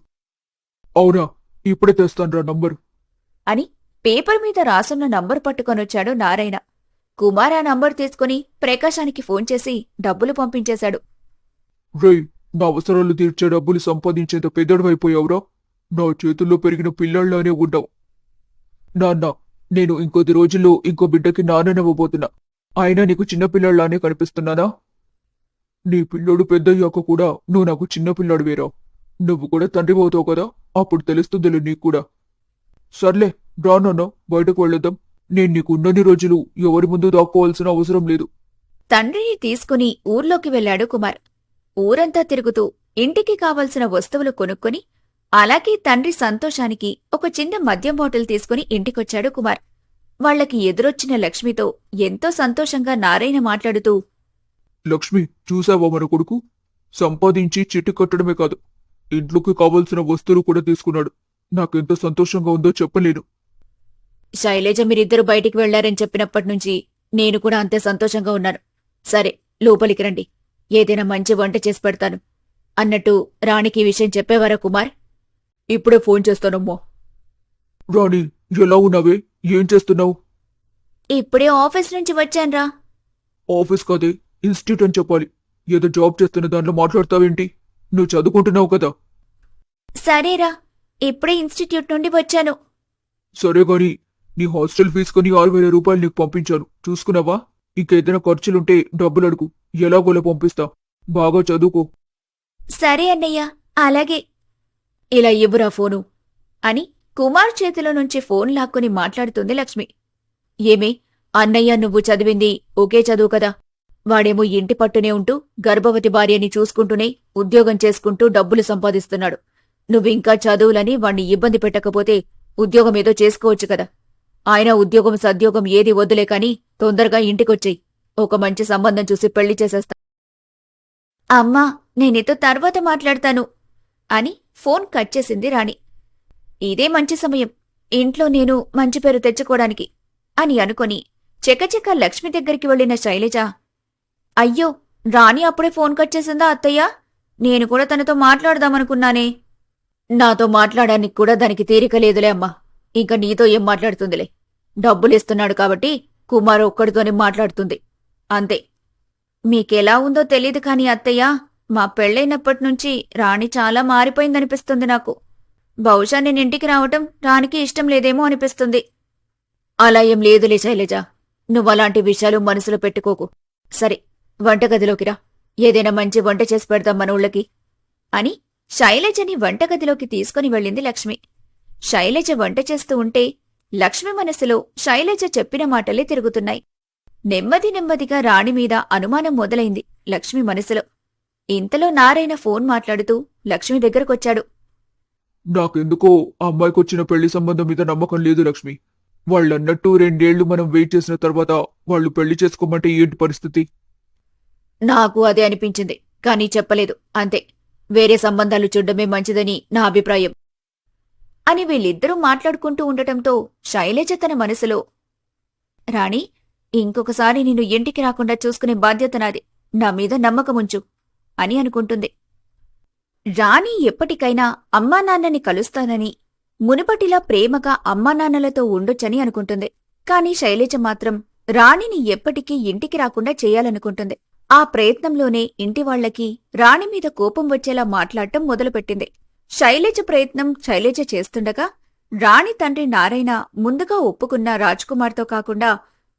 అవునా, ఇప్పుడే తెస్తానురా నంబరు అని పేపర్ మీద రాసున్న నంబరు పట్టుకొనొచ్చాడు నారాయణ. కుమార్ ఆ నంబర్ తీసుకుని ప్రకాశానికి ఫోన్ చేసి డబ్బులు పంపించేశాడు. రేయ్, నా అవసరాలు తీర్చే డబ్బులు సంపాదించేంత పెద్దడివైపోయావురా. నా చేతుల్లో పెరిగిన పిల్లల్లానే ఉన్నావు. నాన్న, నేను ఇంకొద్ది రోజుల్లో ఇంకో బిడ్డకి నాన్ననివ్వబోతున్నా. అయినా నీకు చిన్నపిల్లల్లానే కనిపిస్తున్నానా? నీ పిల్లోడు పెద్దయ్యాక కూడా నువ్వు నాకు చిన్న పిల్లాడివేరా. నువ్వు కూడా తండ్రి అవుతావు కదా, అప్పుడు తెలుస్తుందిలే నీకు కూడా. సర్లే, రా నాన్న, బయటకు వెళ్ళొద్దాం. నేను నీకు ఉన్నన్ని రోజులు ఎవరి ముందు దాక్కోవాల్సిన అవసరం లేదు. తండ్రిని తీసుకుని ఊర్లోకి వెళ్ళాడు కుమార్. ఊరంతా తిరుగుతూ ఇంటికి కావలసిన వస్తువులు కొనుక్కొని అలాగే తండ్రి సంతోషానికి ఒక చిన్న మద్యం బాటిల్ తీసుకుని ఇంటికొచ్చాడు కుమార్. వాళ్లకి ఎదురొచ్చిన లక్ష్మితో ఎంతో సంతోషంగా నారాయణ మాట్లాడుతూ, లక్ష్మి, చూసావా మన కొడుకు? సంపాదించి చిట్టి కట్టడమే కాదు, ఇంట్లోకి కావలసిన వస్తువులు కూడా తీసుకున్నాడు. నాకెంత సంతోషంగా ఉందో చెప్పలేను. శైలేజ మీరిద్దరూ బయటికి వెళ్లారని చెప్పినప్పటినుంచి నేను కూడా అంతే సంతోషంగా ఉన్నాను. సరే, లోపలికి రండి, ఏదైనా మంచి వంట చేసి పెడతాను అన్నట్టు రాణికి ఈ విషయం చెప్పేవారా కుమార్? ఇప్పుడే ఫోన్ చేస్తానమ్మా. రాణి, ఎలా ఉన్నావే? ఏం చేస్తున్నావు? ఇప్పుడే ఆఫీస్ నుంచి వచ్చాన్రా. ఆఫీస్ కాదే, ఇన్స్టిట్యూట్ అని చెప్పాలి. ఏదో జాబ్ చేస్తున్న దాంట్లో మాట్లాడతావేంటి? నువ్వు చదువుకుంటున్నావు కదా. సరేరా, ఇప్పుడే ఇన్స్టిట్యూట్ నుండి వచ్చాను. సరే గాని, నీ హాస్టల్ ఫీజు కొని 6,000 రూపాయలు నీకు పంపించాను, చూసుకున్నావా? ఇంకేదైనా ఖర్చులుంటే డబ్బులు అడుగు, ఎలాగోలా పంపిస్తా. బాగా చదువుకో. సరే అన్నయ్య, అలాగే. ఇలా ఇవ్వురా ఫోను అని కుమార్ చేతిలో నుంచి ఫోన్ లాక్కుని మాట్లాడుతుంది లక్ష్మి. ఏమే, అన్నయ్య నువ్వు చదివింది ఒకే చదువు కదా. వాడేమో ఇంటి పట్టునే ఉంటూ గర్భవతి భార్యని చూసుకుంటూనే ఉద్యోగం చేసుకుంటూ డబ్బులు సంపాదిస్తున్నాడు. నువ్వింకా చదువులని వాణ్ణి ఇబ్బంది పెట్టకపోతే ఉద్యోగమేదో చేసుకోవచ్చు కదా. ఆయన ఉద్యోగం సద్యోగం ఏది వద్దులే కాని తొందరగా ఇంటికొచ్చేయ్. ఒక మంచి సంబంధం చూసి పెళ్లి చేసేస్తా. అమ్మా, నేనితో తర్వాత మాట్లాడతాను అని ఫోన్ కట్ చేసింది రాణి. ఇదే మంచి సమయం, ఇంట్లో నేను మంచి పేరు తెచ్చుకోవడానికి అని అనుకొని చెకచెక లక్ష్మి దగ్గరికి వెళ్లిన శైలజ, అయ్యో, రాణి అప్పుడే ఫోన్ కట్ చేసిందా అత్తయ్య? నేను కూడా తనతో మాట్లాడదామనుకున్నానే. నాతో మాట్లాడడానికి కూడా దానికి తీరిక లేదులే అమ్మా. ఇంక నీతో ఏం మాట్లాడుతుందిలే. డబ్బులిస్తున్నాడు కాబట్టి కుమార్ ఒక్కడితోనే మాట్లాడుతుంది, అంతే. మీకెలా ఉందో తెలీదు కాని అత్తయ్య, మా పెళ్లైనప్పటినుంచి రాణి చాలా మారిపోయిందనిపిస్తుంది నాకు. బహుశా నేనింటికి రావటం రాణికి ఇష్టం లేదేమో అనిపిస్తుంది. అలా ఏం లేదులే శైలజ, నువ్వలాంటి విషయాలు మనసులో పెట్టుకోకు. సరే, వంటగదిలోకి రా, ఏదైనా మంచి వంట చేసి పెడదాం మనోళ్ళకి అని శైలజని వంటగదిలోకి తీసుకుని వెళ్ళింది లక్ష్మి. శైలజ వంట చేస్తూ ఉంటే లక్ష్మి మనసులో శైలజ చెప్పిన మాటలే తిరుగుతున్నాయి. నెమ్మది నెమ్మదిగా రాణి మీద అనుమానం మొదలైంది లక్ష్మి మనసులో. ఇంతలో నారాయణ ఫోన్ మాట్లాడుతూ లక్ష్మి దగ్గరకొచ్చాడు. నాకెందుకో ఆ అమ్మాయికొచ్చిన పెళ్లి సంబంధం మీద నమ్మకం లేదు లక్ష్మి. వాళ్ళన్నట్టు 2 ఏళ్లు మనం వెయిట్ చేసిన తర్వాత వాళ్ళు పెళ్లి చేసుకోమంటే ఏంటి పరిస్థితి? నాకు అదే అనిపించింది, కానీ చెప్పలేదు, అంతే. వేరే సంబంధాలు చూడ్డమే మంచిదని నా అభిప్రాయం అని వీళ్ళిద్దరూ మాట్లాడుకుంటూ ఉండటంతో శైలజ తన మనసులో, రాణి, ఇంకొకసారి నిన్ను ఇంటికి రాకుండా చూసుకునే బాధ్యత నాది, నా మీద నమ్మకముంచు అని అనుకుంటుంది. రాణి ఎప్పటికైనా అమ్మానాన్నని కలుస్తానని, మునుపటిలా ప్రేమగా అమ్మానాన్నలతో ఉండొచ్చని అనుకుంటుంది. కాని శైలజ మాత్రం రాణిని ఎప్పటికీ ఇంటికి రాకుండా చేయాలనుకుంటుంది. ఆ ప్రయత్నంలోనే ఇంటివాళ్లకి రాణి మీద కోపం వచ్చేలా మాట్లాడటం మొదలుపెట్టింది. శైలజ ప్రయత్నం శైలజ చేస్తుండగా రాణి తండ్రి నారాయణ ముందుగా ఒప్పుకున్న రాజ్కుమార్తో కాకుండా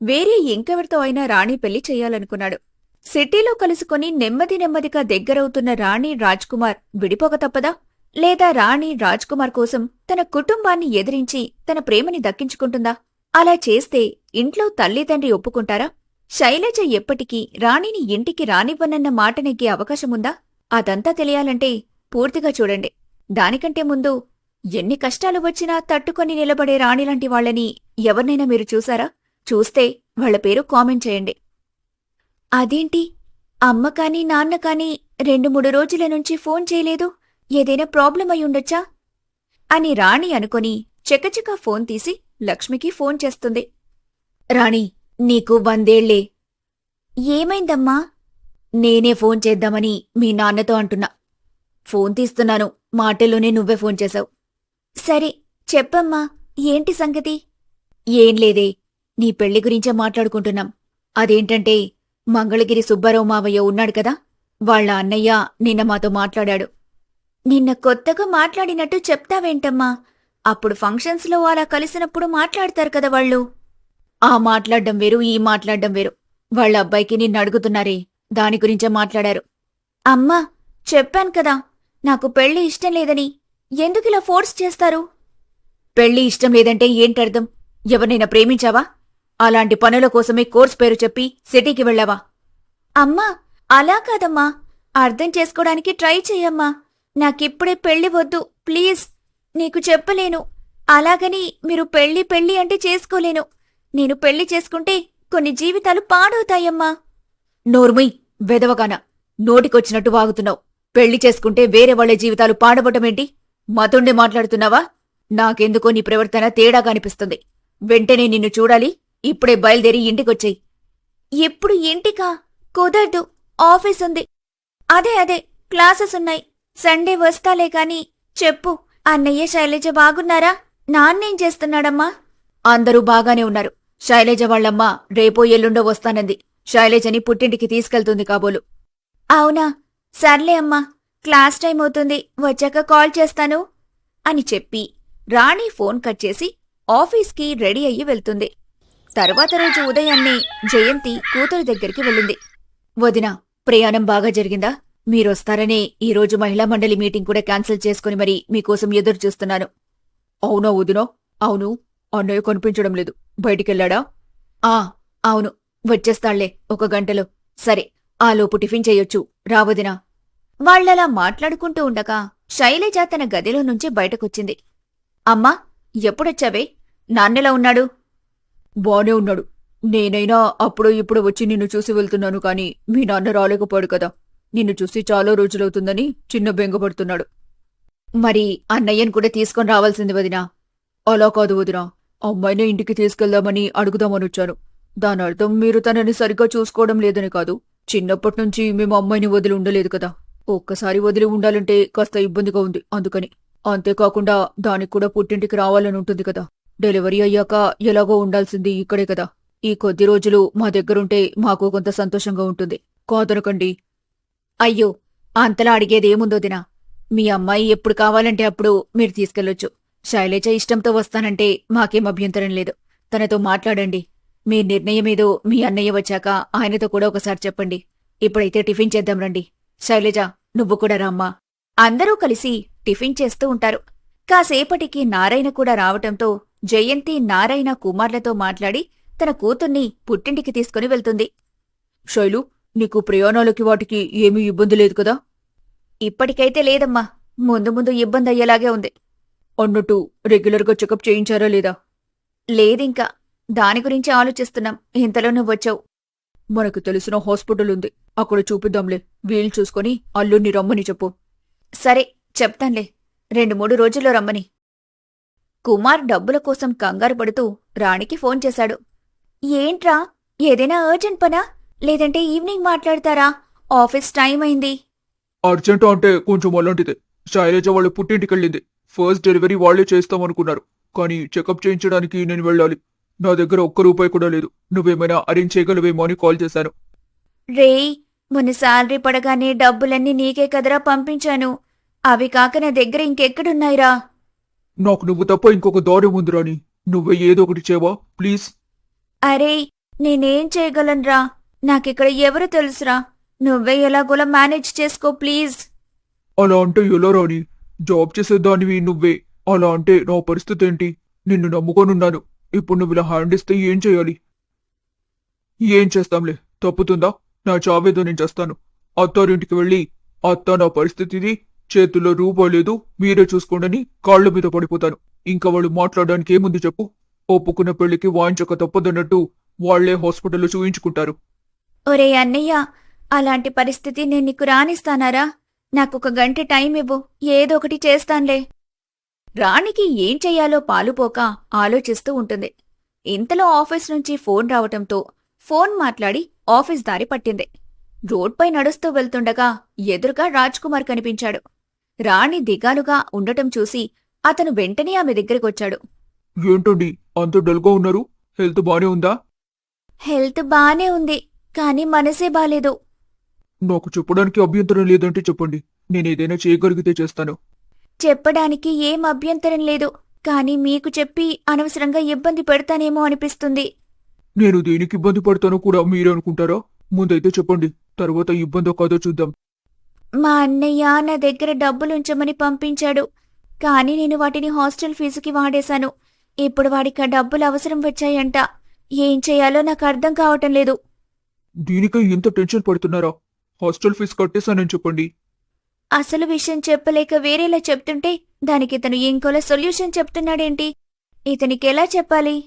వేరే ఇంకెవరితో అయినా రాణి పెళ్లి చెయ్యాలనుకున్నాడు. సిటీలో కలుసుకుని నెమ్మది నెమ్మదిగా దగ్గరవుతున్న రాణి రాజ్కుమార్ విడిపోక తప్పదా? లేదా రాణి రాజ్కుమార్ కోసం తన కుటుంబాన్ని ఎదిరించి తన ప్రేమని దక్కించుకుంటుందా? అలా చేస్తే ఇంట్లో తల్లిదండ్రి ఒప్పుకుంటారా? శైలజ ఎప్పటికీ రాణిని ఇంటికి రానివ్వనన్న మాట నెగ్గే అవకాశముందా? అదంతా తెలియాలంటే పూర్తిగా చూడండి. దానికంటే ముందు ఎన్ని కష్టాలు వచ్చినా తట్టుకొని నిలబడే రాణిలాంటి వాళ్లని ఎవరినైనా మీరు చూసారా? చూస్తే వాళ్ల పేరు కామెంట్ చేయండి. అదేంటి, అమ్మ కాని నాన్న కాని 2-3 రోజుల నుంచి ఫోన్ చేయలేదు, ఏదైనా ప్రాబ్లం అయ్యుండొచ్చా అని రాణి అనుకొని చకచకా ఫోన్ తీసి లక్ష్మికి ఫోన్ చేస్తుంది. రాణి, నీకు 100 ఏళ్లే. ఏమైందమ్మా? నేనే ఫోన్ చేద్దామని మీ నాన్నతో అంటున్నా. ఫోన్ తీస్తున్నాను, మాటల్లోనే నువ్వే ఫోన్ చేశావు. సరే చెప్పమ్మా, ఏంటి సంగతి? ఏం లేదే, నీ పెళ్లి గురించే మాట్లాడుకుంటున్నాం. అదేంటంటే మంగళగిరి సుబ్బారావు మావయ్య ఉన్నాడు కదా, వాళ్ళ అన్నయ్య నిన్న మాతో మాట్లాడాడు. నిన్న కొత్తగా మాట్లాడినట్టు చెప్తావేంటమ్మా? అప్పుడు ఫంక్షన్స్లో అలా కలిసినప్పుడు మాట్లాడతారు కదా వాళ్ళు. ఆ మాట్లాడ్డం వేరు, ఈ మాట్లాడ్డం వేరు. వాళ్ళ అబ్బాయికి నిన్ను అడుగుతున్నారే, దాని గురించే మాట్లాడారు. అమ్మా, చెప్పాను కదా నాకు పెళ్లి ఇష్టం లేదని. ఎందుకిలా ఫోర్స్ చేస్తారు? పెళ్లి ఇష్టం లేదంటే ఏంటర్థం? ఎవరినైనా ప్రేమించావా? అలాంటి పనుల కోసమే కోర్స్ పేరు చెప్పి సిటీకి వెళ్ళావా? అమ్మా, అలా కాదమ్మా. అర్థం చేసుకోవడానికి ట్రై చెయ్యమ్మా. నాకిప్పుడే పెళ్లి వద్దు, ప్లీజ్. నీకు చెప్పలేను. అలాగని మీరు పెళ్లి పెళ్లి అంటే చేసుకోలేను. నేను పెళ్లి చేసుకుంటే కొన్ని జీవితాలు పాడవుతాయమ్మా. నోర్ముయ్, వెదవగాన. నోటికొచ్చినట్టు వాగుతున్నావు. పెళ్లి చేసుకుంటే వేరే వాళ్ల జీవితాలు పాడబట్టమేంటి? మతుండే మాట్లాడుతున్నావా? నాకెందుకో నీ ప్రవర్తన తేడాగా అనిపిస్తుంది. వెంటనే నిన్ను చూడాలి. ఇప్పుడే బయలుదేరి ఇంటికొచ్చేయ్. ఎప్పుడు ఇంటికా? కుదరదు, ఆఫీస్ ఉంది. అదే క్లాసెస్ ఉన్నాయి. సండే వస్తాలే కాని. చెప్పు, అన్నయ్య శైలజ బాగున్నారా? నాన్నేం చేస్తున్నాడమ్మా? అందరూ బాగానే ఉన్నారు. శైలజ వాళ్ళమ్మ రేపో ఎల్లుండో వస్తానంది. శైలజని పుట్టింటికి తీసుకెళ్తుంది కాబోలు. అవునా? సర్లే అమ్మా, క్లాస్ టైం అవుతుంది, వచ్చాక కాల్ చేస్తాను అని చెప్పి రాణి ఫోన్ కట్ చేసి ఆఫీస్కి రెడీ అయ్యి వెళ్తుంది. తర్వాత రోజు ఉదయాన్నే జయంతి కూతురు దగ్గరికి వెళ్ళింది. వదినా, ప్రయాణం బాగా జరిగిందా? మీరొస్తారనే ఈరోజు మహిళా మండలి మీటింగ్ కూడా క్యాన్సిల్ చేసుకుని మరీ మీకోసం ఎదురు చూస్తున్నాను. అవునా వదినా? అవును, అన్నయ్య కనిపించడం లేదు. బయటికెళ్ళాడా? అవును, వచ్చేస్తాళ్లే ఒక గంటలో. సరే, ఆలోపు టిఫిన్ చెయ్యొచ్చు. రావదినా. వాళ్లలా మాట్లాడుకుంటూ ఉండగా శైలజ తన గదిలో నుంచి బయటకొచ్చింది. అమ్మా, ఎప్పుడొచ్చావే? నాన్నెలా ఉన్నాడు? బానే ఉన్నాడు. నేనైనా అప్పుడో ఇప్పుడు వచ్చి నిన్ను చూసి వెళ్తున్నాను కాని మీ నాన్న రాలేకపోయాడు కదా. నిన్ను చూసి చాలా రోజులవుతుందని చిన్న బెంగపడుతున్నాడు. మరి అన్నయ్యను కూడా తీసుకొని రావాల్సింది వదినా. అలా కాదు వదినా, అమ్మాయినే ఇంటికి తీసుకెళ్దామని అడుగుదామనొచ్చాను. దానర్థం మీరు తనని సరిగ్గా చూసుకోవడం లేదని కాదు. చిన్నప్పటినుంచి మేము అమ్మాయిని వదిలి ఉండలేదు కదా. ఒక్కసారి వదిలి ఉండాలంటే కాస్త ఇబ్బందిగా ఉంది, అందుకని. అంతేకాకుండా దానికి కూడా పుట్టింటికి రావాలని ఉంటుంది కదా. డెలివరీ అయ్యాక ఎలాగో ఉండాల్సింది ఇక్కడే కదా. ఈ కొద్ది రోజులు మా దగ్గరుంటే మాకు కొంత సంతోషంగా ఉంటుంది. కాదనకండి. అయ్యో, అంతలా అడిగేదేముందోదినా. మీ అమ్మాయి ఎప్పుడు కావాలంటే అప్పుడు మీరు తీసుకెళ్లొచ్చు. శైలజ ఇష్టంతో వస్తానంటే మాకేం అభ్యంతరం లేదు. తనతో మాట్లాడండి. మీ నిర్ణయమేదో మీ అన్నయ్య వచ్చాక ఆయనతో కూడా ఒకసారి చెప్పండి. ఇప్పుడైతే టిఫిన్ చేద్దాం రండి. శైలజ, నువ్వు కూడా రామ్మా. అందరూ కలిసి టిఫిన్ చేస్తూ ఉంటారు. కాసేపటికి నారాయణ కూడా రావటంతో జయంతి నారాయణ కుమార్లతో మాట్లాడి తన కూతుర్ని పుట్టింటికి తీసుకుని వెళ్తుంది. శైలు, నీకు ప్రయాణాలకి వాటికి ఏమీ ఇబ్బంది లేదు కదా? ఇప్పటికైతే లేదమ్మా. ముందు ముందు ఇబ్బంది అయ్యేలాగే ఉంది. అన్నట్టు రెగ్యులర్గా చెకప్ చేయించారా లేదా? లేదింకా. దాని గురించి ఆలోచిస్తున్నాం. ఇంతలో నువ్వొచ్చావు. మనకు తెలిసిన హాస్పిటల్ ఉంది, అక్కడ చూపిద్దాంలే. వీలు చూసుకొని అల్లుణ్ణి రమ్మని చెప్పు. సరే, చెప్తాన్లే. 2-3 రోజుల్లో రమ్మని. కుమార్ డబ్బుల కోసం కంగారు పడుతూ రాణికి ఫోన్ చేశాడు. ఏంట్రా, ఏదైనా అర్జెంట్ పనా? లేదంటే ఈవినింగ్ మాట్లాడతారా? ఆఫీస్ టైం అయింది. అర్జెంట్ అంటే కొంచెం అలాంటిదే. శైలజ వాళ్ళు పుట్టింటికెళ్ళింది. ఫస్ట్ డెలివరీ వాళ్లే చేస్తామనుకున్నారు, కానీ చెకప్ చేయించడానికి నేను వెళ్ళాలి. నా దగ్గర ఒక్క రూపాయి కూడా లేదు. నువ్వేమైనా అరేంజ్ చేయగలవేమో అని కాల్ చేశాను. రేయ్, మొన్న శాలరీ పడగానే డబ్బులన్నీ నీకే కదరా పంపించాను. అవి కాక నా దగ్గర ఇంకెక్కడున్నాయిరా? నాకు నువ్వు తప్ప ఇంకొక దారి ఉంది రాణి. నువ్వే ఏదో ఒకటి చేవా ప్లీజ్. అరే, నేనేం చేయగలనురా? నాకిక్కడ ఎవరు తెలుసురా? నువ్వే ఎలాగోలా మేనేజ్ చేసుకో ప్లీజ్. అలా అంటే ఎలా రాణి? జాబ్ చేసేదానివి నువ్వే. అలా అంటే నా పరిస్థితి ఏంటి? నిన్ను నమ్ముకొనున్నాను. ఇప్పుడు నువ్వు ఇలా హ్యాండ్ ఇస్తే ఏం చేయాలి? ఏం చేస్తాంలే, తప్పుతుందా? నా చావేదో నేను చేస్తాను. అత్తారింటికి వెళ్ళి, అత్త నా పరిస్థితిది, చేతుల్లో రూపాయి లేదు, మీరే చూసుకోండని కాళ్ల మీద పడిపోతాను. ఇంకా వాళ్ళు మాట్లాడడానికి ఏముంది చెప్పు? ఒప్పుకున్న పెళ్లికి వాయించక తప్పదన్నట్టు వాళ్లే హాస్పిటల్లో చూయించుకుంటారు. ఒరే అన్నయ్య, అలాంటి పరిస్థితి నేను నీకు రానిస్తానారా? నాకొక గంట టైం ఇవ్వు, ఏదో ఒకటి చేస్తాన్లే. రాణికి ఏం చెయ్యాలో పాలుపోక ఆలోచిస్తూ ఉంటుంది. ఇంతలో ఆఫీస్ నుంచి ఫోన్ రావటంతో ఫోన్ మాట్లాడి ఆఫీస్ దారి పట్టింది. రోడ్పై నడుస్తూ వెళ్తుండగా ఎదురుగా రాజ్కుమార్ కనిపించాడు. రాణి దిగాలుగా ఉండటం చూసి అతను వెంటనే ఆమె దగ్గరికొచ్చాడు. ఏంటండి అంత డల్గా ఉన్నారు? హెల్త్ బానే ఉందా? హెల్త్ బానే ఉంది, కానీ మనసే బాలేదు. నాకు చెప్పడానికి అభ్యంతరం లేదంటే చెప్పండి. నేనేదైనా చేయగలిగితే చేస్తాను. చెప్పడానికి ఏం అభ్యంతరం లేదు, కానీ మీకు చెప్పి అనవసరంగా ఇబ్బంది పెడతానేమో అనిపిస్తుంది. నేను దేనికి ఇబ్బంది పడతానో కూడా మీరే అనుకుంటారా? ముందైతే చెప్పండి, తర్వాత ఇబ్బందో కాదో చూద్దాం. మా అన్నయ్య నా దగ్గర డబ్బులుంచమని పంపించాడు. కానీ నేను వాటిని హాస్టల్ ఫీజుకి వాడేశాను. ఇప్పుడు వాడికి ఆ డబ్బులు అవసరం వచ్చాయంట. ఏం చేయాలో నాకు అర్థం కావటం లేదు. దీనికై ఇంత టెన్షన్ పడుతున్నారా? హాస్టల్ ఫీజు కట్టేశానని చెప్పండి. అసలు విషయం చెప్పలేక వేరేలా చెప్తుంటే దానికి ఇతను ఇంకోలా సొల్యూషన్ చెప్తున్నాడేంటి? ఇతనికి ఎలా చెప్పాలి?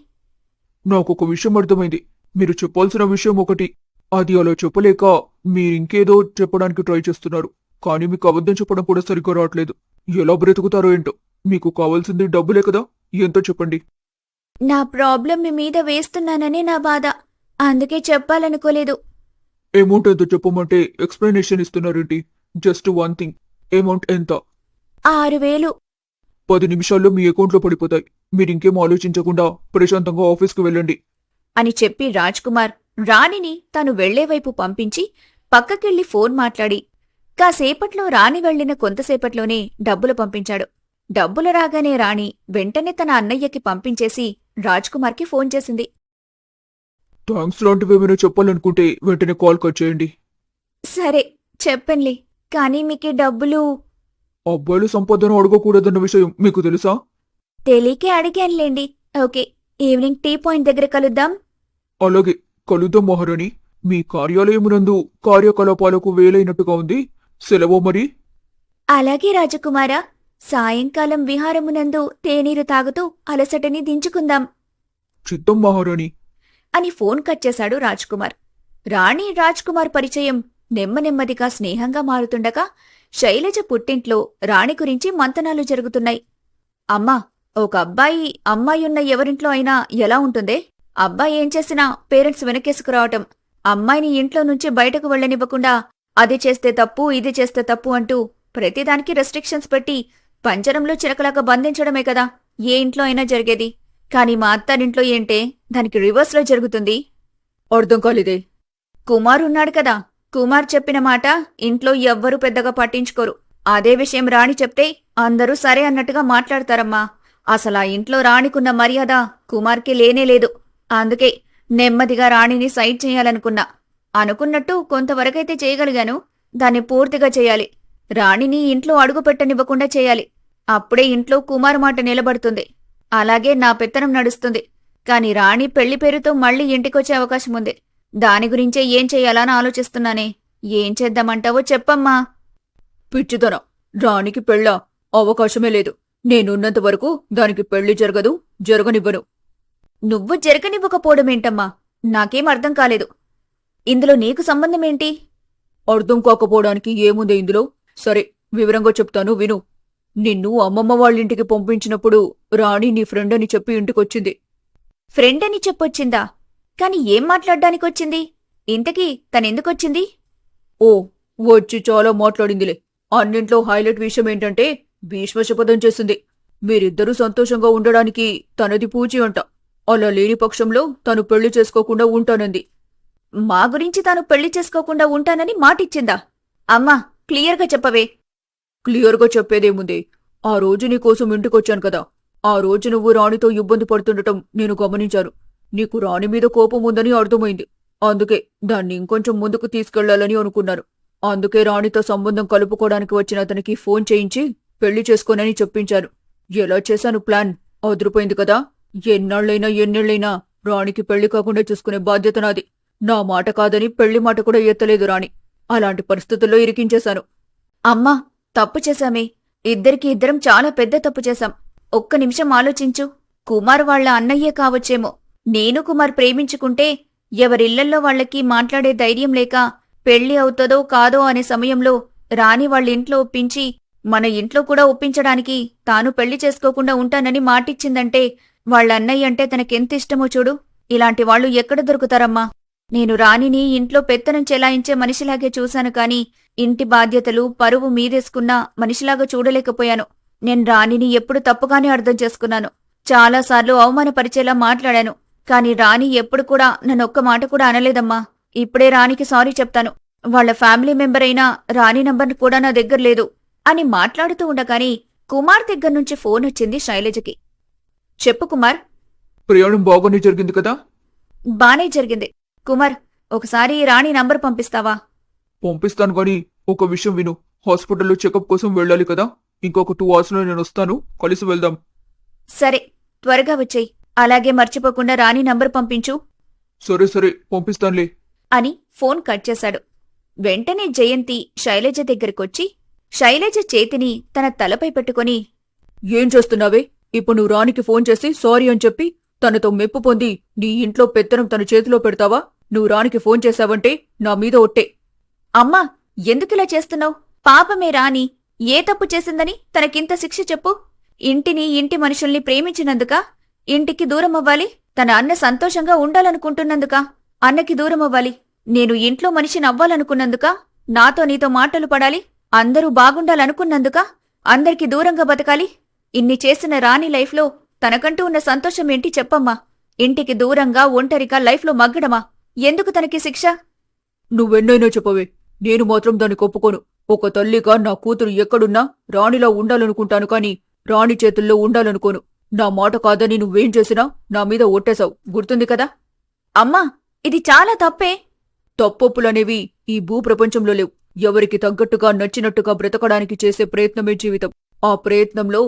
నాకొక విషయం అర్థమైంది. మీరు చెప్పాల్సిన విషయం ఒకటి, అది అలా చెప్పలేక మీరింకేదో చెప్పడానికి ట్రై చేస్తున్నారు. కానీ మీకు అబద్ధం చెప్పడం కూడా సరిగ్గా రావట్లేదు. ఎలా బ్రతుకుతారో ఏంటో. మీకు కావాల్సింది డబ్బులే కదా, ఎంతో చెప్పండి. నా ప్రాబ్లం మీ మీద వేస్తున్నానని నా బాధ. అందుకే చెప్పాలనుకోలేదు. అమౌంట్ ఎంతో చెప్పమంటే ఎక్స్ప్లెనేషన్ ఇస్తున్నారేంటి? జస్ట్ వన్ థింగ్, అమౌంట్ ఎంత? 6000. 10 నిమిషాల్లో మీ అకౌంట్లో పడిపోతాయి. మీరింకేం ఆలోచించకుండా ప్రశాంతంగా ఆఫీస్కి వెళ్ళండి. అని చెప్పి రాజ్కుమార్ రాణిని తను వెళ్లేవైపు పంపించి పక్కకెళ్లి ఫోన్ మాట్లాడి కాసేపట్లో రాణి వెళ్లిన కొంతసేపట్లోనే డబ్బులు పంపించాడు. డబ్బులు రాగానే రాణి వెంటనే తన అన్నయ్యకి పంపించేసి రాజ్కుమార్కి ఫోన్ చేసింది. థ్యాంక్స్ లాంటివేమైనా చెప్పాలనుకుంటే వెంటనే కాల్ కట్ చేయండి. సరే చెప్పండి. కానీ మీకు డబ్బులు అబ్బాయిలు సంపాదన అడగకూడదన్న విషయం మీకు తెలుసా? తెలియకే అడిగానులేండి. ఓకే, ఈవినింగ్ టీ పాయింట్ దగ్గర కలుద్దాం. అలాగే, కలుద్దాం మహారాణి. మీ కార్యాలయమునందు కార్యకలాపాలకు వేలైనట్టుగా ఉంది. సెలవు మరి. అలాగే రాజకుమారా. సాయంకాలం విహారమునందు తేనీరు తాగుతూ అలసటని దించుకుందాం చిత్తం మహారాణి. అని ఫోన్ కట్ చేశాడు రాజ్కుమార్. రాణి రాజ్కుమార్ పరిచయం నెమ్మదిగా స్నేహంగా మారుతుండగా శైలజ పుట్టింట్లో రాణి గురించి మంతనాలు జరుగుతున్నాయి. అమ్మా, ఒక అమ్మాయున్న ఎవరింట్లో అయినా ఎలా ఉంటుందే? అబ్బాయి ఏం చేసినా పేరెంట్స్ వెనకేసుకురావటం, అమ్మాయిని ఇంట్లో నుంచి బయటకు వెళ్లనివ్వకుండా అది చేస్తే తప్పు, ఇది చేస్తే తప్పు అంటూ ప్రతిదానికి రెస్ట్రిక్షన్స్ పెట్టి పంజరంలో చిలకలాగా బంధించడమే కదా ఏ ఇంట్లో అయినా జరిగేది. కాని మా అత్తారింట్లో ఏంటే దానికి రివర్స్లో జరుగుతుంది. అర్థం కాలేదే. కుమార్ ఉన్నాడు కదా, కుమార్ చెప్పిన మాట ఇంట్లో ఎవ్వరూ పెద్దగా పట్టించుకోరు. అదే విషయం రాణి చెప్తే అందరూ సరే అన్నట్టుగా మాట్లాడతారమ్మా. అసలా ఇంట్లో రాణికున్న మర్యాద కుమార్కి లేనేలేదు. అందుకే నెమ్మదిగా రాణిని సైడ్ చేయాలనుకున్నా. అనుకున్నట్టు కొంతవరకైతే చేయగలిగాను. దాన్ని పూర్తిగా చేయాలి. రాణిని ఇంట్లో అడుగు పెట్టనివ్వకుండా చేయాలి. అప్పుడే ఇంట్లో కుమార్ మాట నిలబడుతుంది. అలాగే నా పెత్తనం నడుస్తుంది. కాని రాణి పెళ్లి పేరుతో మళ్లీ ఇంటికొచ్చే అవకాశం ఉంది. దాని గురించే ఏం చెయ్యాలని ఆలోచిస్తున్నానే. ఏం చేద్దామంటావో చెప్పమ్మా. పిచ్చితనం. రాణికి పెళ్ళా? అవకాశమే లేదు. నేనున్నంత వరకు దానికి పెళ్లి జరగదు, జరగనివ్వను. నువ్వు జరగనివ్వకపోవడమేంటమ్మా? నాకేం అర్థం కాలేదు. ఇందులో నీకు సంబంధమేంటి? అర్థం కాకపోవడానికి ఏముంది ఇందులో? సరే, వివరంగా చెప్తాను విను. నిన్ను అమ్మమ్మ వాళ్ళింటికి పంపించినప్పుడు రాణి నీ ఫ్రెండ్ అని చెప్పి ఇంటికొచ్చింది. ఫ్రెండ్ అని చెప్పొచ్చిందా? కాని ఏం మాట్లాడ్డానికొచ్చింది? ఇంతకీ తనెందుకొచ్చింది? ఓ, వచ్చి చాలా మాట్లాడిందిలే. అన్నింట్లో హైలైట్ విషయం ఏంటంటే భీష్మ శపథం చేసింది. మీరిద్దరూ సంతోషంగా ఉండడానికి తనది పూచి అంట. అలా లేని పక్షంలో తను పెళ్లి చేసుకోకుండా ఉంటానంది. మా గురించి తాను పెళ్లి చేసుకోకుండా ఉంటానని మాటిచ్చిందా? అమ్మా, క్లియర్గా చెప్పవే. క్లియర్గా చెప్పేదేముంది? ఆ రోజు నీకోసం ఇంటికొచ్చాను కదా, ఆ రోజు నువ్వు రాణితో ఇబ్బంది పడుతుండటం నేను గమనించాను. నీకు రాణి మీద కోపం ఉందని అర్థమైంది. అందుకే దాన్ని ఇంకొంచెం ముందుకు తీసుకెళ్లాలని అనుకున్నాను. అందుకే రాణితో సంబంధం కలుపుకోవడానికి వచ్చిన అతనికి ఫోన్ చేయించి పెళ్లి చేసుకోనని చెప్పించాను. ఎలా చేశాను ప్లాన్? అదిరిపోయింది కదా. ఎన్నేళ్లైనా రాణికి పెళ్లి కాకుండా చూసుకునే బాధ్యత నాది. నా మాట కాదని పెళ్లి మాట కూడా ఎత్తలేదు రాణి. అలాంటి పరిస్థితుల్లో ఇరికించేశాను. అమ్మా, తప్పు చేశామే. ఇద్దరం చాలా పెద్ద తప్పు చేశాం. ఒక్క నిమిషం ఆలోచించు. కుమార్ వాళ్ల అన్నయ్యే కావచ్చేమో. నేను కుమార్ ప్రేమించుకుంటే ఎవరిళ్లల్లో వాళ్లకి మాట్లాడే ధైర్యం లేక పెళ్లి అవుతుందో కాదో అనే సమయంలో రాణి వాళ్ళింట్లో ఒప్పించి మన ఇంట్లో కూడా ఒప్పించడానికి తాను పెళ్లి చేసుకోకుండా ఉంటానని మాటిచ్చిందంటే వాళ్ళన్నయ్య అంటే తనకెంత ఇష్టమో చూడు. ఇలాంటి వాళ్లు ఎక్కడ దొరుకుతారమ్మా? నేను రాణిని ఇంట్లో పెత్తనం చెలాయించే మనిషిలాగే చూశాను కాని ఇంటి బాధ్యతలు పరువు మీదేసుకున్న మనిషిలాగా చూడలేకపోయాను. నేను రాణిని ఎప్పుడు తప్పుగానే అర్థం చేసుకున్నాను. చాలాసార్లు అవమానపరిచేలా మాట్లాడాను. కాని రాణి ఎప్పుడు కూడా నన్నొక్క మాట కూడా అనలేదమ్మా. ఇప్పుడే రాణికి సారీ చెప్తాను. వాళ్ల ఫ్యామిలీ మెంబర్ అయినా రాణి నంబర్ కూడా నా దగ్గర లేదు అని మాట్లాడుతూ ఉండగాని కుమార్ దగ్గర్నుంచి ఫోన్ వచ్చింది శైలజకి. చెప్పు కుమార్. ప్రయాణం బాగానే జరిగింది కదా? బానే జరిగింది. కుమార్, ఒకసారి రాణి నంబర్ పంపిస్తావా? పంపిస్తాను గాని ఒక విషయం విను. హాస్పిటల్లో చెకప్ కోసం వెళ్ళాలి కదా. ఇంకొక 2 అవర్స్లో నేను వస్తాను, కలిసి వెళ్దాం. సరే, త్వరగా వచ్చేయ్. అలాగే మర్చిపోకుండా రాణి నంబర్ పంపించు సరే సరే, పంపిస్తానులే. అని ఫోన్ కట్ చేశాడు. వెంటనే జయంతి శైలజ దగ్గరకొచ్చి శైలజ చేతిని తన తలపై పెట్టుకొని, ఏం చేస్తున్నావే? ఇప్పుడు నువ్వు రాణికి ఫోన్ చేసి సారీ అని చెప్పి తనతో మెప్పు పొంది నీ ఇంట్లో పెత్తనం తన చేతిలో పెడతావా? నువ్వు రాణికి ఫోన్ చేశావంటే నా మీద ఒట్టే. అమ్మా, ఎందుకిలా చేస్తున్నావు? పాపమే రాణి. ఏ తప్పు చేసిందని తనకింత శిక్ష చెప్పు? ఇంటిని, ఇంటి మనుషుల్ని ప్రేమించినందుకా? ఇంటికి దూరమవ్వాలి? తన అన్న సంతోషంగా ఉండాలనుకుంటున్నందుకా అన్నకి దూరమవ్వాలి? నేను ఇంట్లో మనిషిని అవ్వాలనుకున్నందుకా? నాతో నీతో మాటలు పడాలి? అందరూ బాగుండాలనుకున్నందుకా? అందరికి దూరంగా బతకాలి? ఇన్ని చేసిన రాణి లైఫ్లో తనకంటూ ఉన్న సంతోషం ఏంటి చెప్పమ్మా? ఇంటికి దూరంగా ఒంటరిగా లైఫ్లో మగ్గడమా? ఎందుకు తనకి శిక్ష? నువ్వెన్నైనా చెప్పవే, నేను మాత్రం దానికి ఒప్పుకోను. ఒక తల్లిగా నా కూతురు ఎక్కడున్నా రాణిలా ఉండాలనుకుంటాను కాని రాణి చేతుల్లో ఉండాలనుకోను. నా మాట కాదని నువ్వేం చేసినా నా మీద ఒట్టేశావు, గుర్తుంది కదా? అమ్మా, ఇది చాలా తప్పే. తప్పొప్పులనేవి ఈ భూప్రపంచంలో లేవు. ఎవరికి తగ్గట్టుగా నచ్చినట్టుగా బ్రతకడానికి చేసే ప్రయత్నమే జీవితం. ఆ ప్రయత్నంలో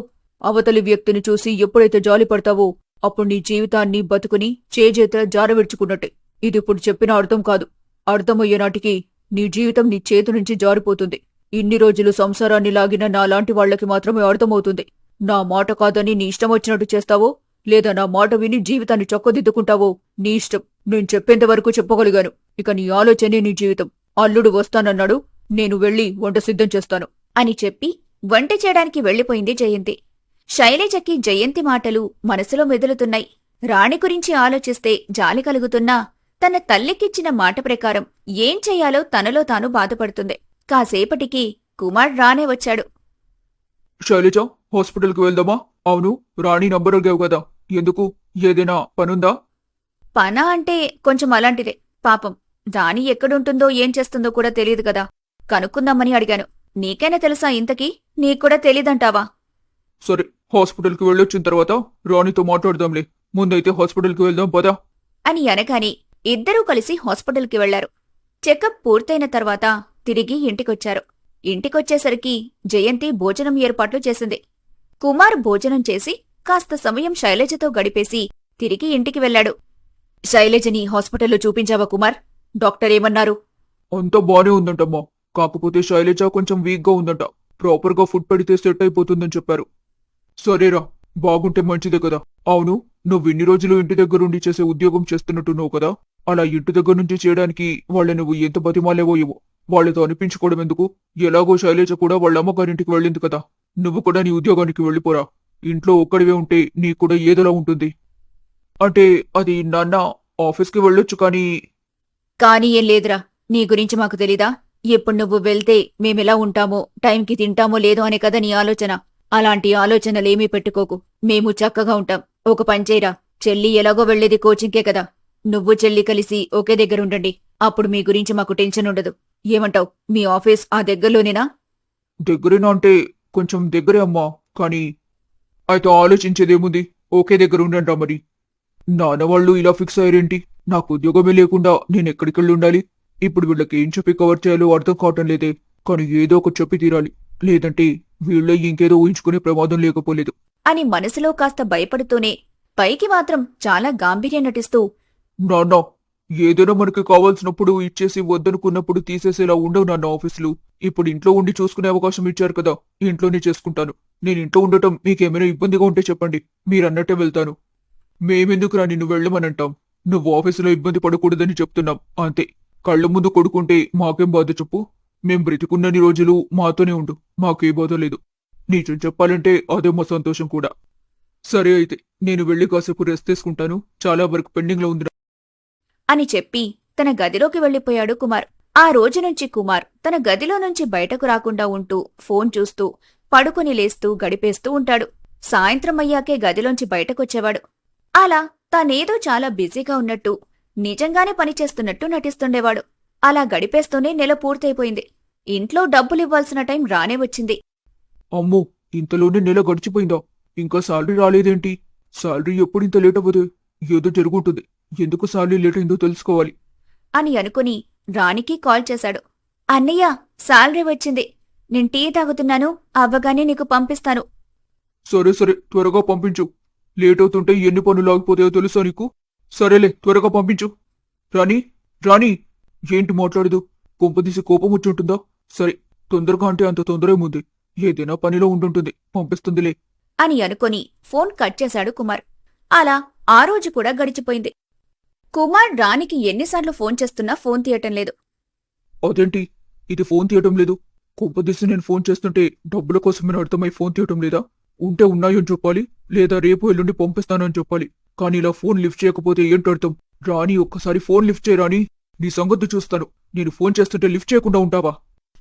అవతలి వ్యక్తిని చూసి ఎప్పుడైతే జాలిపడతావో అప్పుడు నీ జీవితాన్ని బతుకుని చేజేత జారవిడ్చుకున్నట్టే. ఇదిప్పుడు చెప్పిన అర్థం కాదు. అర్థమయ్యేనాటికి నీ జీవితం నీ చేతి నుంచి జారిపోతుంది. ఇన్ని రోజులు సంసారాన్ని లాగిన నాలాంటి వాళ్లకి మాత్రమే అర్థమవుతుంది. నా మాట కాదని నీ ఇష్టం వచ్చినట్టు చేస్తావో, లేదా నా మాట విని జీవితాన్ని చొక్కదిద్దుకుంటావో నీ ఇష్టం. నేను చెప్పేంతవరకు చెప్పగలిగాను. ఇక నీ ఆలోచనే నీ జీవితం. అల్లుడు వస్తానన్నాడు, నేను వెళ్లి వంట సిద్ధం చేస్తాను అని చెప్పి వంట చేయడానికి వెళ్లిపోయింది జయంతి. శైలజకి జయంతి మాటలు మనసులో మెదులుతున్నాయి. రాణి గురించి ఆలోచిస్తే జాలి కలుగుతున్నా తన తల్లికిచ్చిన మాట ప్రకారం ఏం చెయ్యాలో తనలో తాను బాధపడుతుంది. కాసేపటికి కుమార్ రానే వచ్చాడు. శైలజ, హాస్పిటల్కి వెళ్దామా? అవును, రాణి నంబర్ అడిగావు కదా, ఎందుకు? ఏదైనా పనుందా? పనా అంటే కొంచెం అలాంటిదే. పాపం రాణి ఎక్కడుంటుందో ఏం చేస్తుందో కూడా తెలియదు కదా, కనుక్కుందామని అడిగాను. నీకైనా తెలుసా ఇంతకీ? నీకూడా తెలీదంటావా? సరే, హాస్పిటల్కి వెళ్ళొచ్చిన తర్వాత రాణితో మాట్లాడదాంలే. ముందైతే హాస్పిటల్కి వెళ్దాం పదా. అని అనగాని ఇద్దరూ కలిసి హాస్పిటల్కి వెళ్లారు. చెకప్ పూర్తయిన తర్వాత తిరిగి ఇంటికొచ్చారు. ఇంటికొచ్చేసరికి జయంతి భోజనం ఏర్పాట్లు చేసింది. కుమార్ భోజనం చేసి కాస్త సమయం శైలజతో గడిపేసి తిరిగి ఇంటికి వెళ్లాడు. శైలజని హాస్పిటల్లో చూపించావా కుమార్? డాక్టర్ ఏమన్నారు? అంతా బానే ఉందంటమ్మా, కాకపోతే శైలజ కొంచెం వీక్గా ఉందంట. ప్రాపర్గా ఫుడ్ పెడితే సెట్ అయిపోతుందని చెప్పారు. సరేరా, బాగుంటే మంచిదే కదా. అవును, నువ్వు ఇన్ని రోజులు ఇంటి దగ్గరుండి చేసే ఉద్యోగం చేస్తున్నట్టున్నావు కదా, అలా ఇంటి దగ్గర నుంచి చేయడానికి వాళ్ళ నువ్వు ఎంత బతిమాలేవో ఏవో. వాళ్ళతో అనిపించుకోవడం ఎందుకు? ఎలాగో శైలజ కూడా వాళ్ళ అమ్మగారింటికి వెళ్ళింది కదా, నువ్వు కూడా నీ ఉద్యోగానికి వెళ్ళిపోరా. ఇంట్లో ఒక్కడివే ఉంటే నీకు కూడా ఏదోలా ఉంటుంది. అంటే అది నాన్న, ఆఫీస్కి వెళ్ళొచ్చు కానీ. కానీ ఏం లేదురా, నీ గురించి మాకు తెలీదా? ఇప్పుడు నువ్వు వెళ్తే మేమెలా ఉంటామో, టైంకి తింటామో లేదో అనే కదా నీ ఆలోచన. అలాంటి ఆలోచనలేమీ పెట్టుకోకు, మేము చక్కగా ఉంటాం. ఒక పంచేరా, చెల్లి ఎలాగో వెళ్లేది కోచింగ్కే కదా, నువ్వు చెల్లి కలిసి ఒకే దగ్గరుండండి. అప్పుడు మీ గురించి మాకు టెన్షన్ ఉండదు. ఏమంటావ్? మీ ఆఫీస్ ఆ దగ్గరలోనేనా? దగ్గరేనా అంటే కొంచెం దగ్గరే అమ్మా, కానీ అయితే ఆలోచించేదేముంది, ఒకే దగ్గర ఉండండి మరి. నాన్నవాళ్ళు ఇలా ఫిక్స్ అయ్యారేంటి? నాకు ఉద్యోగమే లేకుండా నేను ఎక్కడికెళ్ళి ఉండాలి? ఇప్పుడు వీళ్ళకి ఏం చెప్పి కవర్ చేయాలో అర్థం కావటం లేదే. కానీ ఏదో ఒకటి చెప్పి తీరాలి, లేదంటే వీళ్ళే ఇంకేదో ఊహించుకునే ప్రమాదం లేకపోలేదు అని మనసులో కాస్త భయపడుతూనే పైకి మాత్రం చాలా గాంభీర్యం నటిస్తూ, నాన్న, ఏదైనా మనకి కావాల్సినప్పుడు ఇచ్చేసి వద్దనుకున్నప్పుడు తీసేసేలా ఉండవు నాన్న ఆఫీసులు. ఇప్పుడు ఇంట్లో ఉండి చూసుకునే అవకాశం ఇచ్చారు కదా, ఇంట్లోనే చేసుకుంటాను. నేను ఇంట్లో ఉండటం మీకేమైనా ఇబ్బందిగా ఉంటే చెప్పండి, మీరన్నట్టే వెళ్తాను. మేమెందుకురా నిన్ను వెళ్ళమనంటాం? నువ్వు ఆఫీసులో ఇబ్బంది పడకూడదని చెప్తున్నాం అంతే. కళ్ళ ముందు కొడుకుంటే మాకేం బాధ చెప్పు? మేం బ్రతికున్నన్ని రోజులు మాతోనే ఉండు, మాకే బాధ లేదు. నిజం చెప్పాలంటే అదే మా సంతోషం కూడా. సరే అయితే నేను వెళ్ళి కాసేపు రెస్ట్ తీసుకుంటాను, చాలా వర్క్ పెండింగ్లో ఉంది. అని చెప్పి తన గదిలోకి వెళ్లిపోయాడు కుమార్. ఆ రోజు నుంచి కుమార్ తన గదిలో నుంచి బయటకు రాకుండా ఉంటూ ఫోన్ చూస్తూ పడుకుని లేస్తూ గడిపేస్తూ ఉంటాడు. సాయంత్రం అయ్యాకే గదిలోంచి బయటకొచ్చేవాడు. అలా తానేదో చాలా బిజీగా ఉన్నట్టు, నిజంగానే పనిచేస్తున్నట్టు నటిస్తుండేవాడు. అలా గడిపేస్తూనే నెల పూర్తయిపోయింది. ఇంట్లో డబ్బులివ్వాల్సిన టైం రానే వచ్చింది. అమ్మో, ఇంతలోనే నెల గడిచిపోయిందా? ఇంకా శాలరీ రాలేదేంటి? శాలరీ ఎప్పుడు ఇంత లేట్ అవ్వదు? ఏదో జరుగుంటుంది. ఎందుకు శాలరీ లేట్ అయిందో తెలుసుకోవాలి అని అనుకుని రాణికి కాల్ చేశాడు. అన్నయ్య, శాలరీ వచ్చింది. నేను టీ తాగుతున్నాను, అవ్వగానే నీకు పంపిస్తాను. సరే సరే త్వరగా పంపించు. లేట్ అవుతుంటే ఎన్ని పనులు ఆగిపోతాయో తెలుసా నీకు? సరేలే త్వరగా పంపించు. రాణి రాణి, ఏంటి మాట్లాడదు? కొంపదీసి కోపం వచ్చి ఉంటుందా? సరే, తొందరగా అంటే అంత తొందర ఏముంది, ఏదైనా పనిలో ఉండుంటుంది, పంపిస్తుందిలే అని అనుకొని ఫోన్ కట్ చేశాడు కుమార్. అలా ఆ రోజు కూడా గడిచిపోయింది. కుమార్ రాణికి ఎన్నిసార్లు ఫోన్ చేస్తున్నా ఫోన్ తీయటం లేదు. అదేంటి ఇది ఫోన్ తీయటం లేదు? కొంపదీసి నేను ఫోన్ చేస్తుంటే డబ్బుల కోసమని అర్థమై ఫోన్ తీయటం లేదా? ఉంటే ఉన్నాయని చెప్పాలి, లేదా రేపు ఎల్లుండి పంపిస్తానని చెప్పాలి. కానీ ఇలా ఫోన్ లిఫ్ట్ చేయకపోతే ఏంటర్థం? రాణి, ఒక్కసారి ఫోన్ లిఫ్ట్ చేయరాని, నీ సంగతి చూస్తాను. నేను ఫోన్ చేస్తుంటే లిఫ్ట్ చేయకుండా ఉంటావా?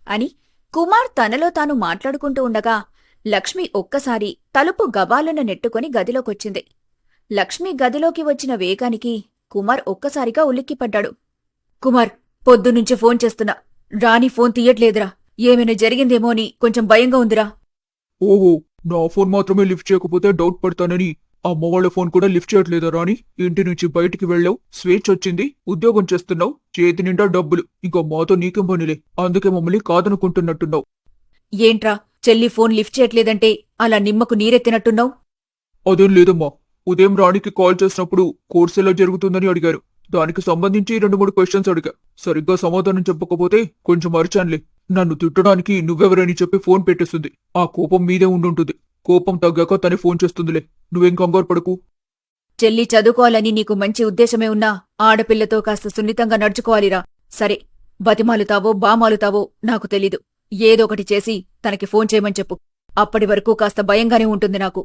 అని కుమార్ తనలో తాను మాట్లాడుకుంటూ ఉండగా లక్ష్మి ఒక్కసారి తలుపు గబాలున నెట్టుకొని గదిలోకొచ్చింది. లక్ష్మి గదిలోకి వచ్చిన వేగానికి కుమార్ ఒక్కసారిగా ఉలిక్కిపడ్డాడు. కుమార్, పొద్దునుంచి ఫోన్ చేస్తున్నా, రాణి ఫోన్ తీయట్లేదురా. ఏమైనా జరిగిందేమో అని కొంచెం భయంగా ఉందిరా. ఓహో, నా ఫోన్ మాత్రమే లిఫ్ట్ చేయకపోతే డౌట్ పడతానని అమ్మ వాళ్ళ ఫోన్ కూడా లిఫ్ట్ చేయట్లేదా రాణి? ఇంటి నుంచి బయటికి వెళ్ళావు, స్వేచ్ఛ వచ్చింది, ఉద్యోగం చేస్తున్నావు, చేతి నిండా డబ్బులు, ఇంకా మాతో నీకేం పనిలే, అందుకే మమ్మల్ని కాదనుకుంటున్నట్టున్నావు. ఏంట్రా, చెల్లి ఫోన్ లిఫ్ట్ చేయట్లేదంటే అలా నిమ్మకు నీరెత్తినట్టున్నావు? అదేం లేదమ్మా, ఉదయం రాణికి కాల్ చేసినప్పుడు కోర్స్ ఎలా జరుగుతుందని అడిగారు. దానికి సంబంధించి 2-3 క్వశ్చన్స్ అడిగా. సరిగ్గా సమాధానం చెప్పకపోతే కొంచెం అరిచానులే. నన్ను తిట్టడానికి నువ్వెవరని చెప్పి ఫోన్ పెట్టేస్తుంది. ఆ కోపం మీదే ఉండుంటుంది. కోపం తగ్గాక తనే ఫోన్ చేస్తుందిలే, నువ్వేం కంగారు పడకు. చెల్లి చదువుకోవాలని నీకు మంచి ఉద్దేశమే ఉన్నా ఆడపిల్లతో కాస్త సున్నితంగా నడుచుకోవాలిరా. సరే, బతిమాలుతావో బామాలుతావో నాకు తెలీదు, ఏదోకటి చేసి తనకి ఫోన్ చేయమని చెప్పు. అప్పటి వరకు కాస్త భయంగానే ఉంటుంది నాకు.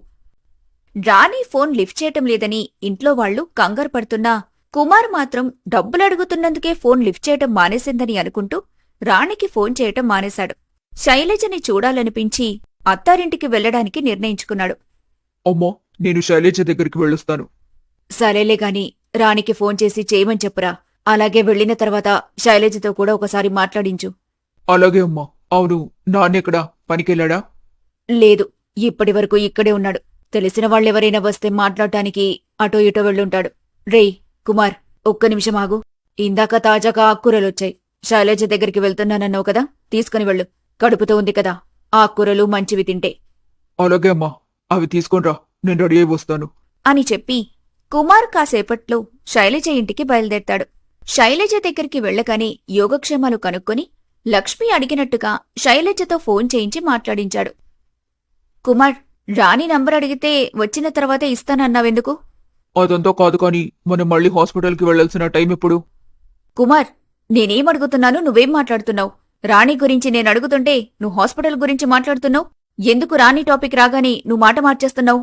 రాణి ఫోన్ లిఫ్ట్ చేయటం లేదని ఇంట్లో వాళ్లు కంగారు పడుతున్నా కుమార్ మాత్రం డబ్బులడుగుతున్నందుకే ఫోన్ లిఫ్ట్ చేయటం మానేసిందని అనుకుంటూ రాణికి ఫోన్ చేయటం మానేశాడు. శైలజని చూడాలనిపించి అత్తారింటికి వెళ్లడానికి నిర్ణయించుకున్నాడు. అమ్మా, నేను శైలజ దగ్గరికి వెళ్ళొస్తాను. సరేలే గాని రాణికి ఫోన్ చేసి చేయమని చెప్పురా. అలాగే వెళ్లిన తర్వాత శైలజతో కూడా ఒకసారి మాట్లాడించు. అలాగే అమ్మా. అవును, నాన్నెక్కడా? పనికెళ్ళాడా? లేదు, ఇప్పటివరకు ఇక్కడే ఉన్నాడు. తెలిసిన వాళ్ళెవరైనా వస్తే మాట్లాడటానికి అటో ఇటో వెళ్ళుంటాడు. రేయ్ కుమార్, ఒక్క నిమిషం ఆగు. ఇందాక తాజాగా ఆకుకూరలొచ్చాయి. శైలజ దగ్గరికి వెళ్తున్నానన్నావు కదా, తీసుకుని వెళ్ళు. కడుపుతో ఉంది కదా, ఆకుకూరలు మంచివి తింటే. అలాగే అమ్మా, అవి తీసుకొనిరా, నేను రెడీ అయి వస్తాను అని చెప్పి కుమార్ కాసేపట్లో శైలజ ఇంటికి బయలుదేరతాడు. శైలజ దగ్గరికి వెళ్ళగానే యోగక్షేమాలు కనుక్కొని లక్ష్మి అడిగినట్టుగా శైలజతో ఫోన్ చేయించి మాట్లాడించాడు. కుమార్, రాణి నంబర్ అడిగితే వచ్చిన తర్వాతే ఇస్తానన్నావెందుకు? అదంతా కాదు కాని మనం మళ్ళీ హాస్పిటల్కి వెళ్లాల్సిన టైం ఎప్పుడు? కుమార్, నేనేమడుగుతున్నాను, నువ్వేం మాట్లాడుతున్నావు? రాణి గురించి నేను అడుగుతుంటే నువ్వు హాస్పిటల్ గురించి మాట్లాడుతున్నావు. ఎందుకు రాణి టాపిక్ రాగానే నువ్వు మాట మార్చేస్తున్నావు?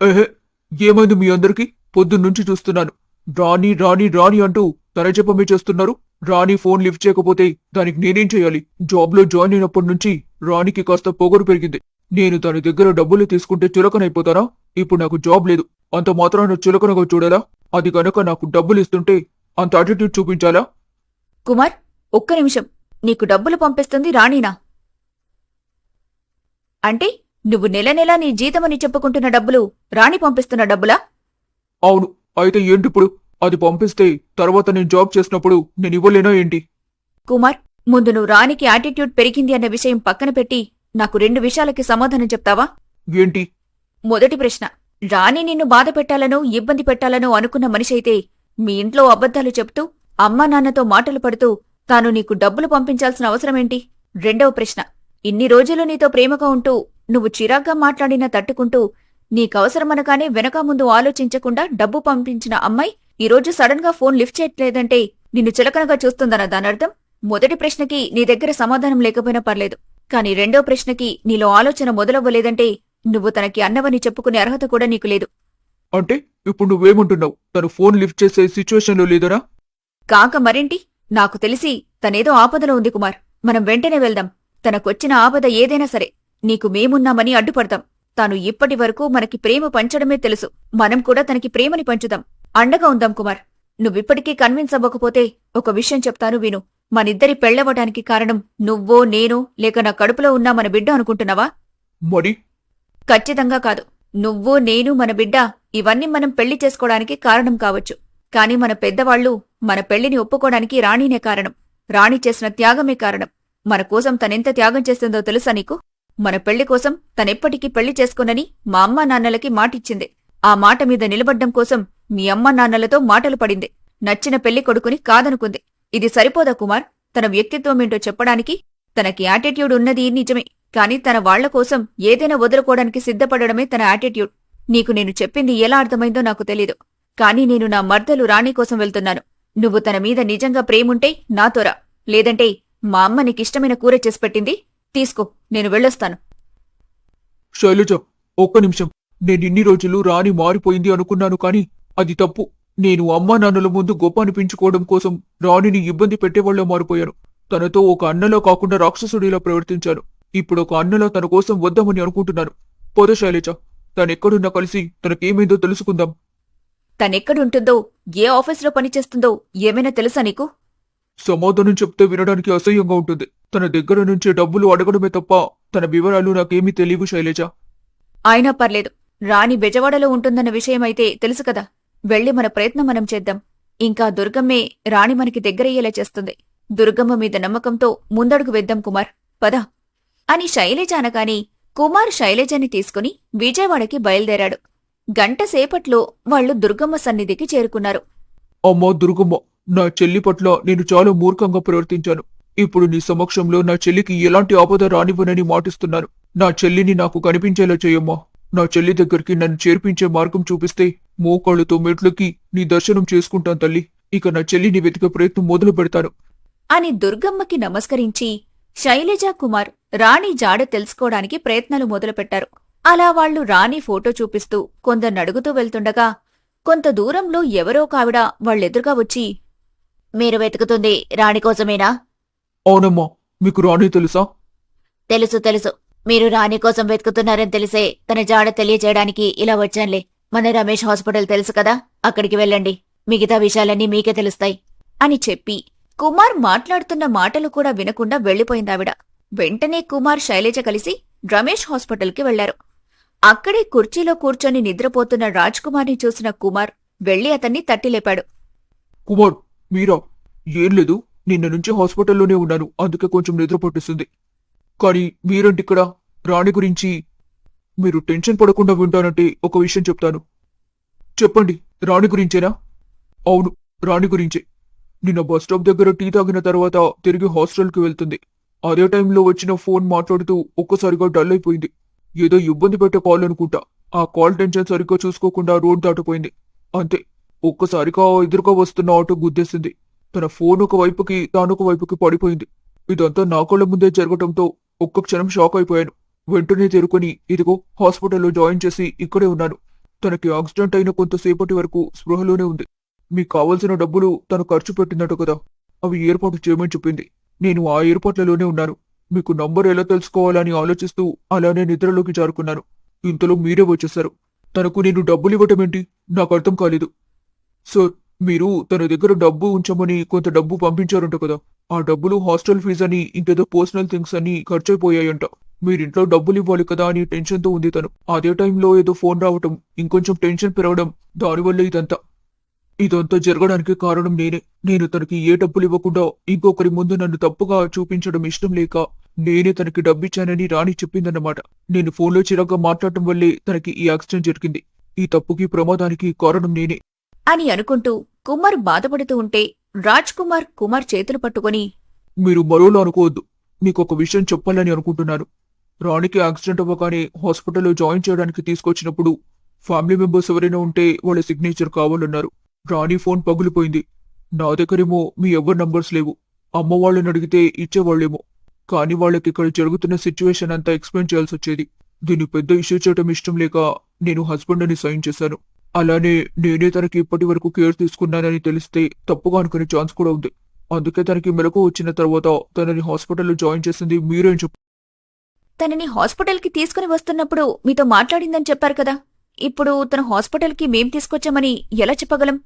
ఏహే, ఏమైంది మీ అందరికీ? పొద్దున్నుంచి చూస్తున్నాను, రాణి రాణి రాణి అంటూ తనజపమే చేస్తున్నారు. రాణి ఫోన్ లిఫ్ట్ చేయకపోతే దానికి నేనేం చేయాలి? జాబ్లో జాయిన్ అయినప్పటి నుంచి రాణికి కాస్త పొగరు పెరిగింది. నేను తన దగ్గర డబ్బులు తీసుకుంటే చులకనైపోతానా? ఇప్పుడు నాకు జాబ్ లేదు, అంత మాత్రాన చులకనగా చూడాలా? అది గనక నాకు డబ్బులు ఇస్తుంటే అంత అటిట్యూడ్ చూపించాలా? కుమార్, ఒక్క నిమిషం. నీకు డబ్బులు పంపిస్తుంది రాణీనా? అంటే నువ్వు నెల నెలా నీ జీతమని చెప్పుకుంటున్న డబ్బులు రాణి పంపిస్తున్న డబ్బులా? అవును. అయితే ఏంటిప్పుడు? అది పంపిస్తే తర్వాత నేను జాబ్ చేసినప్పుడు నేను ఇవ్వలేనా ఏంటి? కుమార్, ముందు నువ్వు రాణికి యాటిట్యూడ్ పెరిగింది అన్న విషయం పక్కన పెట్టి నాకు 2 విషయాలకి సమాధానం చెప్తావా? ఏంటి? మొదటి ప్రశ్న, రాణి నిన్ను బాధ పెట్టాలనో ఇబ్బంది పెట్టాలనో అనుకున్న మనిషైతే మీ ఇంట్లో అబద్ధాలు చెప్తూ అమ్మా నాన్నతో మాటలు పడుతూ తాను నీకు డబ్బులు పంపించాల్సిన అవసరమేంటి? రెండవ ప్రశ్న, ఇన్ని రోజులు నీతో ప్రేమగా ఉంటూ నువ్వు చిరాగ్గా మాట్లాడినా తట్టుకుంటూ నీకవసరమనగానే వెనక ముందు ఆలోచించకుండా డబ్బు పంపించిన అమ్మాయి ఈరోజు సడన్ గా ఫోన్ లిఫ్ట్ చేయట్లేదంటే నిన్ను చులకనగా చూస్తుందన్న దానర్థం? మొదటి ప్రశ్నకి నీ దగ్గర సమాధానం లేకపోయినా పర్లేదు, కాని రెండో ప్రశ్నకి నీలో ఆలోచన మొదలవ్వలేదంటే నువ్వు తనకి అన్నవని చెప్పుకునే అర్హత కూడా నీకు లేదు. అంటే ఇప్పుడు నువ్వేమంటున్నావు? తను ఫోన్ లిఫ్ట్ చేసే సిచ్యువేషన్లో లేదనా? కాక మరేంటి? నాకు తెలిసి తనేదో ఆపదలో ఉంది కుమార్. మనం వెంటనే వెళ్దాం. తనకొచ్చిన ఆపద ఏదైనా సరే నీకు మేమున్నామని అడ్డుపడతాం. తాను ఇప్పటి వరకు మనకి ప్రేమ పంచడమే తెలుసు, మనం కూడా తనకి ప్రేమని పంచుదాం. అండగా ఉందాం కుమార్. నువ్విప్పటికీ కన్విన్స్ అవ్వకపోతే ఒక విషయం చెప్తాను విను. మనిద్దరి పెళ్లవటానికి కారణం నువ్వో నేనో లేక నా కడుపులో ఉన్న మన బిడ్డ అనుకుంటున్నావా? మరి ఖచ్చితంగా కాదు. నువ్వు నేను మన బిడ్డ ఇవన్నీ మనం పెళ్లి చేసుకోవడానికి కారణం కావచ్చు, కాని మన పెద్దవాళ్లు మన పెళ్లిని ఒప్పుకోవడానికి రాణీనే కారణం. రాణి చేసిన త్యాగమే కారణం. మన కోసం తనెంత త్యాగం చేస్తుందో తెలుసా నీకు? మన పెళ్లి కోసం తనెప్పటికీ పెళ్లి చేసుకోనని మా అమ్మా నాన్నలకి మాటిచ్చింది. ఆ మాట మీద నిలబడ్డం కోసం మీ అమ్మా నాన్నలతో మాటలు పడింది. నచ్చిన పెళ్లి కొడుకుని కాదనుకుంది. ఇది సరిపోదా కుమార్? తన వ్యక్తిత్వమేంటో చెప్పడానికి? తనకి యాటిట్యూడ్ ఉన్నది నిజమే, కాని తన వాళ్ల కోసం ఏదైనా వదులుకోవడానికి సిద్ధపడడమే తన యాటిట్యూడ్. నీకు నేను చెప్పింది ఎలా అర్థమైందో నాకు తెలీదు, కాని నేను నా మర్దలు రాణి కోసం వెళ్తున్నాను. నువ్వు తన మీద నిజంగా ప్రేముంటే నాతోరా, లేదంటే మా అమ్మ నీకిష్టమైన కూర చేసి పెట్టింది తీసుకో, నేను వెళ్ళొస్తాను. శైలజ, ఒక్క నిమిషం. నేనిన్ని రోజులు రాణి మారిపోయింది అనుకున్నాను, కాని అది తప్పు. నేను అమ్మా నాన్నల ముందు గొప్ప అనిపించుకోవడం కోసం రాణిని ఇబ్బంది పెట్టేవాళ్ళ మారిపోయాను. తనతో ఒక అన్నలో కాకుండా రాక్షసుడిలా ప్రవర్తించాను. ఇప్పుడు ఒక అన్నలా తన కోసం వద్దామని అనుకుంటున్నాను. పొద శైలజ, తనెక్కడున్నా కలిసి తనకేమైందో తెలుసుకుందాం. తనెక్కడుంటుందో, ఏ ఆఫీసులో పనిచేస్తుందో ఏమైనా తెలుసా నీకు? సమాధానం చెప్తే వినడానికి అసహ్యంగా ఉంటుంది. తన దగ్గర నుంచి డబ్బులు అడగడమే తప్ప తన వివరాలు నాకేమీ తెలియవు శైలజ. అయినా పర్లేదు, రాణి బెజవాడలో ఉంటుందన్న విషయమైతే తెలుసు కదా. వెళ్ళి మన ప్రయత్నం మనం చేద్దాం. ఇంకా దుర్గమ్మే రాణి మనకి దగ్గరయ్యేలా చేస్తుంది. దుర్గమ్మ మీద నమ్మకంతో ముందడుగు వేద్దాం కుమార్, పద అని శైలజ అనగాని కుమార్ శైలజని తీసుకుని విజయవాడకి బయలుదేరాడు. గంటసేపట్లో వాళ్లు దుర్గమ్మ సన్నిధికి చేరుకున్నారు. అమ్మా దుర్గమ్మ, నా చెల్లి పట్ల నేను చాలా మూర్ఖంగా ప్రవర్తించాను. ఇప్పుడు నీ సమక్షంలో నా చెల్లికి ఎలాంటి ఆపద రానివ్వనని మాటిస్తున్నాను. నా చెల్లిని నాకు కనిపించేలా చేయమ్మా. నా చెల్లి దగ్గరికి నన్ను చేర్పించే మార్గం చూపిస్తే మోకాళ్లతో మెట్లకి నీ దర్శనం చేసుకుంటాను తల్లి. ఇక నా చెల్లిని వెతికే ప్రయత్నం మొదలు పెడతాను అని దుర్గమ్మకి నమస్కరించి శైలజ కుమార్ రాణి జాడ తెలుసుకోవడానికి ప్రయత్నాలు మొదలుపెట్టారు. అలా వాళ్లు రాణి ఫోటో చూపిస్తూ కొందరినడుగుతూ వెళ్తుండగా కొంత దూరంలో ఎవరో కావిడ వాళ్ళెదురుగా వచ్చి, మీరు వెతుకుతుంది రాణి కోసమేనా? అవునమ్మా, మీకు రాణి తెలుసా? తెలుసు తెలుసు. మీరు రాణి కోసం వెతుకుతున్నారని తెలిసే తన జాడ తెలియజేయడానికి ఇలా వచ్చానులే. మన రమేష్ హాస్పిటల్ తెలుసు కదా, అక్కడికి వెళ్ళండి. మిగతా విషయాలన్నీ మీకే తెలుస్తాయి అని చెప్పి కుమార్ మాట్లాడుతున్న మాటలు కూడా వినకుండా వెళ్లిపోయిందావిడ. వెంటనే కుమార్ శైలజ కలిసి రమేష్ హాస్పిటల్కి వెళ్లారు. అక్కడే కుర్చీలో కూర్చొని నిద్రపోతున్న రాజ్ కుమార్ని చూసిన కుమార్ వెళ్లి అతన్ని తట్టిలేపాడు. కుమార్, మీరా? ఏం లేదు, నిన్న నుంచి హాస్పిటల్లోనే ఉన్నాను, అందుకే కొంచెం నిద్ర పట్టిస్తుంది. కానీ మీరేంటిక్కడ? రాణి గురించి మీరు టెన్షన్ పడకుండా వింటానంటే ఒక విషయం చెప్తాను. చెప్పండి, రాణి గురించేనా? అవును, రాణి గురించే. నిన్న బస్టాప్ దగ్గర టీ తాగిన తర్వాత తిరిగి హాస్టల్కి వెళ్తుంది. అదే టైంలో వచ్చిన ఫోన్ మాట్లాడుతూ ఒక్కసారిగా డల్ అయిపోయింది. ఏదో ఇబ్బంది పెట్టే కాల్ అనుకుంటా. ఆ కాల్ టెన్షన్ సరిగ్గా చూసుకోకుండా రోడ్ దాటిపోయింది. అంతే, ఒక్కసారిగా ఎదురుగా వస్తున్న ఆటో గుద్దేసింది. తన ఫోన్ ఒక వైపుకి తానొక వైపుకి పడిపోయింది. ఇదంతా నా కళ్ళ ముందే జరగటంతో ఒక్క క్షణం షాక్ అయిపోయాను. వెంటనే తేరుకొని ఇదిగో హాస్పిటల్లో జాయిన్ చేసి ఇక్కడే ఉన్నాను. తనకి యాక్సిడెంట్ అయిన కొంతసేపటి వరకు స్పృహలోనే ఉంది. మీకు కావలసిన డబ్బులు తను ఖర్చు పెట్టిందట కదా, అవి ఏర్పాటు చేయమని చెప్పింది. నేను ఆ ఏర్పాట్లలోనే ఉన్నాను. మీకు నంబర్ ఎలా తెలుసుకోవాలని ఆలోచిస్తూ అలానే నిద్రలోకి జారుకున్నాను. ఇంతలో మీరే వచ్చేశారు. తనకు నేను డబ్బులు ఇవ్వటమేంటి నాకు అర్థం కాలేదు. సార్, మీరు తన దగ్గర డబ్బు ఉంచమని కొంత డబ్బు పంపించారంట కదా, ఆ డబ్బులు హాస్టల్ ఫీజు అని ఇంకేదో పర్సనల్ థింగ్స్ అని ఖర్చయిపోయాయంట. మీరింట్లో డబ్బులు ఇవ్వాలి కదా అని టెన్షన్తో ఉంది తను. అదే టైంలో ఏదో ఫోన్ రావటం, ఇంకొంచెం టెన్షన్ పెరగడం, దానివల్ల ఇదంతా జరగడానికి కారణం నేనే. నేను తనకి ఏ డబ్బులు ఇవ్వకుండా ఇంకొకరి ముందు నన్ను తప్పుగా చూపించడం ఇష్టం లేక నేనే తనకి డబ్బిచ్చానని రాణి చెప్పిందన్నమాట. నేను ఫోన్లో చిరాగ్గా మాట్లాడటం వల్లే తనకి ఈ యాక్సిడెంట్ జరిగింది. ఈ తప్పుకి ప్రమాదానికి కారణం నేనే అని అనుకుంటూ కుమార్ బాధపడుతూ ఉంటే రాజ్ కుమార్ చేతులు పట్టుకొని, మీరు మరోలా అనుకోవద్దు. మీకొక విషయం చెప్పాలని అనుకుంటున్నాను. రాణికి యాక్సిడెంట్ అవ్వగానే హాస్పిటల్లో జాయిన్ చేయడానికి తీసుకొచ్చినప్పుడు ఫ్యామిలీ మెంబర్స్ ఎవరైనా ఉంటే వాళ్ళ సిగ్నేచర్ కావాలన్నారు. రాణి ఫోన్ పగిలిపోయింది. నా దగ్గరేమో మీ ఎవరి నంబర్స్ లేవు. అమ్మ వాళ్ళని అడిగితే ఇచ్చేవాళ్లేమో. కానీ వాళ్ళకి ఇక్కడ జరుగుతున్న సిచ్యువేషన్ అంతా ఎక్స్ప్లెయిన్ చేయాల్సి వచ్చేది. దీన్ని పెద్ద ఇష్యూ చేయటం ఇష్టం లేక నేను హస్బెండ్ అని సైన్ చేశాను. అలానే నేనే తనకి ఇప్పటి వరకు కేర్ తీసుకున్నానని తెలిస్తే తప్పుగా అనుకునే ఛాన్స్ కూడా ఉంది. అందుకే తనకి మెలకు వచ్చిన తర్వాత తనని హాస్పిటల్లో జాయిన్ చేసింది మీరేం చెప్పు. తనని హాస్పిటల్కి తీసుకుని వస్తున్నప్పుడు మీతో మాట్లాడిందని చెప్పారు కదా, ఇప్పుడు తన హాస్పిటల్కి మేం తీసుకొచ్చామని ఎలా చెప్పగలం?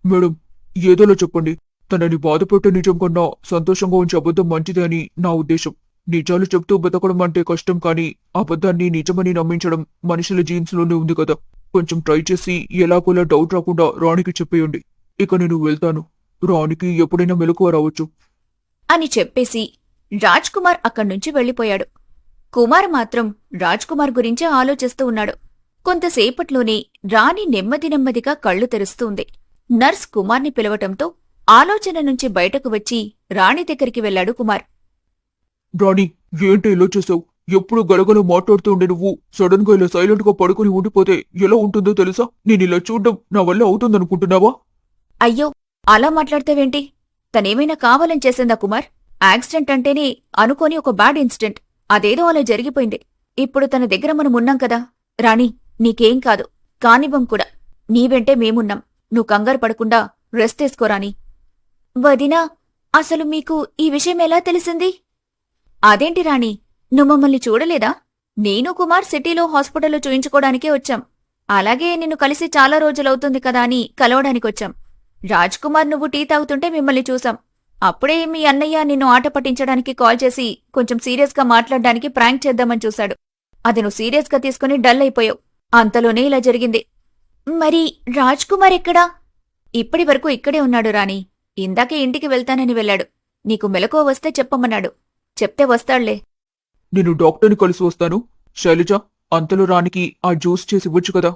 మేడం, ఏదోలో చెప్పండి. తనని బాధపెట్టే నిజం కన్నా సంతోషంగా ఉంచి అబద్ధం మంచిది అని నా ఉద్దేశం. నిజాలు చెప్తూ బతకడం అంటే కష్టం, కానీ అబద్ధాన్ని నిజమని నమ్మించడం మనుషుల జీన్స్లోనే ఉంది కదా. కొంచెం ట్రై చేసి ఎలాగోలా డౌట్ రాకుండా రాణికి చెప్పేయండి. ఇక నేను వెళ్తాను. రాణికి ఎప్పుడైనా మెలకువ రావచ్చు అని చెప్పేసి రాజ్కుమార్ అక్కడ్నుంచి వెళ్ళిపోయాడు. కుమార్ మాత్రం రాజ్కుమార్ గురించే ఆలోచిస్తూ ఉన్నాడు. కొంతసేపట్లోనే రాణి నెమ్మదిగా కళ్ళు తెరుస్తూ ఉంది. నర్స్ కుమార్ని పిలవటంతో ఆలోచన నుంచి బయటకు వచ్చి రాణి దగ్గరికి వెళ్లాడు కుమార్. రాణి, ఏంటి ఇలా చేసావు? ఎప్పుడు గలగల మాట్లాడుతూ ఉండే నువ్వు సడన్ గా ఇలా సైలెంట్ గా పడుకుని ఉండిపోతే ఎలా ఉంటుందో తెలుసా? నేను ఇలా చూడ్డం నా వల్ల అవుతుందనుకుంటున్నావా? అయ్యో, అలా మాట్లాడతావేంటి? తనేమైనా కావాలని చేసిందా కుమార్? యాక్సిడెంట్ అంటేనే అనుకోని ఒక బ్యాడ్ ఇన్సిడెంట్. అదేదో అలా జరిగిపోయింది. ఇప్పుడు తన దగ్గర మనం ఉన్నాం కదా. రాణి, నీకేం కాదు, కానివ్వం కూడా. నీ వెంటే మేమున్నాం. నువ్వు కంగారు పడకుండా రెస్ట్ తీసుకోరాని. వదినా, అసలు మీకు ఈ విషయం ఎలా తెలిసింది? అదేంటి రాణి, నువ్వు మమ్మల్ని చూడలేదా? నేను కుమార్ సిటీలో హాస్పిటల్లో చూయించుకోవడానికే వచ్చాం. అలాగే నిన్ను కలిసి చాలా రోజులవుతుంది కదా అని కలవడానికొచ్చాం. రాజ్కుమార్ నువ్వు టీ తాగుతుంటే మిమ్మల్ని చూసాం. అప్పుడే మీ అన్నయ్య నిన్ను ఆట పట్టించడానికి కాల్ చేసి కొంచెం సీరియస్గా మాట్లాడడానికి ప్రాంక్ చేద్దామని చూశాడు. అది నువ్వు సీరియస్గా తీసుకుని డల్ అయిపోయావు. అంతలోనే ఇలా జరిగింది. మరి రాజ్కుమార్ ఎక్కడా? ఇప్పటి వరకు ఇక్కడే ఉన్నాడు రాణి. ఇందాకే ఇంటికి వెళ్తానని వెళ్ళాడు. నీకు మెలకువ వస్తే చెప్పమన్నాడు. చెప్తే వస్తాడులే. నేను డాక్టర్ని కలిసి వస్తాను. శైలజ, అంతలో రాణికి ఆ జ్యూస్ చేసి ఇవ్వచ్చు కదా.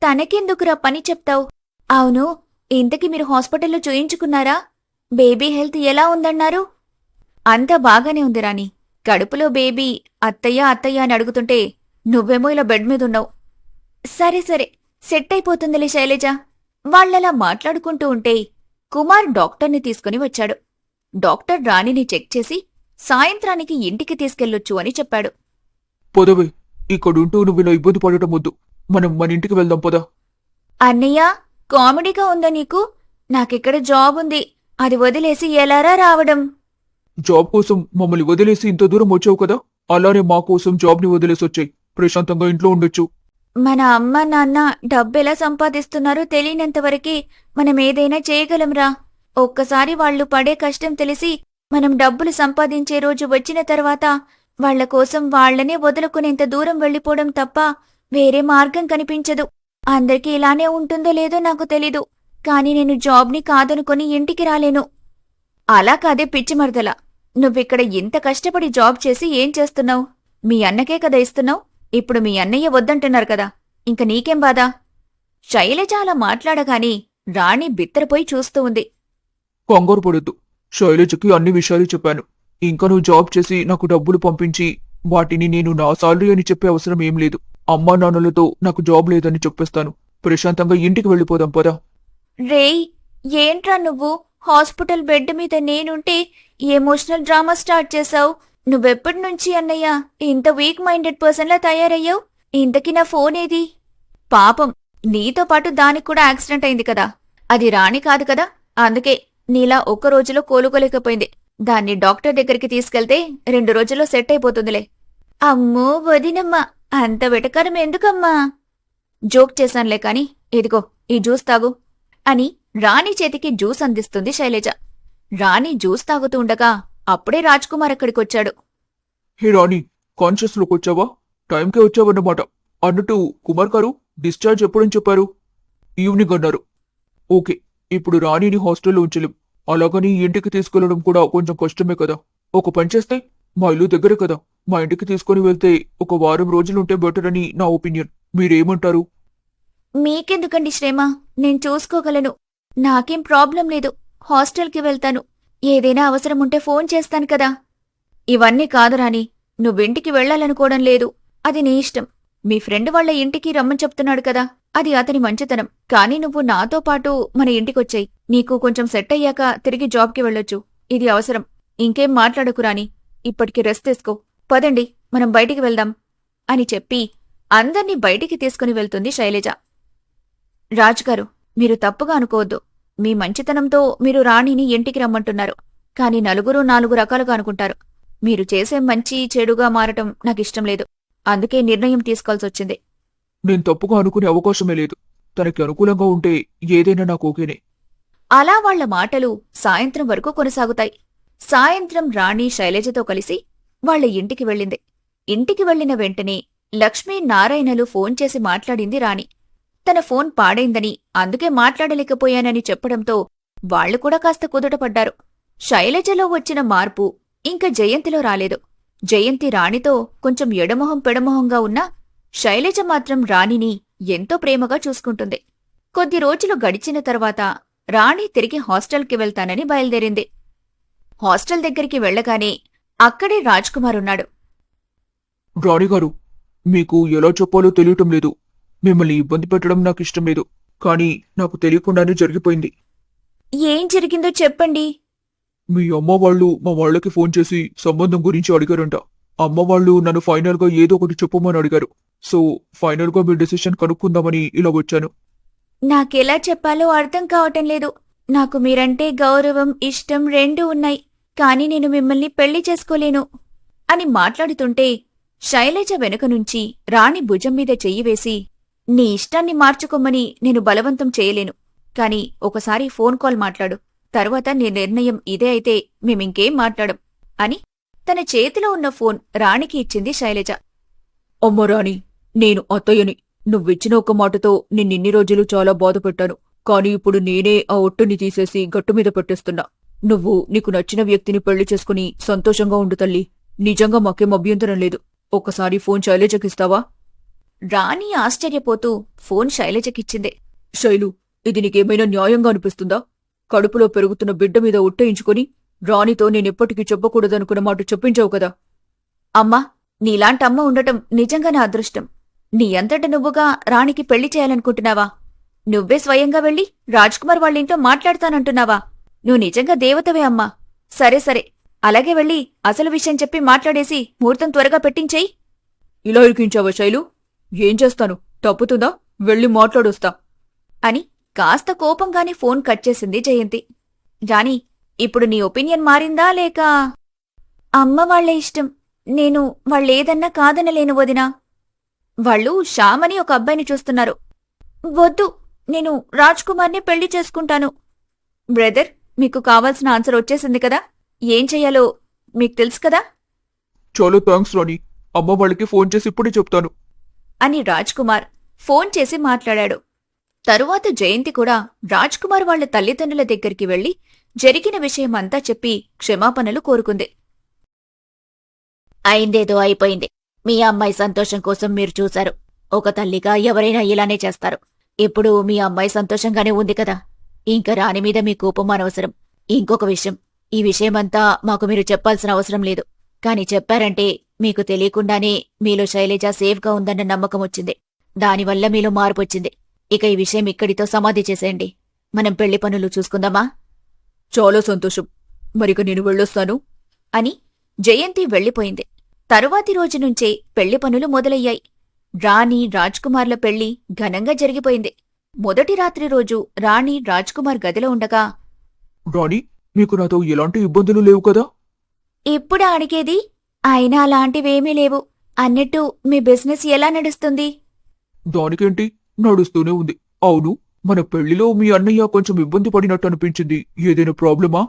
తనకెందుకురా పని చెప్తావు? అవును, ఇంతకీ మీరు హాస్పిటల్లో చూయించుకున్నారా? బేబీ హెల్త్ ఎలా ఉందన్నారు? అంతా బాగానే ఉంది రాణి. కడుపులో బేబీ అత్తయ్య అత్తయ్య అని అడుగుతుంటే నువ్వేమో ఇలా బెడ్ మీదున్నావు. సరే సరే, సెట్ అయిపోతుందిలే శైలజ. వాళ్లలా మాట్లాడుకుంటూ ఉంటే కుమార్ డాక్టర్ని తీసుకుని వచ్చాడు. డాక్టర్ రాణిని చెక్ చేసి సాయంత్రానికి ఇంటికి తీసుకెళ్లొచ్చు అని చెప్పాడు. పొదవే, ఇక్కడుంటూ నువ్వు ఇలా ఇబ్బంది పడటం వద్దు. మనం మన ఇంటికి వెళ్దాం పదా. అన్నయ్య, కామెడీగా ఉందా నీకు? నాకిక్కడ జాబ్ ఉంది. అది వదిలేసి ఎలారా రావడం? జాబ్ కోసం మమ్మల్ని వదిలేసి ఇంత దూరం వచ్చావు కదా, అలానే మా కోసం జాబ్ని వదిలేసి వచ్చాయి. ప్రశాంతంగా ఇంట్లో ఉండొచ్చు. మన అమ్మ నాన్న డబ్బెలా సంపాదిస్తున్నారో తెలియనంతవరకే మనం ఏదైనా చేయగలంరా. ఒక్కసారి వాళ్లు పడే కష్టం తెలిసి మనం డబ్బులు సంపాదించే రోజు వచ్చిన తర్వాత వాళ్ల కోసం వాళ్లనే వదులుకునేంత దూరం వెళ్ళిపోవడం తప్ప వేరే మార్గం కనిపించదు. అందరికీ ఇలానే ఉంటుందో లేదో నాకు తెలీదు, కాని నేను జాబ్ని కాదనుకొని ఇంటికి రాలేను. అలా కాదే పిచ్చిమర్దల, నువ్విక్కడ ఇంత కష్టపడి జాబ్ చేసి ఏం చేస్తున్నావు? మీ అన్నకే కదా ఇస్తున్నావు. ఇప్పుడు మీ అన్నయ్య వద్దంటున్నారు కదా, ఇంక నీకేం బాధ? శైలజ అలా మాట్లాడగాని రాణి బిత్తరపోయి చూస్తూ ఉంది. కంగారు పడొద్దు. శైలజకి అన్ని విషయాలు చెప్పాను. ఇంకా నువ్వు జాబ్ చేసి నాకు డబ్బులు పంపించి వాటిని నేను నా సాలరీ అని చెప్పే అవసరం ఏం లేదు. అమ్మా నాన్నలతో నాకు జాబ్ లేదని చెప్పేస్తాను. ప్రశాంతంగా ఇంటికి వెళ్ళిపోదాం పదా. రేయ్, ఏంట్రా నువ్వు? హాస్పిటల్ బెడ్ మీద నేనుంటే ఎమోషనల్ డ్రామా స్టార్ట్ చేశావు. నువ్వెప్పటి నుంచి అన్నయ్య ఇంత వీక్ మైండెడ్ పర్సన్లా తయారయ్యావు? ఇంతకీ నా ఫోన్ ఏది? పాపం, నీతో పాటు దానికి కూడా యాక్సిడెంట్ అయింది కదా. అది రాణి కాదు కదా, అందుకే నీలా ఒక్క రోజులో కోలుకోలేకపోయింది. దాన్ని డాక్టర్ దగ్గరికి తీసుకెళ్తే 2 రోజుల్లో సెట్ అయిపోతుందిలే. అమ్మో వదినమ్మ, అంత వెటకరం ఎందుకమ్మా? జోక్ చేశానులే కాని ఇదిగో ఈ జ్యూస్ తాగు అని రాణి చేతికి జ్యూస్ అందిస్తుంది శైలజ. రాణి జ్యూస్ తాగుతూ ఉండగా అప్పుడే రాజ్కుమార్ అక్కడికొచ్చాడు. హే రాణి, కాన్షియస్ లోకి వచ్చావా? టైంకే వచ్చావన్నమాట. అన్నట్టు కుమార్ గారు డిశ్చార్జ్ ఎప్పుడని చెప్పారు? ఈవినింగ్ అన్నారు. ఓకే, ఇప్పుడు రాణిని హాస్టల్లో ఉంచలేం. అలాగని ఇంటికి తీసుకెళ్లడం కూడా కొంచెం కష్టమే కదా. ఒక పని చేస్తే, మా ఇల్లు దగ్గరే కదా, మా ఇంటికి తీసుకుని వెళ్తే ఒక వారం రోజులుంటే బెటర్ అని నా ఒపీనియన్. మీరేమంటారు? మీకెందుకండి శ్రమ? నేను చూసుకోగలను. నాకేం ప్రాబ్లం లేదు. హాస్టల్కి వెళ్తాను. ఏదైనా అవసరం ఉంటే ఫోన్ చేస్తాను కదా. ఇవన్నీ కాదు రాణి, నువ్వింటికి వెళ్లాలనుకోవడం లేదు. అది నీ ఇష్టం. మీ ఫ్రెండ్ వాళ్ల ఇంటికి రమ్మని చెప్తున్నాడు కదా, అది అతని మంచితనం. కానీ నువ్వు నాతో పాటు మన ఇంటికొచ్చాయి. నీకు కొంచెం సెట్ అయ్యాక తిరిగి జాబ్కి వెళ్ళొచ్చు. ఇది అవసరం. ఇంకేం మాట్లాడకు రాణి, ఇప్పటికి రెస్ట్ తీసుకో. పదండి, మనం బయటికి వెళ్దాం అని చెప్పి అందర్నీ బయటికి తీసుకుని వెళ్తుంది శైలజ. రాజ్గారు, మీరు తప్పుగా అనుకోవద్దు. మీ మంచితనంతో మీరు రాణిని ఇంటికి రమ్మంటున్నారు. కాని నలుగురు 4 రకాలుగా అనుకుంటారు. మీరు చేసే మంచి చెడుగా మారటం నాకిష్టం లేదు. అందుకే నిర్ణయం తీసుకోవాల్సొచ్చింది. నేను తప్పుగా అనుకునే అవకాశమే లేదు. తనకి అనుకూలంగా ఉంటే ఏదైనా నాకు ఓకేనే. అలా వాళ్ల మాటలు సాయంత్రం వరకు కొనసాగుతాయి. సాయంత్రం రాణి శైలజతో కలిసి వాళ్ల ఇంటికి వెళ్ళింది. ఇంటికి వెళ్లిన వెంటనే లక్ష్మీ నారాయణలు ఫోన్ చేసి మాట్లాడింది రాణి. తన ఫోన్ పాడైందని, అందుకే మాట్లాడలేకపోయానని చెప్పడంతో వాళ్లు కూడా కాస్త కుదుటపడ్డారు. శైలజలో వచ్చిన మార్పు ఇంక జయంతిలో రాలేదు. జయంతి రాణితో కొంచెం ఎడమొహం పెడమొహంగా ఉన్నా శైలజ మాత్రం రాణిని ఎంతో ప్రేమగా చూసుకుంటుంది. కొద్ది రోజులు గడిచిన తర్వాత రాణి తిరిగి హాస్టల్కి వెళ్తానని బయలుదేరింది. హాస్టల్ దగ్గరికి వెళ్ళగానే అక్కడే రాజ్కుమార్ ఉన్నాడు. రాణిగారు, మీకు ఎలా చెప్పాలో తెలియటం లేదు. మిమ్మల్ని ఇబ్బంది పెట్టడం నాకు ఇష్టం లేదు, కానీ నాకు తెలియకుండానే జరిగిపోయింది. ఏం జరిగిందో చెప్పండి. మీ అమ్మ వాళ్ళు మా వాళ్ళకి ఫోన్ చేసి సంబంధం గురించి అడిగారంట. అమ్మ వాళ్ళు నన్ను ఫైనల్ గా ఏదో ఒకటి చెప్పమని అడిగారు. సో ఫైనల్ గా మీ డెసిషన్ కనుక్కుందామని ఇలా వచ్చాను. నాకెలా చెప్పాలో అర్థం కావటం లేదు. నాకు మీరంటే గౌరవం, ఇష్టం రెండూ ఉన్నాయి. కాని నేను మిమ్మల్ని పెళ్లి చేసుకోలేను అని మాట్లాడుతుంటే శైలజ వెనుక నుంచి రాణి భుజం మీద చెయ్యి వేసి, నీ ఇష్టాన్ని మార్చుకోమని నేను బలవంతం చేయలేను. కాని ఒకసారి ఫోన్ కాల్ మాట్లాడు. తర్వాత నీ నిర్ణయం ఇదే అయితే మేమింకేం మాట్లాడం అని తన చేతిలో ఉన్న ఫోన్ రాణికి ఇచ్చింది శైలజ. అమ్మ రాణి, నేను అత్తయ్యని. నువ్విచ్చిన ఒక మాటతో నిన్నిన్ని రోజులు చాలా బాధపెట్టాను. కాని ఇప్పుడు నేనే ఆ ఒట్టుని తీసేసి గట్టుమీద పెట్టేస్తున్నా. నువ్వు నీకు నచ్చిన వ్యక్తిని పెళ్లి చేసుకుని సంతోషంగా ఉండు తల్లి. నిజంగా మాకేం అభ్యంతరం లేదు. ఒక్కసారి ఫోన్ శైలజకిస్తావా? రాణి ఆశ్చర్యపోతూ ఫోన్ శైలజకిచ్చింది. శైలు, ఇది నీకేమైనా న్యాయంగా అనిపిస్తుందా? కడుపులో పెరుగుతున్న బిడ్డ మీద ఒట్టేయించుకుని రాణితో నేనెప్పటికీ చెప్పకూడదనుకున్న మాట చెప్పించావు కదా. అమ్మా, నీలాంటమ్మ ఉండటం నిజంగా నా అదృష్టం. నీ అంతట నువ్వుగా రాణికి పెళ్లి చేయాలనుకుంటున్నావా? నువ్వే స్వయంగా వెళ్ళి రాజ్కుమార్ వాళ్ళింట్లో మాట్లాడతానంటున్నావా? నువ్వు నిజంగా దేవతవే అమ్మా. సరే సరే, అలాగే వెళ్ళి అసలు విషయం చెప్పి మాట్లాడేసి ముహూర్తం త్వరగా పెట్టించేయి. ఇలా ఇరికించావా శైలు? ఏం చేస్తాను? తప్పుతుందా? వెళ్ళి మాట్లాడొస్తా అని కాస్త కోపంగానే ఫోన్ కట్ చేసింది జయంతి. రాణి, ఇప్పుడు నీ ఒపీనియన్ మారిందా లేక? అమ్మ వాళ్ళ ఇష్టం. నేను వాళ్ళేదన్నా కాదనలేను వదినా. వాళ్ళు శ్యామని ఒక అబ్బాయిని చూస్తున్నారు. వద్దు, నేను రాజ్కుమార్ని పెళ్లి చేసుకుంటాను. బ్రదర్, మీకు కావాల్సిన ఆన్సర్ వచ్చేసింది కదా. ఏం చెయ్యాలో మీకు తెలుసు కదా చాలా థ్యాంక్స్ రాణి. అమ్మ వాళ్ళకి ఫోన్ చేసి ఇప్పుడే చెప్తాను అని రాజ్కుమార్ ఫోన్ చేసి మాట్లాడాడు. తరువాత జయంతి కూడా రాజ్కుమార్ వాళ్ల తల్లిదండ్రుల దగ్గరికి వెళ్లి జరిగిన విషయమంతా చెప్పి క్షమాపణలు కోరుకుంది. అయిందేదో అయిపోయింది. మీ అమ్మాయి సంతోషం కోసం మీరు చూశారు. ఒక తల్లిగా ఎవరైనా ఇలానే చేస్తారు. ఇప్పుడు మీ అమ్మాయి సంతోషంగానే ఉంది కదా. ఇంక రాణి మీద మీ కోపం అనవసరం. ఇంకొక విషయం, ఈ విషయమంతా మాకు మీరు చెప్పాల్సిన అవసరం లేదు. కాని చెప్పారంటే మీకు తెలియకుండానే మీలో శైలజ సేఫ్గా ఉందన్న నమ్మకం వచ్చింది. దానివల్ల మీలో మార్పొచ్చింది. ఇక ఈ విషయం ఇక్కడితో సమాధి చేసేయండి. మనం పెళ్లి పనులు చూసుకుందామా? చాలా సంతోషం. మరిక నేను వెళ్ళొస్తాను అని జయంతి వెళ్లిపోయింది. తరువాతి రోజు నుంచే పెళ్లి పనులు మొదలయ్యాయి. రాణి రాజ్కుమార్ల పెళ్లి ఘనంగా జరిగిపోయింది. మొదటి రాత్రి రోజు రాణి రాజ్కుమార్ గదిలో ఉండగా, రాణి, మీకు నాతో ఎలాంటి ఇబ్బందులు లేవు కదా? ఇప్పుడు అడిగేది? అయినా అలాంటివేమీ లేవు. అన్నట్టు మీ బిజినెస్ ఎలా నడుస్తుంది? దానికేంటి, నడుస్తూనే ఉంది. అవును, మన పెళ్లిలో మీ అన్నయ్య కొంచెం ఇబ్బంది పడినట్టు అనిపించింది. ఏదైనా ప్రాబ్లమా?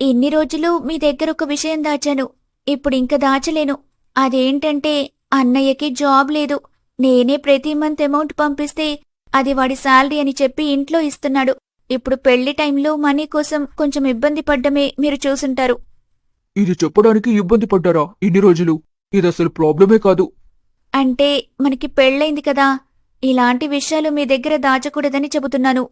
ఇన్ని రోజులు మీ దగ్గర ఒక విషయం దాచాను. ఇప్పుడింక దాచలేను. అదేంటంటే అన్నయ్యకి జాబ్ లేదు. నేనే ప్రతి మంత్ అమౌంట్ పంపిస్తే అది వాడి శాలరీ అని చెప్పి ఇంట్లో ఇస్తున్నాడు. ఇప్పుడు పెళ్లి టైంలో మనీ కోసం కొంచెం ఇబ్బంది పడ్డమే మీరు చూసుంటారు. ఇది చెప్పడానికి ఇబ్బంది పడ్డారా ఇన్ని రోజులు? ఇదసలు ప్రాబ్లమే కాదు. అంటే మనకి పెళ్ళైంది కదా, ఇలాంటి విషయాలు మీ దగ్గర దాచకూడదని చెబుతున్నాను.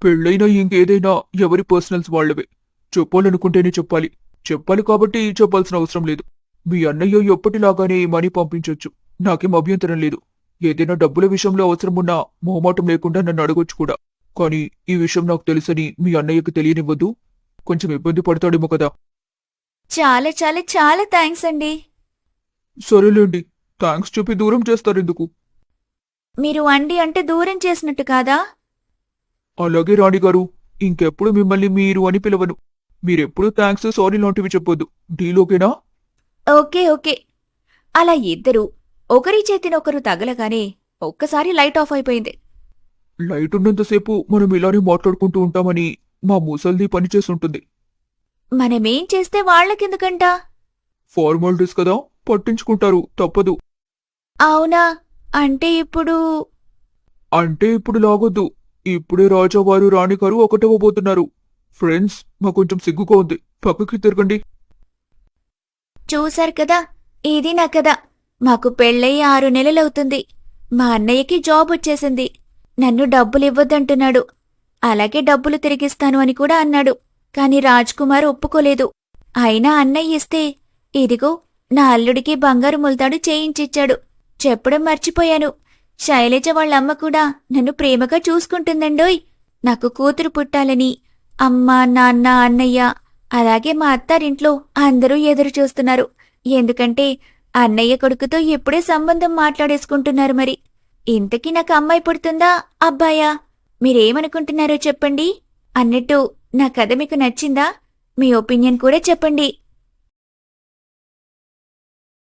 పెళ్ళైనా ఇంకేదైనా ఎవరి పర్సనల్స్ వాళ్లవే. చెప్పాలనుకుంటేనే చెప్పాలి. చెప్పాలి కాబట్టి చెప్పాల్సిన అవసరం లేదు. మీ అన్నయ్య ఎప్పటిలాగానే మనీ పంపించొచ్చు. నాకేం అభ్యంతరం లేదు. ఏదైనా డబ్బుల విషయంలో అవసరమున్నా మొహమాటం లేకుండా నన్ను అడగొచ్చు కూడా. కానీ ఈ విషయం నాకు తెలుసని మీ అన్నయ్యకి తెలియనివ్వద్దు. కొంచెం ఇబ్బంది పడతాడేమో కదా. చాలా చాలా చాలా థ్యాంక్స్ అండి. సరేలేండి, థ్యాంక్స్ చెప్పి దూరం చేస్తారెందుకు? మీరు అండి అంటే దూరం చేసినట్టు కాదా? అలాగే రాణిగారు, ఇంకెప్పుడు మిమ్మల్ని మీరు అని పిలవను. మీరెప్పుడు థ్యాంక్స్, సారీ లాంటివి చెప్పొద్దు. డీలోకేనా? Okay okay. అలా ఇద్దరూ ఒకరి చేతినొకరు తగలగానే ఒక్కసారి లైట్ ఆఫ్ అయిపోయింది. లైట్ ఉన్నంతసేపు మనం ఇలానే మాట్లాడుకుంటూ ఉంటామని మా ముసల్ది పనిచేస్తుంటుంది. మనమేం చేస్తే వాళ్ళకెందుకంట? ఫార్మాలిటీస్ కదా, పట్టించుకుంటారు, తప్పదు. అవునా? అంటే ఇప్పుడు లాగొద్దు. ఇప్పుడే రాజావారు రాణిగారు ఒకటవ్వబోతున్నారు. ఫ్రెండ్స్, మా కొంచెం సిగ్గుగా ఉంది. పక్కకి తిరగండి. చూశారు కదా, ఇది నా కథ. మాకు పెళ్ళయి 6 నెలలవుతుంది. మా అన్నయ్యకి జాబ్ వచ్చేసింది. నన్ను డబ్బులివ్వద్దంటున్నాడు. అలాగే డబ్బులు తిరిగిస్తాను అని కూడా అన్నాడు. కాని రాజ్కుమార్ ఒప్పుకోలేదు. అయినా అన్నయ్య ఇస్తే ఇదిగో నా అల్లుడికి బంగారు ముల్తాడు చేయించిచ్చాడు. చెప్పడం మర్చిపోయాను. శైలజ వాళ్ళమ్మ కూడా నన్ను ప్రేమగా చూసుకుంటుందండోయ్. నాకు కూతురు పుట్టాలని అమ్మ, నాన్న, అన్నయ్య అలాగే మా అత్తారింట్లో అందరూ ఎదురు చూస్తున్నారు. ఎందుకంటే అన్నయ్య కొడుకుతో ఎప్పుడే సంబంధం మాట్లాడేసుకుంటున్నారు. మరి ఇంతకీ నాకు అమ్మాయి పుడుతుందా, అబ్బాయా? మీరేమనుకుంటున్నారో చెప్పండి. అన్నట్టు నా కథ మీకు నచ్చిందా? మీ ఒపీనియన్ కూడా చెప్పండి.